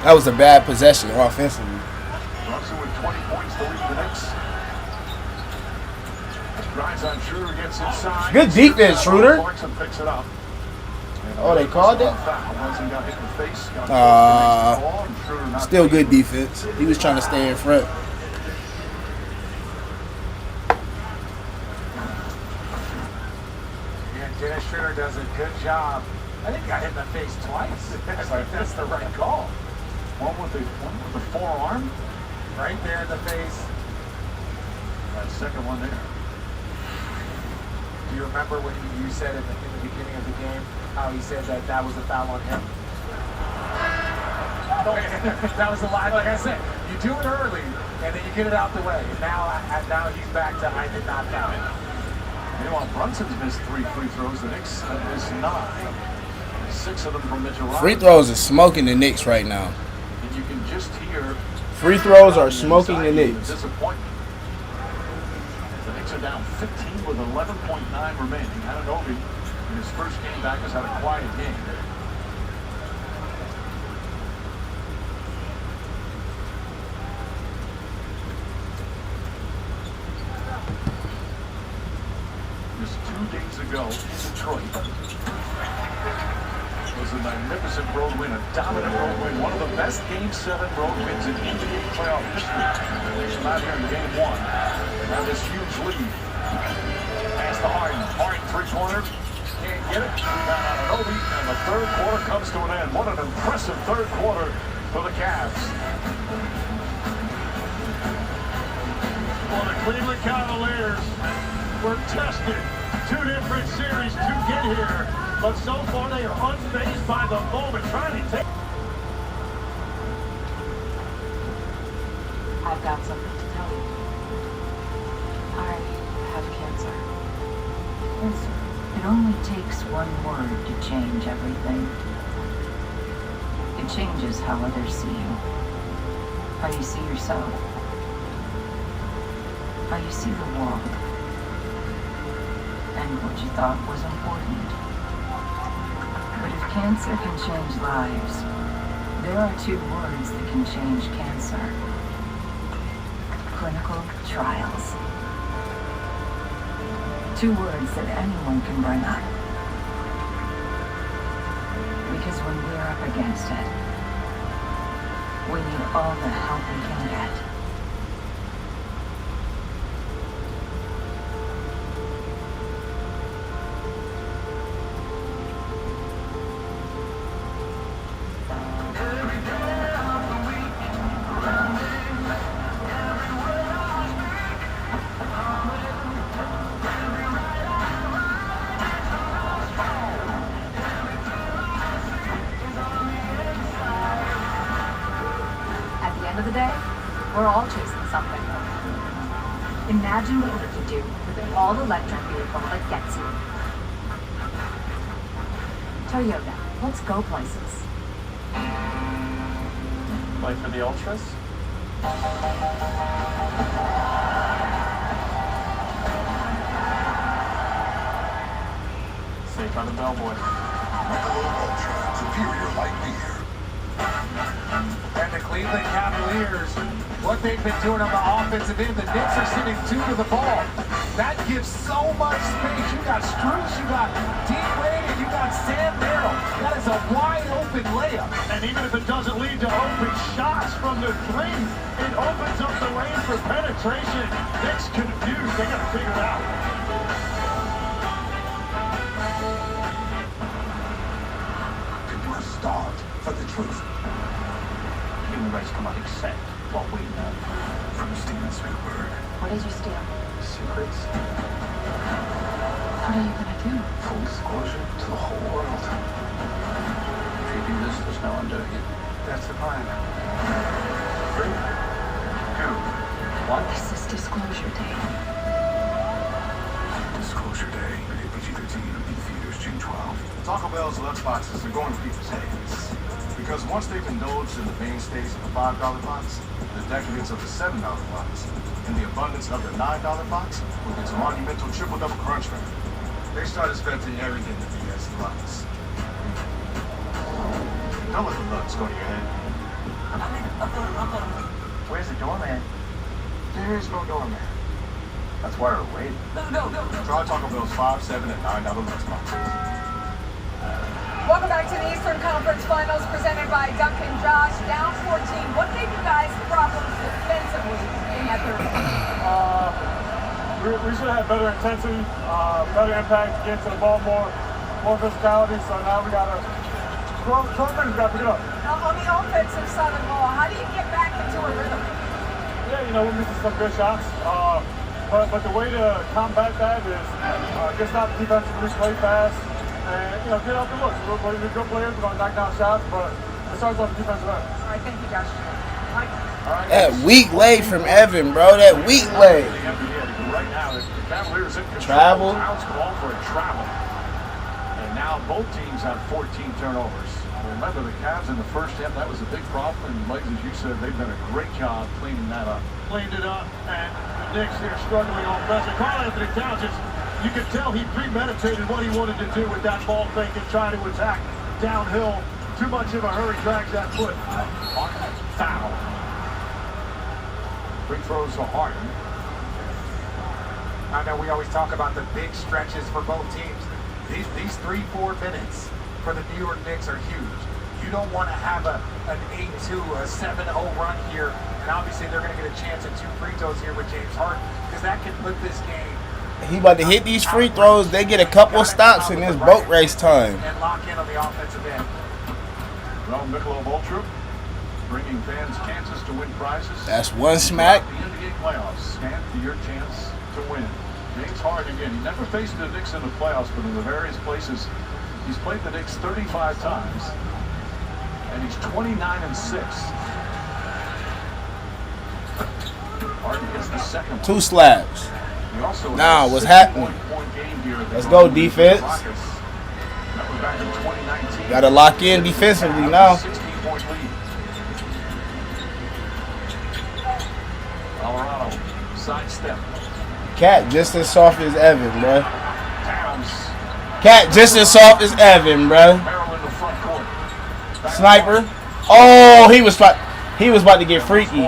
That was a bad possession offensively. Brunson with 20 points to lead the Knicks. Drives on Schroeder, gets inside. Good defense, Schroeder. Clarkson picks it up. Oh, they called it? Still good defense. He was trying to stay in front. Yeah, Dennis Schroeder does a good job. I think I hit in the face twice. I think that's the right call. One with the forearm. Right there in the face. That second one there. Do you remember when you said in the beginning of the game how he said that was a foul on him? That was a lie. Like I said, you do it early and then you get it out the way. Now he's back to I did not foul. Meanwhile, Brunson's missed 3 free throws. The Knicks have missed 9. 6 of them from Mitchell Robinson. Free throws are smoking the Knicks right now. And you can just hear. Free throws are smoking the Knicks. Disappointment. The Knicks are down 15 with 11.9 remaining. Anunoby, in his first game back, has had a quiet game. Just 2 days ago in Detroit, was a magnificent road win, a dominant road win, one of the best Game 7 road wins in NBA playoff history. It's not here in Game 1. Now this huge lead. Pass to Harden. Harden three-pointer. Can't get it. Rebound out of Obi. And the third quarter comes to an end. What an impressive third quarter for the Cavs. Well, the Cleveland Cavaliers were tested. 2 different series to get here. But so far they are unfazed by the moment, trying to take... I've got something to tell you. I have cancer. Cancer. It only takes one word to change everything. It changes how others see you. How you see yourself. How you see the world. And what you thought was important. But if cancer can change lives, there are 2 words that can change cancer. Clinical trials. 2 words that anyone can bring up. Because when we're up against it, we need all the help we can get. End of the day, we're all chasing something. Imagine what we could do with an all-electric vehicle that gets you. Toyota, let's go places. Like for the Ultras? Saved by the bellboy. Ultra, superior light beer. And the Cleveland Cavaliers, what they've been doing on the offensive end, the Knicks are sitting 2 to the ball. That gives so much space. You got Strus, you got Dean Wade, and you got Sam Merrill. That is a wide open layup. And even if it doesn't lead to open shots from the 3, it opens up the lane for penetration. Knicks confused. They got to figure it out. You are starved for the truth. Human race cannot accept what we know. From Steven Spielberg. What did you steal? Secrets. What are you gonna do? Full disclosure to the whole world. If you do this, there's no undoing it. That's the plan. 3, 2, 1. This is Disclosure Day. Disclosure Day. Rated PG-13 in theaters June 12. Taco Bell's lunchboxes are going to people's heads. Because once they've indulged in the mainstays of the $5 box, the decadence of the $7 box, and the abundance of the $9 box with its monumental triple-double crunch wrap, they started expecting everything to be as deluxe. Don't let the looks go to your head. Where's the doorman? There is no doorman. That's why we're waiting. No. Try Taco Bell's $5, $7, and $9 lunchboxes. Welcome back to the Eastern Conference Finals presented by Duncan Josh. Down 14. What gave you guys problems defensively in that third quarter? We should have had better intensity, better impact, get to the ball more physicality. So now we got to pick it up. Now, on the offensive side of the ball, how do you get back into a rhythm? Yeah, we're missing some good shots. But the way to combat that is just not defensively play fast. And, get off the looks. We're good players. We're going to knock down shots, but it starts on the defensive end. All right, thank you, Josh. Mike. That weak lay from Evan, bro. That weak lay. Right now, the Cavaliers in control. Travel. Towns call for a travel. And now both teams have 14 turnovers. Remember, the Cavs in the first half, that was a big problem. And like as you said, they've done a great job cleaning that up. Cleaned it up, and the Knicks, they're struggling on offense. Karl Anthony Towns, you could tell he premeditated what he wanted to do with that ball fake and trying to attack downhill. Too much of a hurry, drags that foot. Foul. Free throws to Harden. I know we always talk about the big stretches for both teams. These 3-4 minutes, for the New York Knicks are huge. You don't want to have an 8-2, a 7-0 run here, and obviously they're going to get a chance at 2 free throws here with James Harden, because that can put this game. He about to hit these free throws. They get a couple of stops in this boat race time. And lock in on the offensive end. Well, Michelob Ultra, bringing fans chances to win prizes. That's one smack. The NBA playoffs, stand for your chance to win. James Harden again. He never faced the Knicks in the playoffs, but in the various places, he's played the Knicks 35 times, and he's 29-6. Harden gets the second. 2 slabs. Now, what's happening? Let's go, defense. Got to lock in defensively now. Colorado sidestep. Cat just as soft as Evan, bro. Cat just as soft as Evan, bro. Sniper. Oh, he was about to get freaky.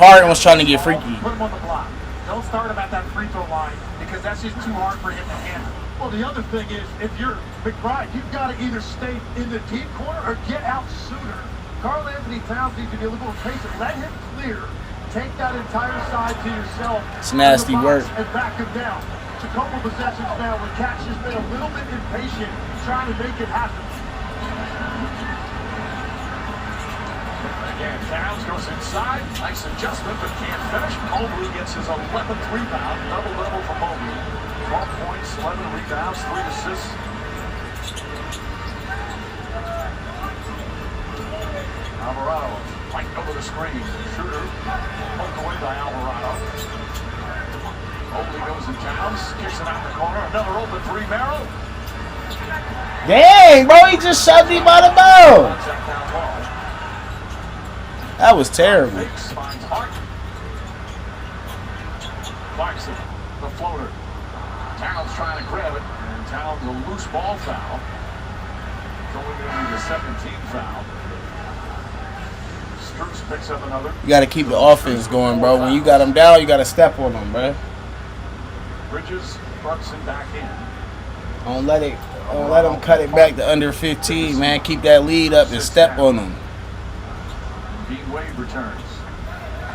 Harden was trying to get freaky. Put him on the block. Don't start him at that free throw line, because that's just too hard for him to handle. Well, the other thing is, if you're McBride, you've got to either stay in the deep corner or get out sooner. Karl Anthony Towns needs to be a little more patient. Let him clear. Take that entire side to yourself. It's nasty work. And back him down. It's a couple possessions now where Cat's just been a little bit impatient trying to make it happen. Again, Towns goes inside. Nice adjustment, but can't finish. Mobley gets his 11th rebound. Double-double for Mobley. 12 points, 11 rebounds, 3 assists. Alvarado, right over the screen. Shooter, poked away by Alvarado. Mobley goes to Towns, kicks it out the corner. Another open 3, Merrill. Dang, bro, he just shoved him out of bounds. That was terrible. Clarkson, the floater. Towns trying to grab it, and Towns a loose ball foul. Going into the second team foul. Strus picks up another. You got to keep the offense going, bro. When you got them down, you got to step on them, bro. Bridges, Brunson back in. Don't let them cut it back to under 15, man. Keep that lead up and step on them. D-Wade returns.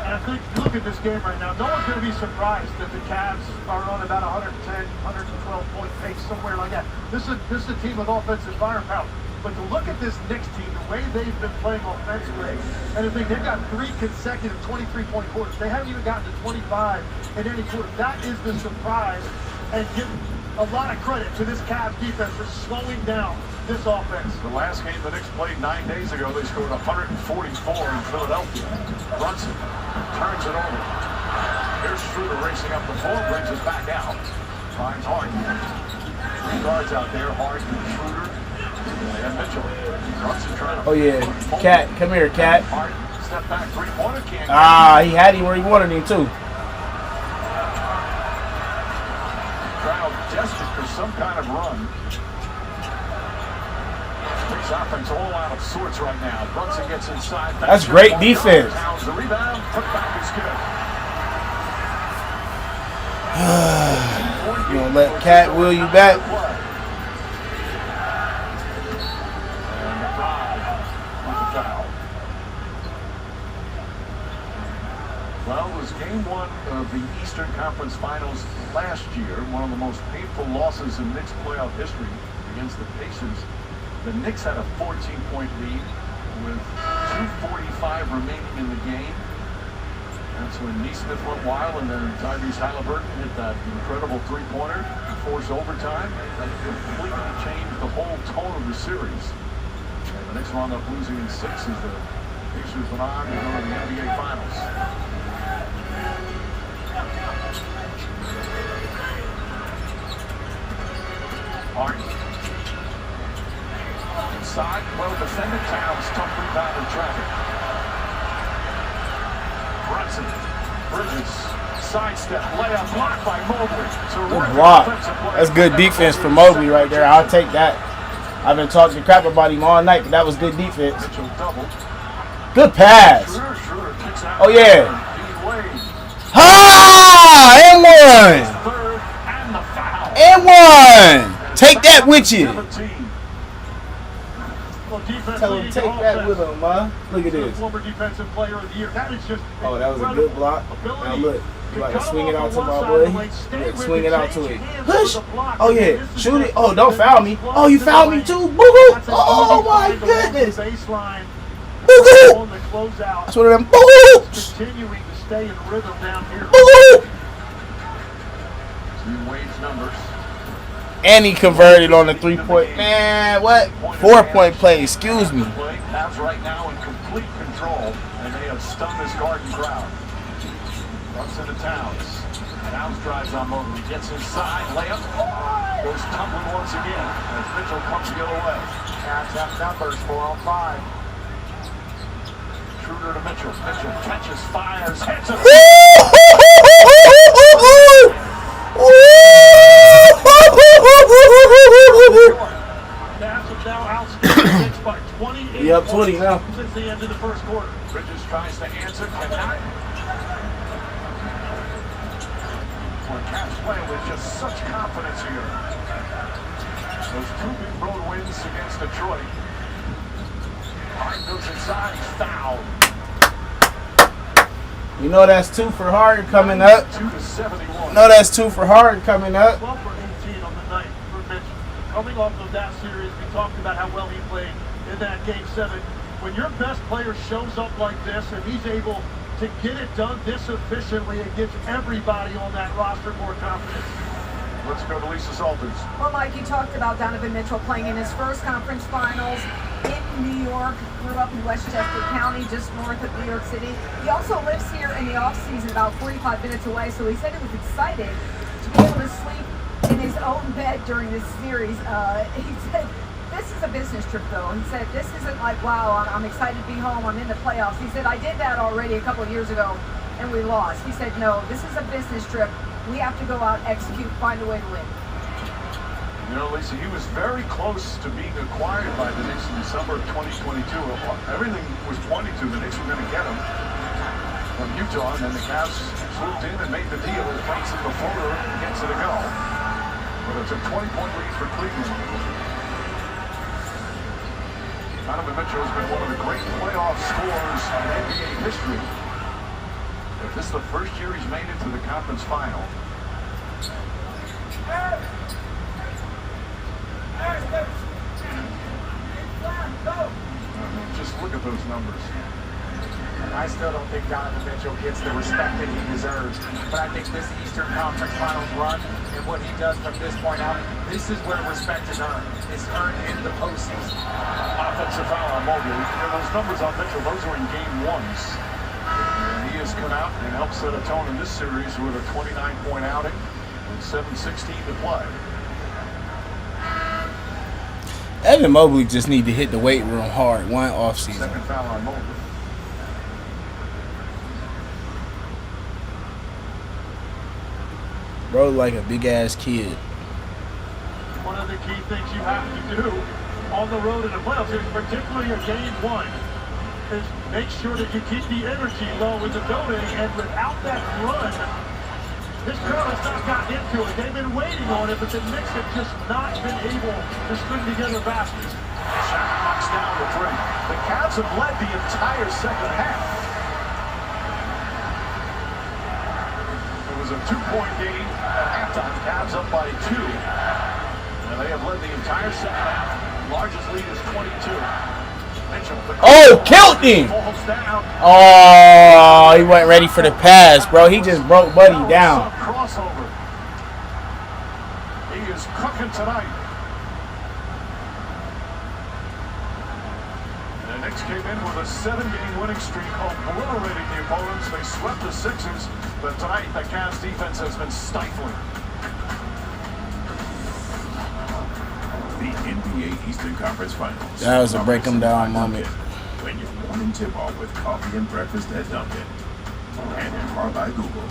And I think, look at this game right now. No one's going to be surprised that the Cavs are on about 110, 112-point pace, somewhere like that. This is a team with offensive firepower. But to look at this Knicks team, the way they've been playing offensively, and the thing, they've got 3 consecutive 23-point quarters. They haven't even gotten to 25 in any quarter. That is the surprise, and give a lot of credit to this Cavs defense for slowing down this offense. The last game the Knicks played 9 days ago, they scored 144 in Philadelphia. Brunson turns it over. Here's Schroeder racing up the floor, brings it back out. Finds Harden. 3 guards out there, Harden, Schroeder, and Mitchell. Brunson trying to... Oh, yeah. Cat, come here, Cat. Harden, step back, 3-pointer, can't... Ah, he had him where he wanted him, too. Crowd desperate for some kind of run. Knicks offense all out of sorts right now. Brunson gets inside. That's great defense. Towns the rebound. Put back is good. You gonna let Cat wheel you back? And McBride with the foul. Well, it was game 1 of the Eastern Conference Finals last year. One of the most painful losses in Knicks playoff history against the Pacers. The Knicks had a 14-point lead with 2:45 remaining in the game. That's when Neesmith went wild, and then Tyrese Halliburton hit that incredible 3-pointer to force overtime. That completely changed the whole tone of the series. And the Knicks wound up losing in 6 as the Pacers went on to go to the NBA Finals. Harden. Inside, well defended. Towns, tough rebound in traffic. Brunson, Bridges, sidestep, layup, blocked by Mobley. Good block. That's good defense for Mobley right there. I'll take that. I've been talking crap about him all night, but that was good defense. Good pass. Oh, yeah. Ah! And one! And one! Take that with you. 17. Well, defense Tell him leading take to that offense. with him, man. Look at The this. former defensive player of the year. That is just Oh, that was a good incredible block. ability Now look, you about to cut swing it him out off to on my one side boy. of the lane, stay Look, with swing it out to change it. hands Push. for the block. Oh This yeah, is shoot just it. Oh, don't the foul me. best Oh, you block fouled in me the too. lane. Boo boo. That's an Oh easy my find along the goodness. baseline. Boo boo. On the closeout. That's one of them. Boo boo. Continuing to stay in rhythm down here. Boo boo. See Wade's numbers. And he converted on the 3-point. Man, what? 4-point play. Excuse me. Cavs right now in complete control, and they have stunned this Garden crowd. Runs into Towns. Towns drives on Mobley, gets inside, layup, goes tumbling once again as Mitchell comes the other way. Cavs have numbers, 4 on 5. Schroeder to Mitchell. Mitchell catches, fires, hits it. Cavs have now outscored Knicks by 28 Yep, 20 now. since the end of the first quarter. Bridges tries to answer, cannot. Well, Cavs playing with just such confidence here. Those 2 big road wins against Detroit. Hart goes inside, he's fouled. You know that's 2 for Hard coming up. 2 to 71. No, that's 2 for Hard coming up. 12 for 18 on the night for Mitch. Coming off of that series, we talked about how well he played in that Game 7. When your best player shows up like this and he's able to get it done this efficiently, it gives everybody on that roster more confidence. Let's go to Lisa Salters. Well, Mike, you talked about Donovan Mitchell playing in his first conference finals in New York. Grew up in Westchester County, just north of New York City. He also lives here in the off-season, about 45 minutes away, so he said he was excited to be able to sleep in his own bed during this series. He said, this is a business trip, though. He said, this isn't like, wow, I'm excited to be home, I'm in the playoffs. He said, I did that already a couple of years ago, and we lost. He said, no, this is a business trip. We have to go out, execute, find a way to win. You know, Lisa, he was very close to being acquired by the Knicks in December of 2022. Everything was pointing to the Knicks were going to get him from Utah, and then the Cavs swooped in and made the deal. It makes it the floater, gets it to go. But it's a 20-point lead for Cleveland. Donovan Mitchell has been one of the great playoff scorers in NBA history. If this is the first year he's made it to the conference final. Just look at those numbers. I still don't think Donovan Mitchell gets the respect that he deserves. But I think this Eastern Conference Finals run and what he does from this point out, this is where respect is earned. It's earned in the postseason. Offensive foul on Mobley. And those numbers on Mitchell, those are in game 1s. And he has come out and helped set a tone in this series with a 29-point outing and 7:16 to play. Evan Mobley just need to hit the weight room hard one offseason. Second foul on Mobley. Bro, like a big ass kid. One of the key things you have to do on the road in the playoffs, particularly in Game 1, is make sure that you keep the energy low in the building, and without that run, this crowd has not gotten into it. They've been waiting on it, but the Knicks have just not been able to string together baskets. Shaq knocks down the 3. The Cavs have led the entire second half. It was a 2-point game at halftime. Cavs up by 2. And they have led the entire second half. Largest lead is 22. Mitchell. Oh, killed him! Oh, he wasn't ready for the pass, bro. He just broke Buddy down. Crossover. He is cooking tonight. And the Knicks came in with a 7-game winning streak, obliterating the opponents. They swept the Sixers, but tonight the Cavs defense has been stifling. The NBA Eastern Conference Finals. That was a break them down moment. When your morning tip-off with coffee and breakfast at Dunkin'. And powered by Google.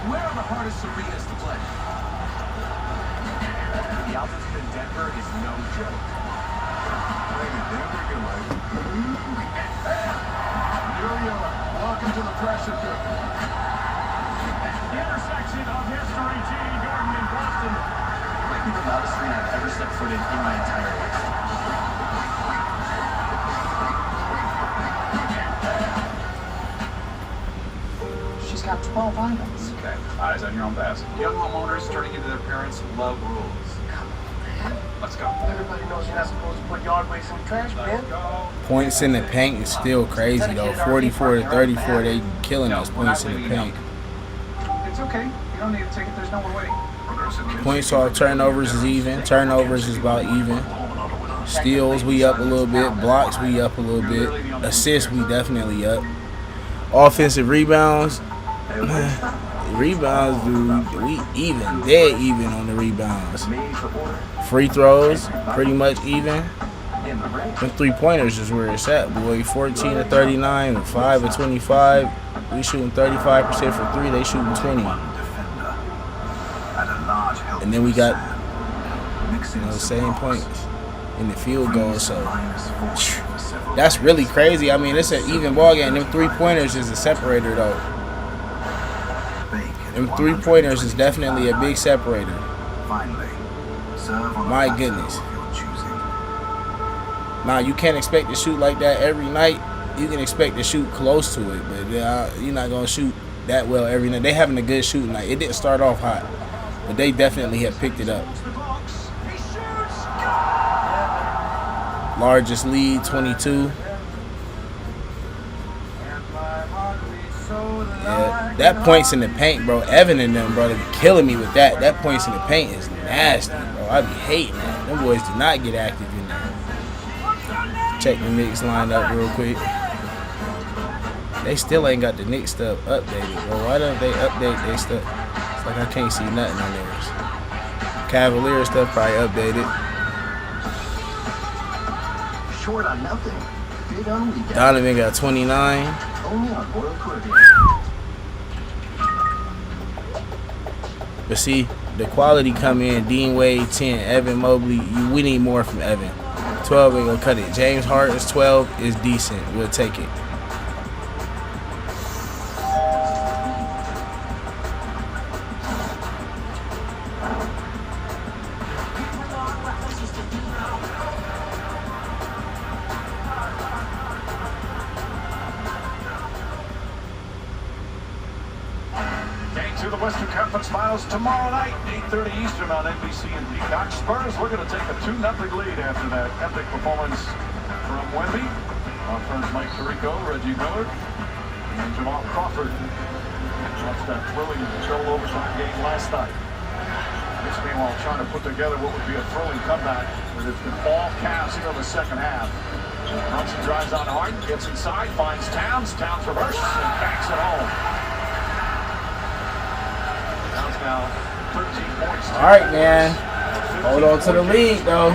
Where are the hardest arenas to play? The altitude in Denver is no joke. Playing in Denver, you're like, Welcome to the pressure cooker. intersection of history, G.A. Jordan in Boston. Might be the loudest arena I've ever stepped foot in my entire life. She's got 12 items. Okay, eyes on your own basket. Young homeowners turning into their parents love rules. Come on, man. Let's go. Everybody knows you're not supposed to put yard waste in the trash, man. Points in the paint is still crazy though. 44 to 34, they killing us. Points in the paint. It's okay. You don't need to take it. There's no more waiting. Points off turnovers is even. Turnovers is about even. Steals we up a little bit. Blocks we up a little bit. Assists we definitely up. Offensive rebounds. Rebounds, dude, we even. Dead even on the rebounds. Free throws, pretty much even. And 3-pointers is where it's at, boy. 14 to 39, 5 to 25. We shooting 35% for 3. They shooting 20. And then we got, the same points in the field goal. So that's really crazy. I mean, it's an even ball game. Them 3-pointers is a separator, though. Them 3-pointers is definitely a big separator. My goodness. Now, you can't expect to shoot like that every night. You can expect to shoot close to it, but you're not going to shoot that well every night. They having a good shooting night. It didn't start off hot, but they definitely have picked it up. Largest lead, 22. Yeah, that points in the paint, bro. Evan and them, bro, they be killing me with that. That points in the paint is nasty, bro. I be hating that. Them boys do not get active in there. Check the Knicks line up real quick. They still ain't got the Knicks stuff updated, bro. Why don't they update their stuff? It's like I can't see nothing on theirs. Cavaliers stuff probably updated. Short on nothing. Big on weekend. Donovan got 29. Only on Royal Caribbean. But see, the quality come in. Dean Wade 10, Evan Mobley. We need more from Evan. 12 ain't gonna cut it. James Harden's 12 is decent. We'll take it. To the Western Conference Finals tomorrow night, 8:30 Eastern on NBC and Peacock. Spurs looking to take a 2-0 lead after that epic performance from Wemby. Our friends Mike Tirico, Reggie Miller, and Jamal Crawford. Watched that thrilling double overtime game last night. Knicks meanwhile trying to put together what would be a thrilling comeback, but it's been all Cavs here in the second half. Brunson drives on Harden, gets inside, finds Towns. Towns reverse and backs it home. All right, man. Hold on to the lead, though.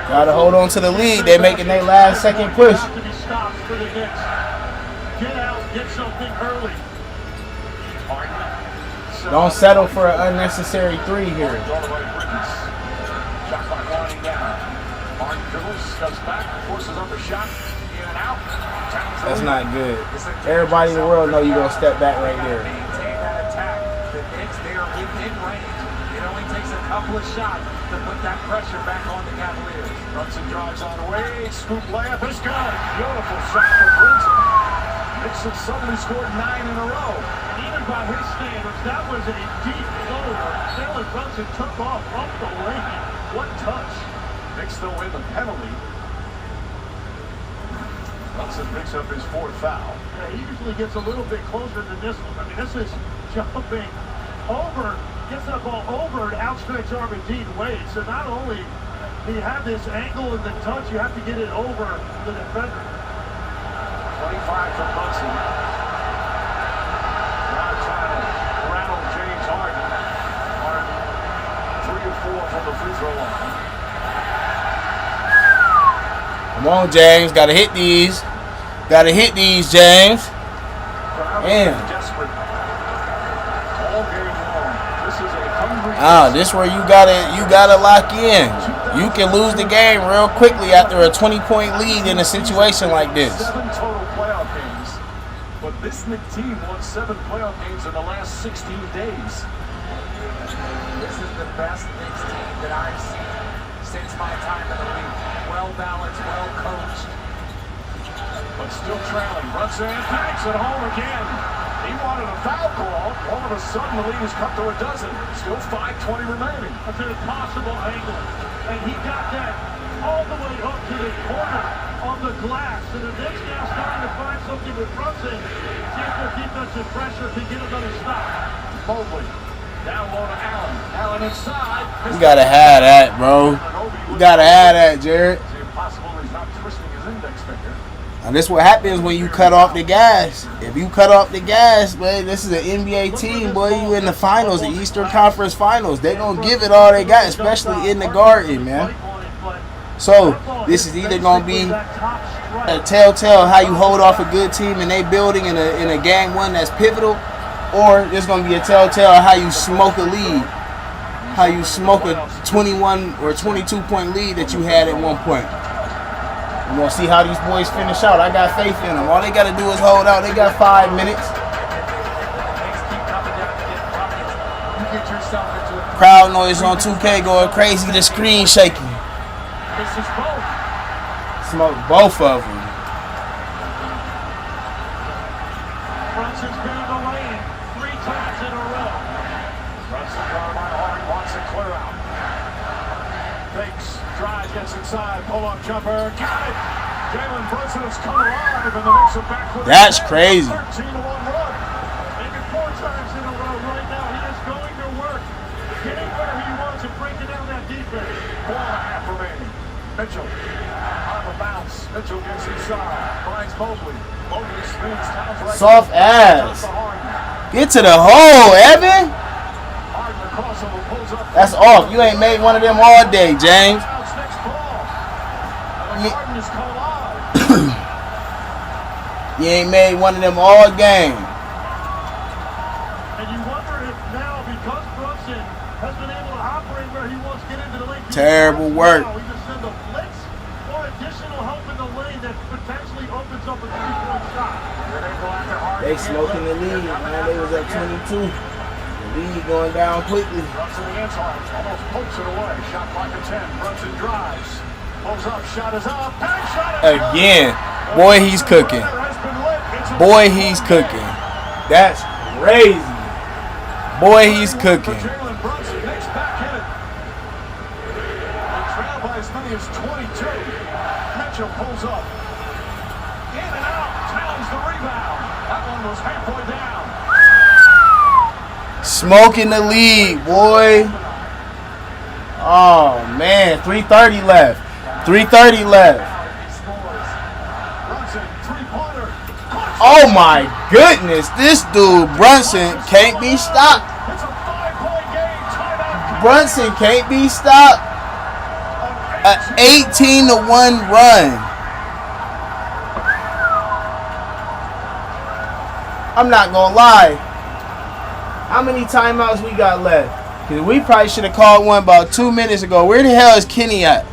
Gotta hold on to the lead. They're making their last second push. To be stopped for the Knicks. Get out, get something early. Don't settle for an unnecessary 3 here. Shot clock winding down. Harden dribbles, steps back, forces up a shot, in and out. That's not good. Everybody in the world know you're gonna step back right there. Couple of shots to put that pressure back on the Cavaliers. Brunson drives on away, scoop layup is good. Beautiful shot for Brunson. Knicks have suddenly scored 9 in a row. And even by his standards, that was a deep floater. Jalen Brunson took off the lane. What touch. Knicks still win the penalty. Brunson picks up his 4th foul. Yeah, he usually gets a little bit closer than this one. I mean, this is jumping over. Gets that ball over an outstretched arm of Dean Wade. So not only do you have this angle in the touch, you have to get it over the defender. 25 for Brunson. Now trying to rattle James Harden. Harden 3 of 4 from the free throw line. Come on, James. Gotta hit these. Gotta hit these, James. Damn. This where you gotta lock in. You can lose the game real quickly after a 20-point lead in a situation like this. 7 total playoff games. but this Knicks team won 7 playoff games in the last 16 days. This is the best Knicks team that I've seen since my time in the league. Well balanced, well coached. But still trailing. Brunson banks at home again. He wanted a foul call. All of a sudden, the lead has come to a dozen. Still 5:20 remaining. That's an impossible angle. And he got that all the way up to the corner on the glass. And the Knicks now starting to find something with Brunson. See if their defensive pressure can get another stop. Mobley. Down low to Allen. Allen inside. You gotta have that, bro. You gotta have that, Jared. It's impossible he's not twisting his index finger. And this what happens when you cut off the gas. If you cut off the gas, boy, this is an NBA team, boy. You in the finals, the Eastern Conference Finals. They gonna give it all they got, especially in the Garden, man. So this is either gonna be a telltale how you hold off a good team in a building in a game one that's pivotal, or it's gonna be a telltale how you smoke a lead, how you smoke a 21 or 22 point lead that you had at one point. We're going to see how these boys finish out. I got faith in them. All they got to do is hold out. They got 5 minutes. Crowd noise on 2K going crazy. The screen shaking. Smoke both of them. Brunson's been in the lane 3 times in a row. Brunson guard by Hart. Wants it clear out. Fakes. Drive, gets inside, pull-up jumper, got it! Jalen Brunson has come alive, and the Knicks are back with That's crazy. 13-1 run. Maybe 4 times in a row right now. He is going to work, getting where he wants and breaking down that defense. 4.5 remaining. Mitchell on the bounce. Mitchell gets inside, finds Mobley. Mobley spins, Towns right. Soft ass. Get to the hole, Evan. Harden across him, pulls up. That's off. You ain't made one of them all day, James. You ain't made one of them all game. And you wonder if now, because Brunson has been able to operate where he wants to get into the lane. Terrible work. Now, either send a blitz or additional help in the lane that potentially opens up a 3-point shot. They smoking the lead, man. They was up 22. The lead going down quickly. Brunson the end zone, almost pokes it away. Shot clock at 10. Brunson drives. Pulls up, shot is up. Bank shot is Again. Boy, he's cooking. Boy, he's cooking. That's crazy. Boy, he's cooking. Jalen Brunson, Knicks back in it. They trail by as many as 22. Mitchell pulls up. In and out. Towns the rebound. That one was halfway down. Smoking the lead, boy. Oh, man. 3:30 left. 3:30 left. Oh my goodness, this dude Brunson can't be stopped. Brunson can't be stopped. An 18-1 run. I'm not gonna lie. How many timeouts we got left? Because we probably should have called one about 2 minutes ago. Where the hell is Kenny at?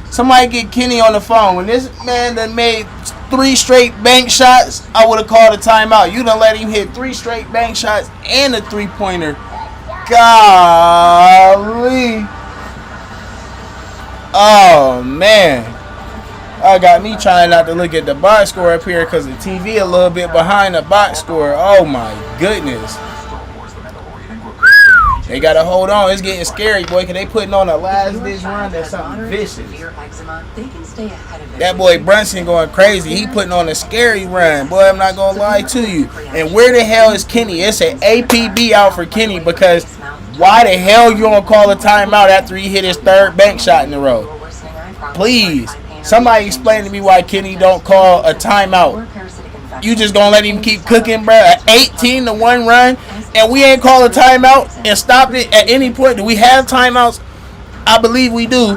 Somebody get Kenny on the phone. When this man done made 3 straight bank shots, I would have called a timeout. You done let him hit 3 straight bank shots and a 3-pointer. Golly. Oh, man. I got me trying not to look at the box score up here because the TV a little bit behind the box score. Oh, my goodness. They got to hold on. It's getting scary, boy, because they putting on a last-ditch run that's something vicious. That boy Brunson going crazy. He putting on a scary run. Boy, I'm not going to lie to you. And where the hell is Kenny? It's an APB out for Kenny because why the hell you going to call a timeout after he hit his 3rd bank shot in a row? Please, somebody explain to me why Kenny don't call a timeout. You just going to let him keep cooking, bro? An 18-1 run? And we ain't call a timeout and stop it at any point. Do we have timeouts? I believe we do.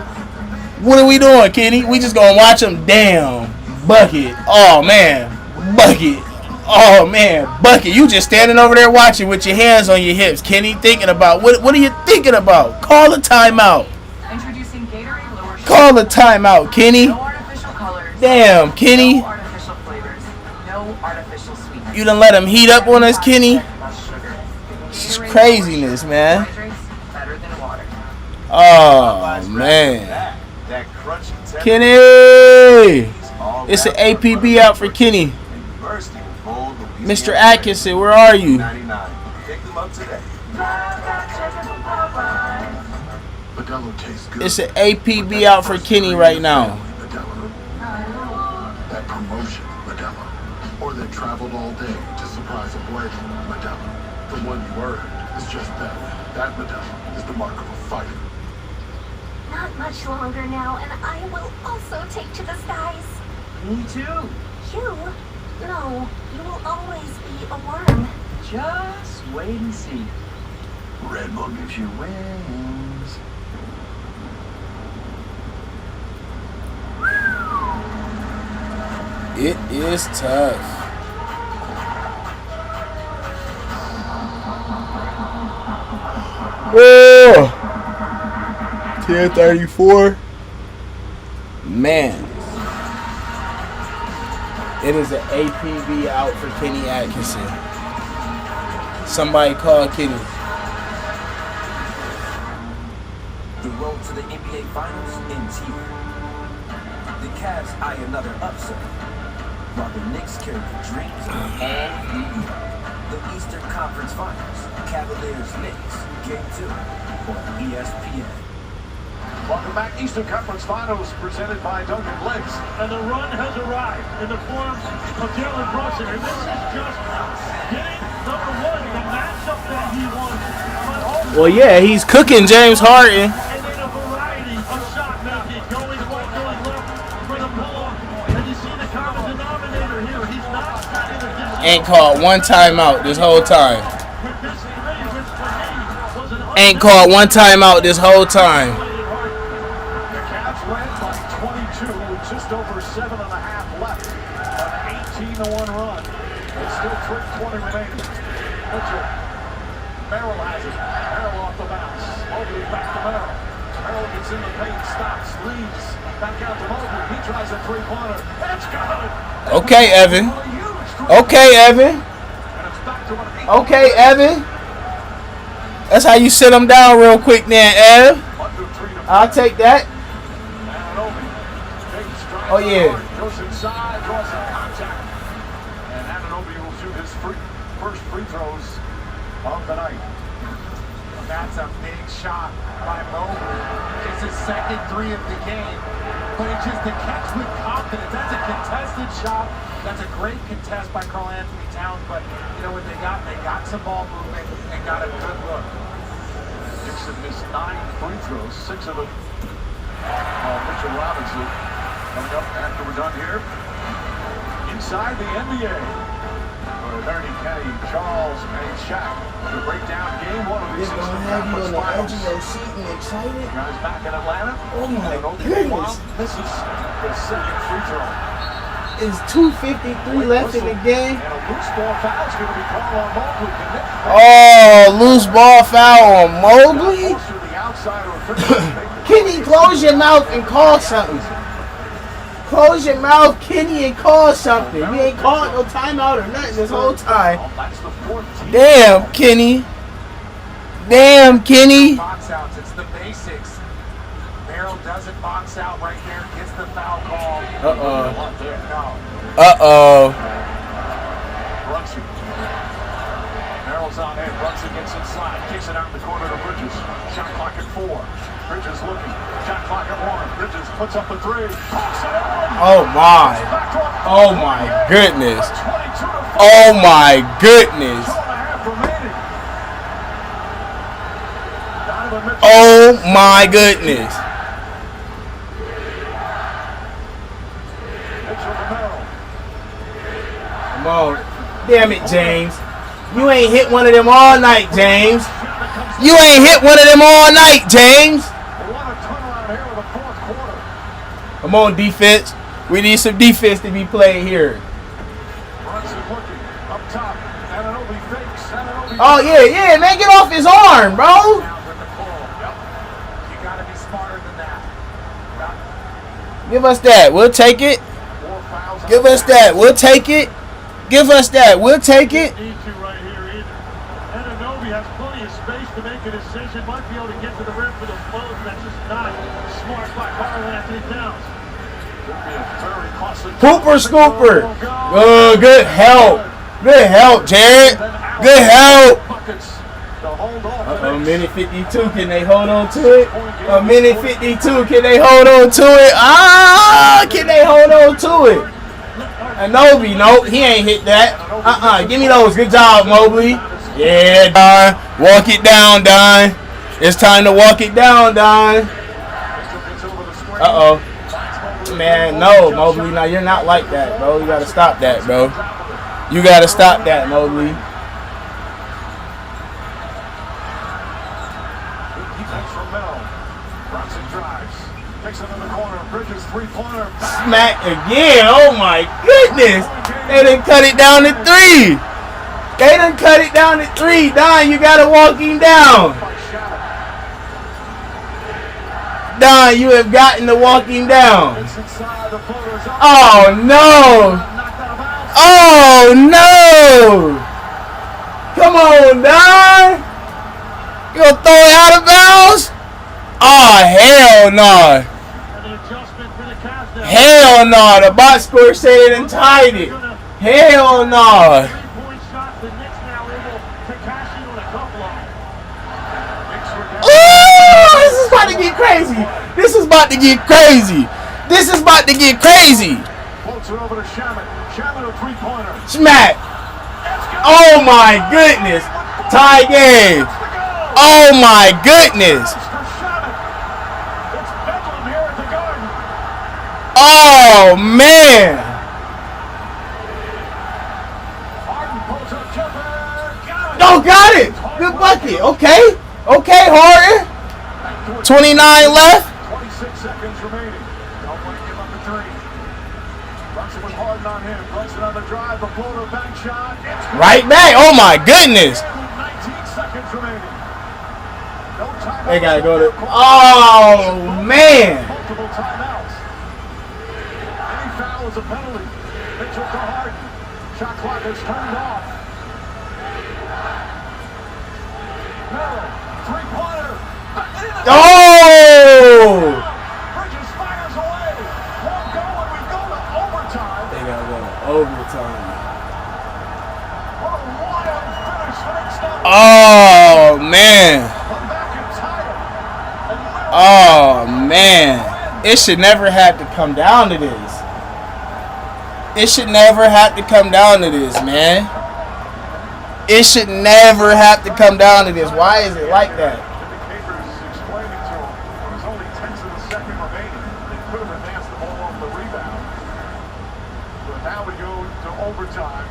What are we doing, Kenny? We just gonna watch him. Damn, bucket. Oh man, bucket. Oh man, bucket. You just standing over there watching with your hands on your hips, Kenny. Thinking about what are you thinking about? Call a timeout. Introducing Gatorade lower sugar. Call a timeout, Kenny. No artificial colors. Damn, Kenny. No artificial flavors. No artificial sweeteners. You done let him heat up on us, Kenny. It's craziness, man. Oh, man. Kenny! It's an APB out for Kenny. Mr. Atkinson, where are you? It's an APB out for Kenny right now. That promotion, Modelo. Or that traveled all day to surprise a blade, Modelo. The one you earned is just that. That, Modelo, is the mark of a fighter. Not much longer now, and I will also take to the skies. Me too. You? No, you will always be a worm. Just wait and see. Red Bull gives you wings. It is tough. Whoa! 10:34. Man. It is an APB out for Kenny Atkinson. Somebody call Kenny. The road to the NBA Finals ends here. The Cavs eye another upset, while the Knicks carry the dreams of all New York. The Eastern Conference Finals, Cavaliers-Knicks, Game 2 on ESPN. Welcome back, Eastern Conference Finals, presented by Duncan Blakes. And the run has arrived in the form of Jalen Brunson. And this is just getting number one, the matchup that he wants. But also, Well, yeah, he's cooking James Harden. and then a variety of shot making, going right, going left for the pull-up. And you see the common denominator here. He's not got in a distance. Ain't called one timeout this whole time. With this three, which for me was an Ain't called one timeout this whole time. The Cavs led by 22 with just over 7.5 left. An 18-1 run. It's still 20 remaining. Mitchell. Merrill has it. Merrill off the bounce. Mobley back to Merrill. Merrill gets in the paint, stops, leaves. Back out to Mobley. He tries a three-pointer. It's got it. Okay, Evan. Okay, Evan. Okay, Evan. That's how you sit him down real quick then, Ev. I'll take that. Oh, yeah. Goes inside, draws some contact. And Anunoby will shoot his first free throws of the night. That's a big shot by Mobley. It's his second three of the game. But it's just a catch with confidence. That's a contested shot. That's a great contest by Karl Anthony Towns. But, you know what they got? They got some ball movement and got a good look. Dixon missed 9 free throws, 6 of them. Mitchell Robinson coming up after we're done here. Inside the NBA. Ernie, Kenny, Charles, and Shaq to break down game 1 of these It's gonna have you on the edge of your seat and excited. Guys back in Atlanta. Oh my goodness. Misses the second free throw. It's 2:53 left in the game. And a loose ball foul is going to be called on Mobley. Oh, loose ball foul on Mobley. Kenny, close your mouth and call something. Close your mouth, Kenny, and call something. You ain't called no timeout or nothing this whole time. Damn, Kenny. Damn, Kenny. Box outs, it's the basics. Merrill doesn't box out right there, gets the foul call. Brunson. Merrill's on in. Brunson gets inside. Kicks it out in the corner to Bridges. Shot clock at 4. Bridges looking. Shot clock at 1. Bridges puts up the 3. Oh my. Oh my goodness. Oh my goodness. Oh my goodness. Come on. Damn it, James. You ain't hit one of them all night, James. You ain't hit one of them all night, James. Come on, defense. We need some defense to be played here. Oh, yeah, man. Get off his arm, bro. Give us that. We'll take it. Give us that. We'll take it. Give us that. We'll take it. Need to right here either. Anunoby has plenty of space to make a decision. Might be able to get to the rim for the float. That's just not smart by Karl Anthony Towns. Hooper scooper. Good help. Good help, Jared. Good help. A minute 52. Can they hold on to it? A minute 52. Can they hold on to it? Ah, can they hold on to it? Anunoby, nope, he ain't hit that. Give me those. Good job, Mobley. Yeah, Don. Walk it down, Don. It's time to walk it down, Don. Uh-oh. Man, no, Mobley. Now, you're not like that, bro. You got to stop that, bro. You got to stop that, Mobley. Smack again. Oh, my goodness. They done cut it down to 3. They done cut it down to 3. Don, you got to walk him down. Don, you have gotten to walk him down. Oh, no. Oh, no. Come on, Don. You going to throw it out of bounds? Oh, hell no. Hell no. The box score said it and tied it. Hell no. Oh, this is about to get crazy. This is about to get crazy. This is about to get crazy. Smack. Oh my goodness. Tie game. Oh my goodness. Oh man. Oh, got it. Good bucket. Okay. Okay, Harden. 29 left. 26 seconds remaining. Don't want to give up the 3. Brunson with Harden on him. Brunson on the drive. The floater back shot. Right back. Oh my goodness. 19 seconds remaining. No time. They gotta go to. Oh man. Multiple timeouts. Any foul is a penalty. Mitchell to Harden. Shot clock is turned off. Miller, three-pointer. Oh! Bridges fires away. Won't go, and we go to overtime. They gotta go to overtime. What a wild finish next up. Oh man. Come back and tie it. Oh man. It should never have to come down to this. It should never have to come down to this, man. It should never have to come down to this. Why is it like that? Explaining to him, there's only 10ths of a second remaining. They could have advanced the ball off the rebound. But now we go to overtime.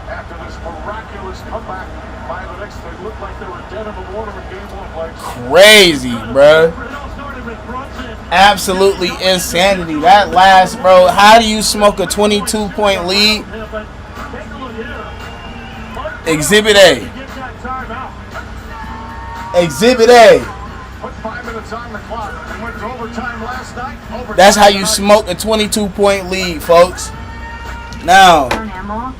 After this miraculous comeback by the Knicks, they look like they were dead in the water in game 1 play. Crazy, bro. Absolutely insanity. That last, bro. How do you smoke a 22-point lead? Exhibit A. Exhibit A. Put 5 minutes on the clock and went to overtime last night. That's how you smoke a 22-point lead, folks. Now,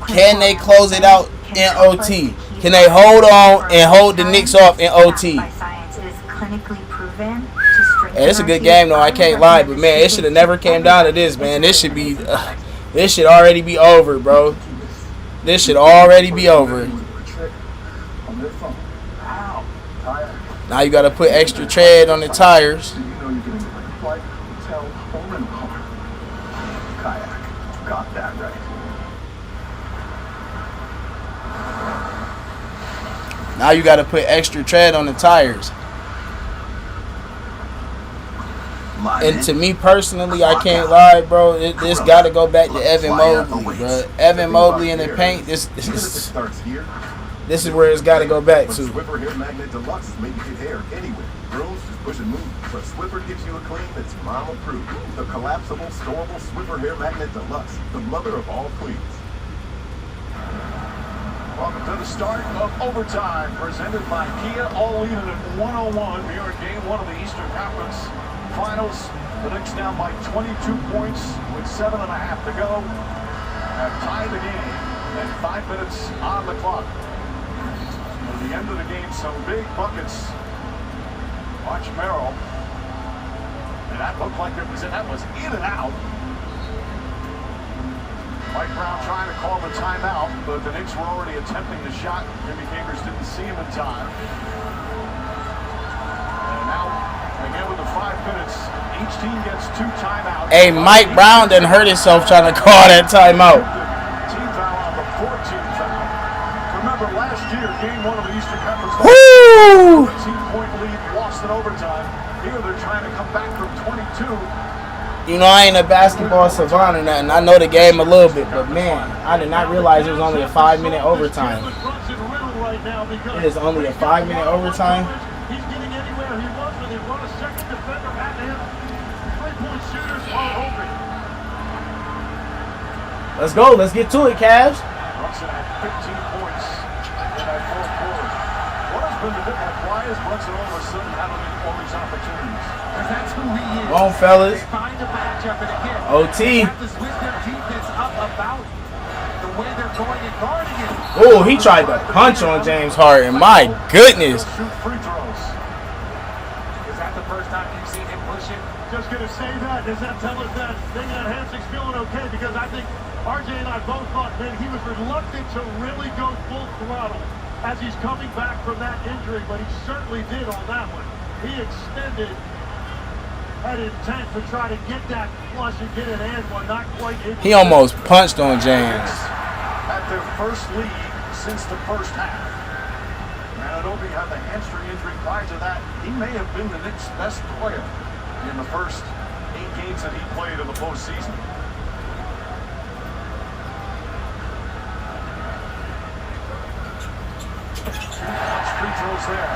can they close it out in OT? Can they hold on and hold the Knicks off in OT? Hey, it's a good game, though. I can't lie, but man, it should have never came down to this, man. This should be, this should already be over, bro. This should already be over. Now you got to put extra tread on the tires. Got that right. Now you got to put extra tread on the tires. And to me personally, I can't lie, bro. This got to go back to Evan Mobley, bro. Evan Mobley in the paint. This is where it's got to go back to. Swiffer Hair Magnet Deluxe is made to get hair anywhere. Girls just push and move, but Swiffer gives you a clean that's mama-proof. The collapsible, storable Swiffer Hair Magnet Deluxe, the mother of all cleans. Welcome to the start of overtime, presented by Kia, all leading at 101. We are at game 1 of the Eastern Conference Finals. The Knicks down by 22 points with 7.5 to go. Have tied the game And 5 minutes on the clock. At the end of the game, some big buckets. Watch Merrill. And that looked like it was in and out. Mike Brown trying to call the timeout, but the Knicks were already attempting the shot. Jimmy Capers didn't see him in time. And now, again with the 5 minutes, each team gets 2 timeouts. Hey, Mike Brown done hurt himself trying to call that timeout. Team foul on the 14th foul. Remember last year, game 1 of the Eastern Conference Woo! 13-point lead, lost in overtime. Here they're trying to come back from 22. You know, I ain't a basketball savant or nothing. I know the game a little bit, but man, I did not realize it was only a 5-minute overtime. It is only a 5-minute overtime. He's getting anywhere he wants when they run a second defender at him. 3-point shooters are open. Let's go. Let's get to it, Cavs. Brunson had 15 points in that fourth quarter. What has been the difference? Why is Brunson all of a sudden having all these opportunities? Because that's who he is. Come on, fellas. They find a matchup, and again, OT. they have to switch their defense up about the way they're going and guarding it. Oh, he tried to punch on James Harden. My goodness. Shoot free throws. Is that the first time you've seen him push it? Just going to say that. Does that tell us that Damian Hanson's feeling okay? Because I think RJ and I both thought that he was reluctant to really go full throttle as he's coming back from that injury, but he certainly did on that one. He extended that intent to try to get that flush and get an and one, not quite able. He almost punched on James. At their first lead since the first half. Anunoby had the hamstring injury prior to that. He may have been the Knicks' best player in the first 8 games that he played in the postseason. Free throws there.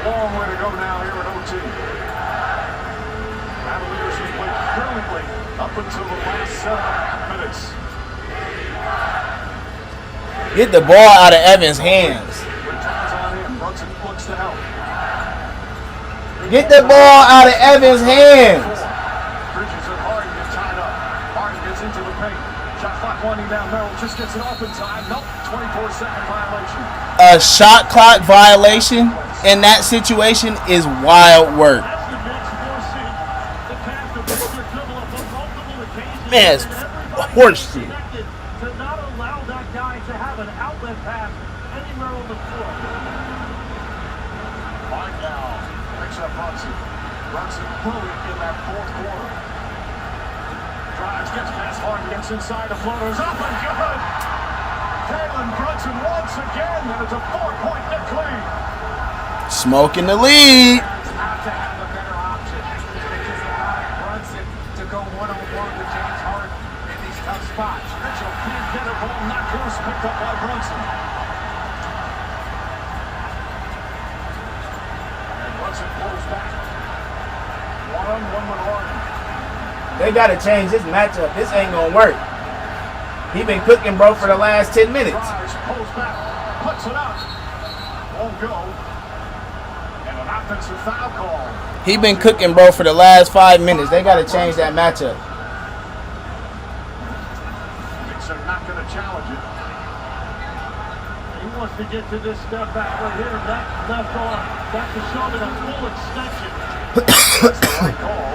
Long way to go now here at OT. Cavaliers have played brilliantly up until the last 7.5 minutes. Get the ball out of Evans' hands. With Towns on in, Brunson looks to help. Get the ball out of Evans' hands. Bridges and Harden get tied up. Harden gets into the paint. Shot clock winding down. Merrill just gets it off in time. Nope, 24-second violation. A shot clock violation in that situation is wild work. Man, it's horseshit. To not allow that guy to have an outlet pass anywhere on the floor. Mike now picks up Brunson. Brunson brilliant in that fourth quarter. Drives, gets past Harden, gets inside, the floater's up and good. Jalen Brunson once again, and it's a 4-point Knicks lead. Smoking the lead. Have to have a better option because allowing Brunson to go one-on-one with James Harden in these tough spots. Mitchell can't get a ball, not close, picked up by Brunson. And Brunson pulls back. One-on-one with Harden. They got to change this matchup. This ain't going to work. He been cooking, bro, for the last 10 minutes. Drives, pulls back, puts it up. Won't go. And an offensive foul call. He been cooking, bro, for the last 5 minutes. They got to change that matchup. Knicks are not going to challenge it. He wants to get to this step back right here. That left arm, that's to show him a full extension. That's the right call.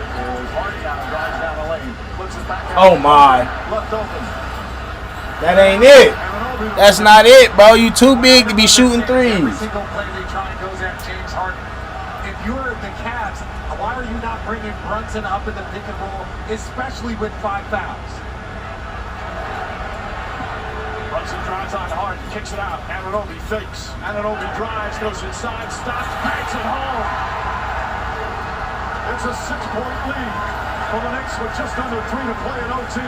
Harden now drives down the lane. Puts it back out. Oh, my. Left open. That ain't it. That's not it, bro. You too big to be shooting threes. Every single play they try and goes at James Harden. If you're the Cavs, why are you not bringing Brunson up in the pick and roll, especially with 5 fouls? Brunson drives on Harden, kicks it out. Anunoby fakes. Anunoby drives, goes inside, stops, banks it home. It's a 6-point lead for the Knicks with just under 3 to play in OT.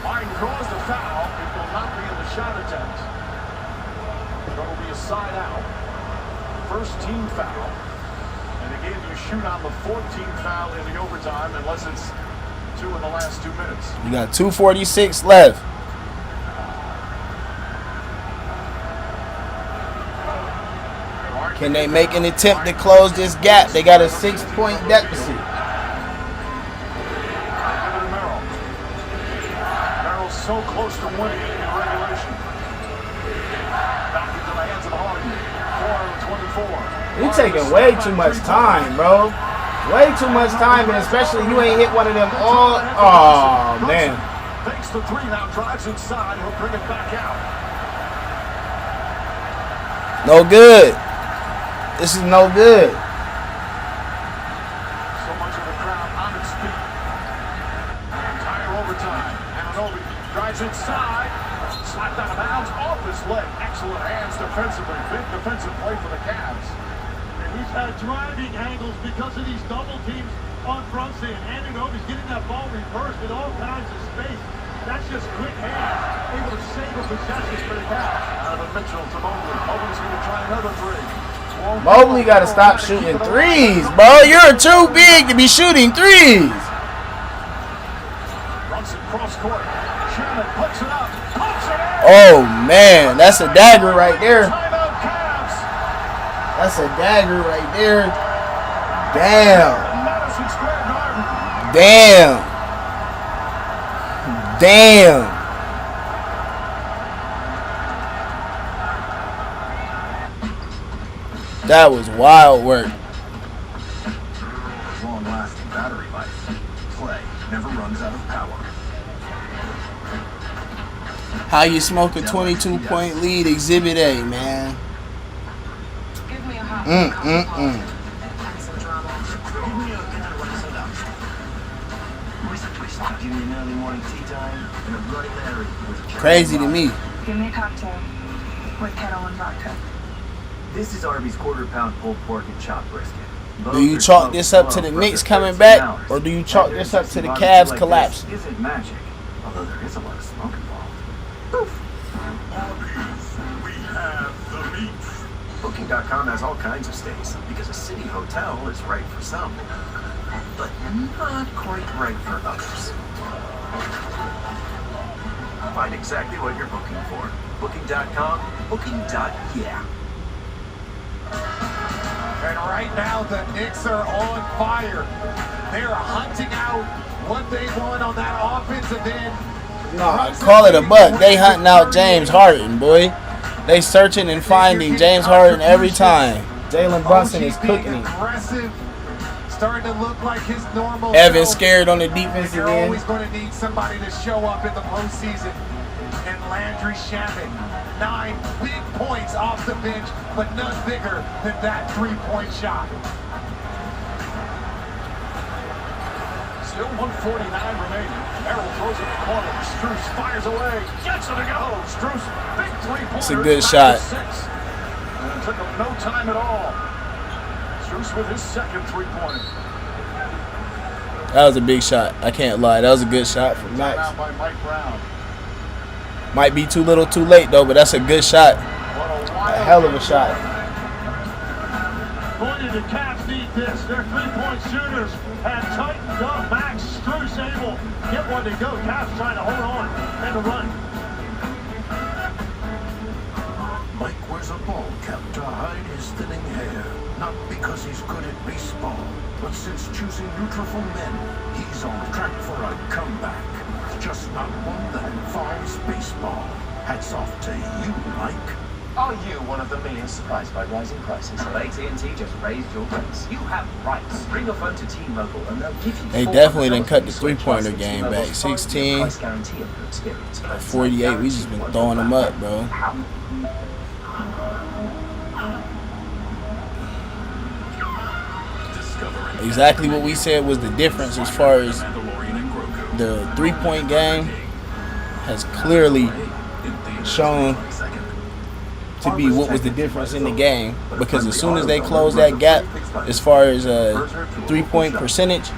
Harden draws the foul. It will not be in the shot attempt. It will be a side out. First team foul. And again, you shoot on the 14th foul in the overtime unless it's 2 in the last 2 minutes. You got 2:46 left. Can they make an attempt to close this gap? They got a 6-point deficit. so close to winning it in regulation. Back into the hands of Harden. 4-24. You taking way too much time, bro. Way too much time, and especially you ain't hit one of them all. Oh, man. Fakes the three, now drives inside. He'll bring it back out. No good. This is no good. So much of the crowd on its feet. Entire overtime. Anunoby drives inside. Slapped out of bounds off his leg. Excellent hands defensively. Big defensive play for the Cavs. And he's had driving angles because of these double teams on front end. Anunoby's getting that ball reversed in all kinds of space. That's just quick hands, able to save a possession for the Cavs. Out of Mitchell to Mobley. Mobley's going to try another three. Mobley got to stop shooting threes, bro. You're too big to be shooting threes. Runs it cross court. Shannon puts it up. Oh, man. That's a dagger right there. That's a dagger right there. Damn. Damn. Damn. That was wild work. Long-lasting battery life. Play never runs out of power. How you smoke a 22-point lead, Exhibit A, man. Give me a hot Give me a an early morning tea time and a Bloody Mary with Crazy to me. Give me a cocktail with kettle and vodka. This is Arby's quarter-pound pulled pork and chopped brisket. Do you chalk this up to the Knicks coming back, or do you chalk this up to the Cavs collapse? This isn't magic, although there is a lot of smoke involved. Arby's, we have the meat. Booking.com has all kinds of stays because a city hotel is right for some, but not quite right for others. Find exactly what you're booking for. Booking.com, booking.yeah. And right now, the Knicks are on fire. They're hunting out what they want on that offensive end. Nah, call it a buck. They hunting out James Harden, boy. They searching and finding James Harden every time. Jalen Brunson is cooking him. Aggressive, starting to look like his normal. Evan's scared on the defensive You're end. always going to need somebody to show up in the postseason. And Landry Shamet, 9 big points off the bench, but none bigger than that three-point shot. Still 149 remaining. Merrill throws it in the corner. Strus fires away. Gets it to go. Strus, big three-pointer. It's a good shot. And it took him no time at all. Strus with his second three-pointer. That was a big shot. I can't lie. That was a good shot from Max. Out by Mike Brown. Might be too little too late, though, but that's a good shot. A hell of a shot. Boy, did the Cavs need this. Their three-point shooters have tightened up. Max Strus able to get one to go. Cavs trying to hold on and to run. Mike wears a ball cap to hide his thinning hair. Not because he's good at baseball, but since choosing Nutrafol men, he's on track for a comeback. Just not one that involves baseball. Hats off to you, Mike. Are you one of the millions surprised by rising prices? Well, AT&T just raised your rates. You have rights. Bring your phone to T-Mobile and they'll give you. They definitely done cut the three-pointer game back. 16, 48. We just been throwing them up, bro. Exactly what we said was the difference as far as the three-point game has clearly shown to be what was the difference in the game, because as soon as they closed that gap as far as three-point percentage,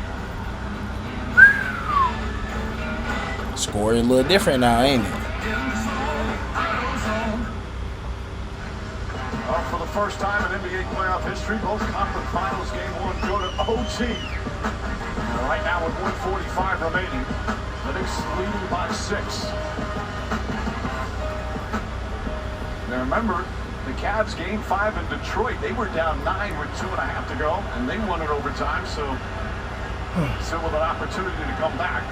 score a little different now, ain't it? For the first time in NBA playoff history, both conference finals game one go to OT. Right now with 1:45 remaining, the Knicks leading by 6. Now remember, the Cavs game 5 in Detroit, they were down 9 with 2.5 to go, and they won it overtime, so still with an opportunity to come back.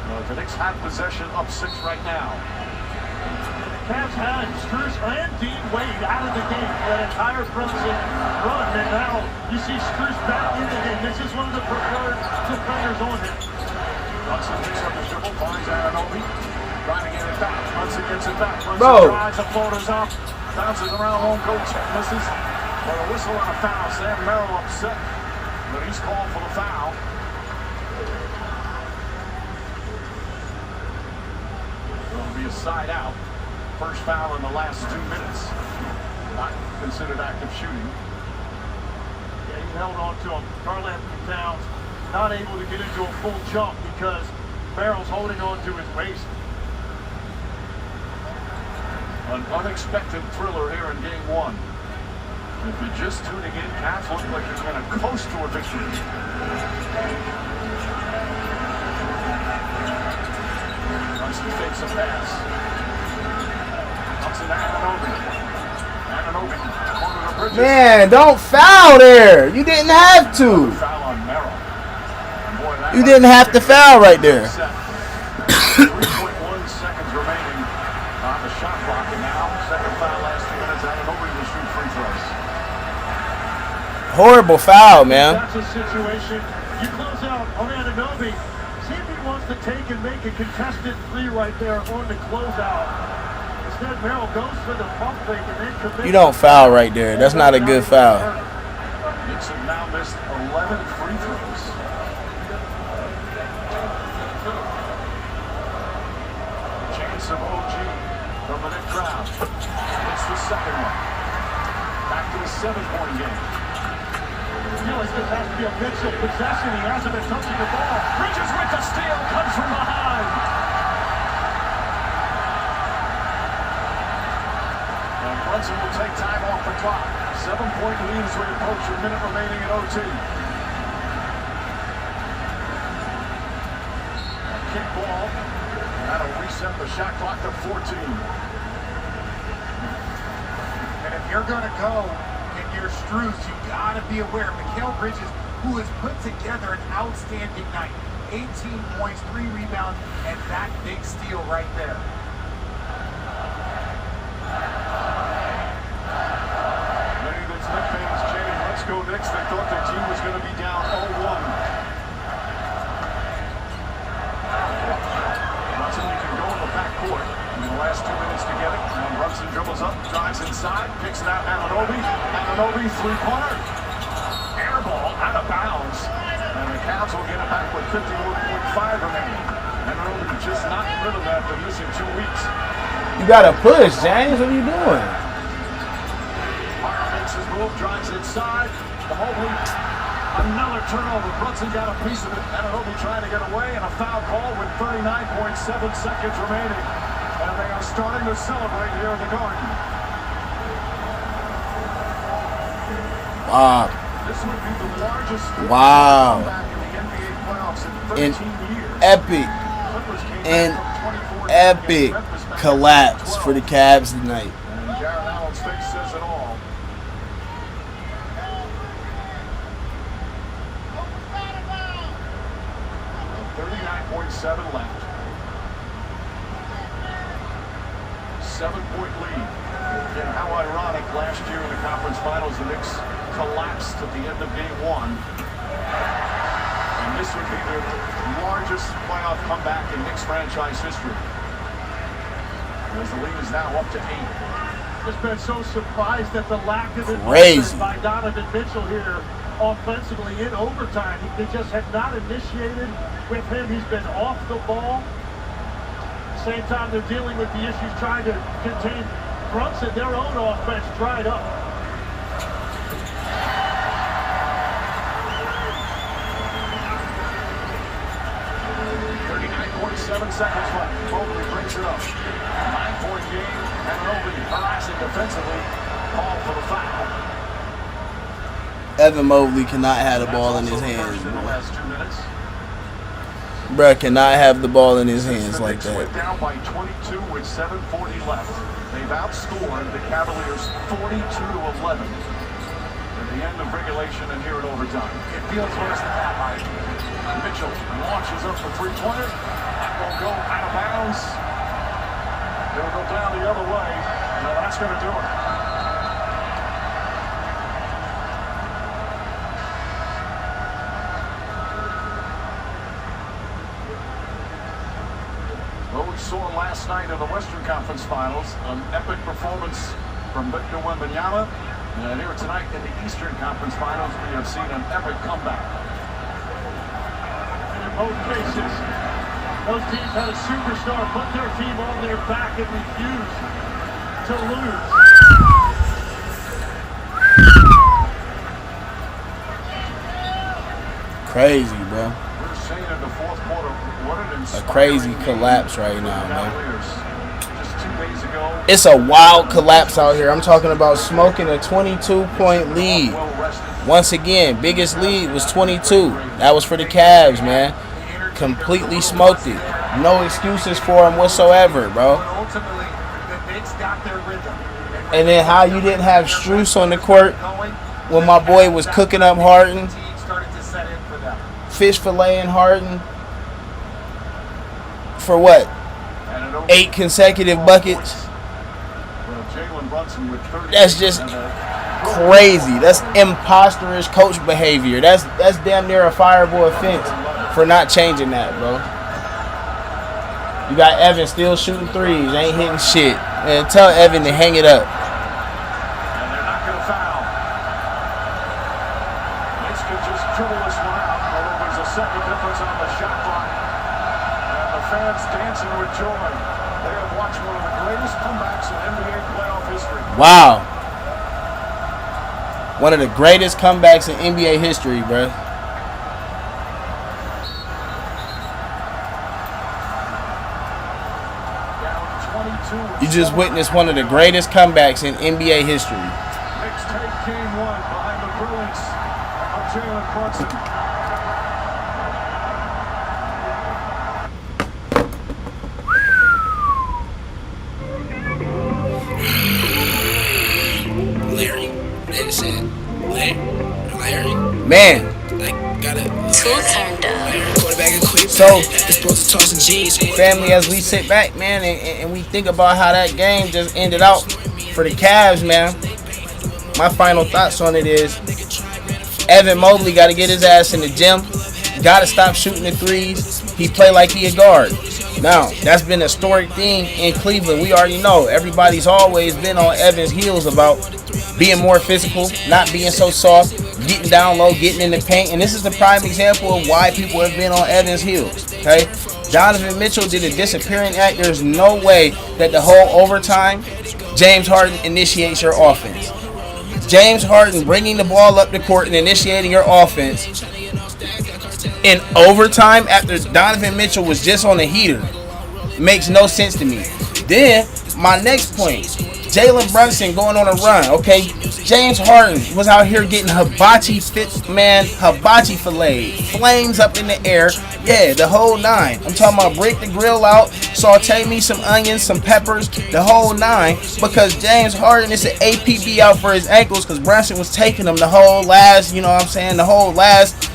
The Knicks have possession, up 6 right now. Cavs had Strus and Dean Wade out of the game for that entire Brunson run, and now you see Strus back in the game. This is one of the preferred defenders on him. Brunson picks up the dribble, finds Anunoby, trying to get it back. Brunson gets it back. Brunson Bro. tries, the floater's up, bounces around, won't go, check, misses. But a whistle on a foul. Sam Merrill upset, but he's called for the foul. It'll be a side out. First foul in the last 2 minutes. Not considered active shooting. Yeah, he held on to him. Karl-Anthony Towns not able to get into a full jump because Merrill's holding on to his waist. An unexpected thriller here in game 1. If you're just tuning in, Cavs look like they're going to coast to a victory. Brunson takes a pass. Brunson Anunoby, corner to Bridges. Man, don't foul there. You didn't have to. Foul on Merrill. Boy, You didn't have to foul right there. 3.1 seconds remaining on the shot clock, and now second foul last 2 minutes. Anunoby will shoot free throws. Horrible foul, man. That's a situation. You close out on Anunoby. See if he wants to take and make a contested 3 right there on the closeout. Instead, Merrill goes for the pump fake and then commits. You don't foul right there. That's not a good foul. Knicks have now missed 11 free throws. Chance of OG from the Knick crowd. It's the second one. Back to a 7-point game. You know, this has to be a Mitchell possession. He hasn't been touching the ball. Bridges with the steal, comes from behind. And Brunson will take time off the clock. 7-point lead as we approach a minute remaining in OT. Kick ball. That'll reset the shot clock to 14. And if you're going to go and you're Strus, you got to be aware. Mikal Bridges, who has put together an outstanding night. 18 points, 3 rebounds, and that big steal right there. Many of those Knicks fans chanting, "Let's go Knicks." They thought their team was going to be down 0-1. Brunson, you can go in the backcourt in the last 2 minutes together. And Brunson dribbles up, drives inside, kicks it out Anunoby. Anunoby, 3-pointer. Air ball out of bounds. And the Cavs will get it back with 51.5 remaining. Anunoby just not rid of that after missing 2 weeks. You gotta push, James. What are you doing? Hart makes his move, drives inside. The Mobley, another turnover. Brunson got a piece of it. Anunoby trying to get away, and a foul call with 39.7 seconds remaining. And they are starting to celebrate here in the Garden. Wow. This would be the largest Wow. comeback in the NBA playoffs in 13 years. Epic. An epic collapse for the Cavs tonight. And Jared Allen's face says it all. 39.7 left. 7-point lead. And how ironic, last year in the conference finals, the Knicks collapsed at the end of game 1. And this would be the largest playoff comeback in Knicks franchise history. As the lead is now up to 8. Just been so surprised at the lack of Crazy. involvement by Donovan Mitchell here offensively in overtime. They just have not initiated with him. He's been off the ball. Same time they're dealing with the issues trying to contain Brunson. Their own offense dried up. Seconds left. Mobley brings it up. 9-point game. Anunoby harassing defensively. Call for the foul. Evan Mobley cannot have the ball in his hands, In the last 2 minutes. Bruh cannot have the ball in his hands like The Knicks went that. down by 22 with 7:40 left. They've outscored the Cavaliers 42-11. And the end of regulation and here in overtime. It feels worse than that, Mike. Mitchell launches up for three-pointer. That will go out of bounds. It'll go down the other way. No, that's going to do it. Well, we saw last night in the Western Conference Finals an epic performance from Victor Wembanyama. And here tonight in the Eastern Conference Finals, we have seen an epic comeback. And in both cases, those teams had a superstar put their team on their back and refuse to lose. Crazy, bro. We're seeing in the fourth quarter what an A crazy collapse right now, man. Just 2 days ago. It's a wild collapse out here. I'm talking about smoking a 22-point lead. Once again, biggest lead was 22. That was for the Cavs, man. Completely smoked it. No excuses for him whatsoever, bro. Ultimately, the Knicks got their rhythm. And then how you didn't have Strus on the court when my boy was cooking up Harden, fish filleting Harden for what? 8 consecutive buckets. That's just crazy. That's imposterish coach behavior. That's damn near a fireable offense for not changing that, bro. You got Evan still shooting threes, ain't hitting shit. And tell Evan to hang it up. And they're not going to foul. Knicks could just dribble this one out, although there's a second difference on the shot clock. And the fans dancing with joy. They have watched one of the greatest comebacks in NBA playoff history. Wow. One of the greatest comebacks in NBA history, bro. You just witnessed one of the greatest comebacks in NBA history. Knicks take game one behind the brilliance of Jalen Brunson. Larry, that's it. Larry. Man. So, family, as we sit back, man, and we think about how that game just ended out for the Cavs, man, my final thoughts on it is Evan Mobley got to get his ass in the gym. Got to stop shooting the threes. He play like he a guard. Now, that's been a historic thing in Cleveland. We already know. Everybody's always been on Evan's heels about being more physical, not being so soft, getting down low, getting in the paint. And this is the prime example of why people have been on Evan's heels. Okay? Donovan Mitchell did a disappearing act. There's no way that the whole overtime, James Harden initiates your offense. James Harden bringing the ball up the court and initiating your offense in overtime after Donovan Mitchell was just on the heater makes no sense to me. Then, my next point, Jalen Brunson going on a run, okay? James Harden was out here getting hibachi fillet, flames up in the air, yeah, the whole 9. I'm talking about break the grill out, saute me some onions, some peppers, the whole 9, because James Harden is an APB out for his ankles because Brunson was taking him the whole last, you know what I'm saying, the whole last,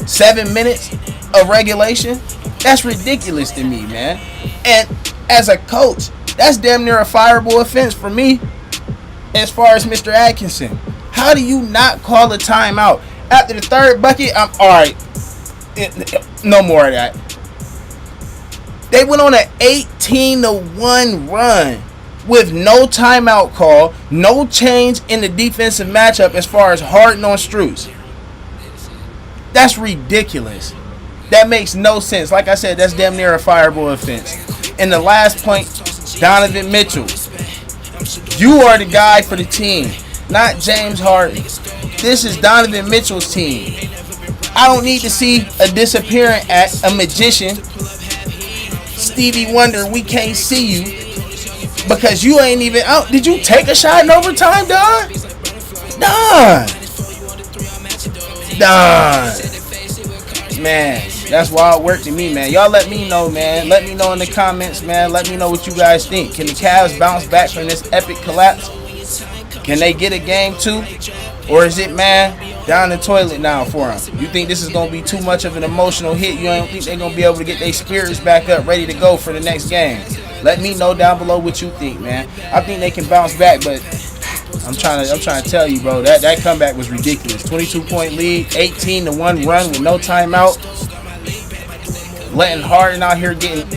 7 minutes of regulation? That's ridiculous to me, man. And as a coach, that's damn near a fireable offense for me as far as Mr. Atkinson. How do you not call a timeout? After the third bucket, I'm all right. No more of that. They went on an 18-1 run with no timeout call, no change in the defensive matchup as far as Harden on Strus. That's ridiculous. That makes no sense. Like I said, that's damn near a fireable offense. And the last point, Donovan Mitchell. You are the guy for the team, not James Harden. This is Donovan Mitchell's team. I don't need to see a disappearing act, a magician. Stevie Wonder, we can't see you because you ain't even out. Did you take a shot in overtime, Don? Don. Man, that's wild work to me, man. Y'all let me know, man. Let me know in the comments, man. Let me know what you guys think. Can the Cavs bounce back from this epic collapse? Can they get a game 2? Or is it, man, down the toilet now for him? You think this is going to be too much of an emotional hit? You don't think they're going to be able to get their spirits back up, ready to go for the next game? Let me know down below what you think, man. I think they can bounce back, but I'm trying to tell you, bro, that comeback was ridiculous. 22-point lead, 18-1 run with no timeout. Letting Harden out here getting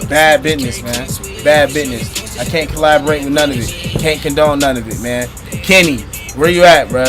bad business, man. Bad business. I can't collaborate with none of it. Can't condone none of it, man. Kenny, where you at, bro?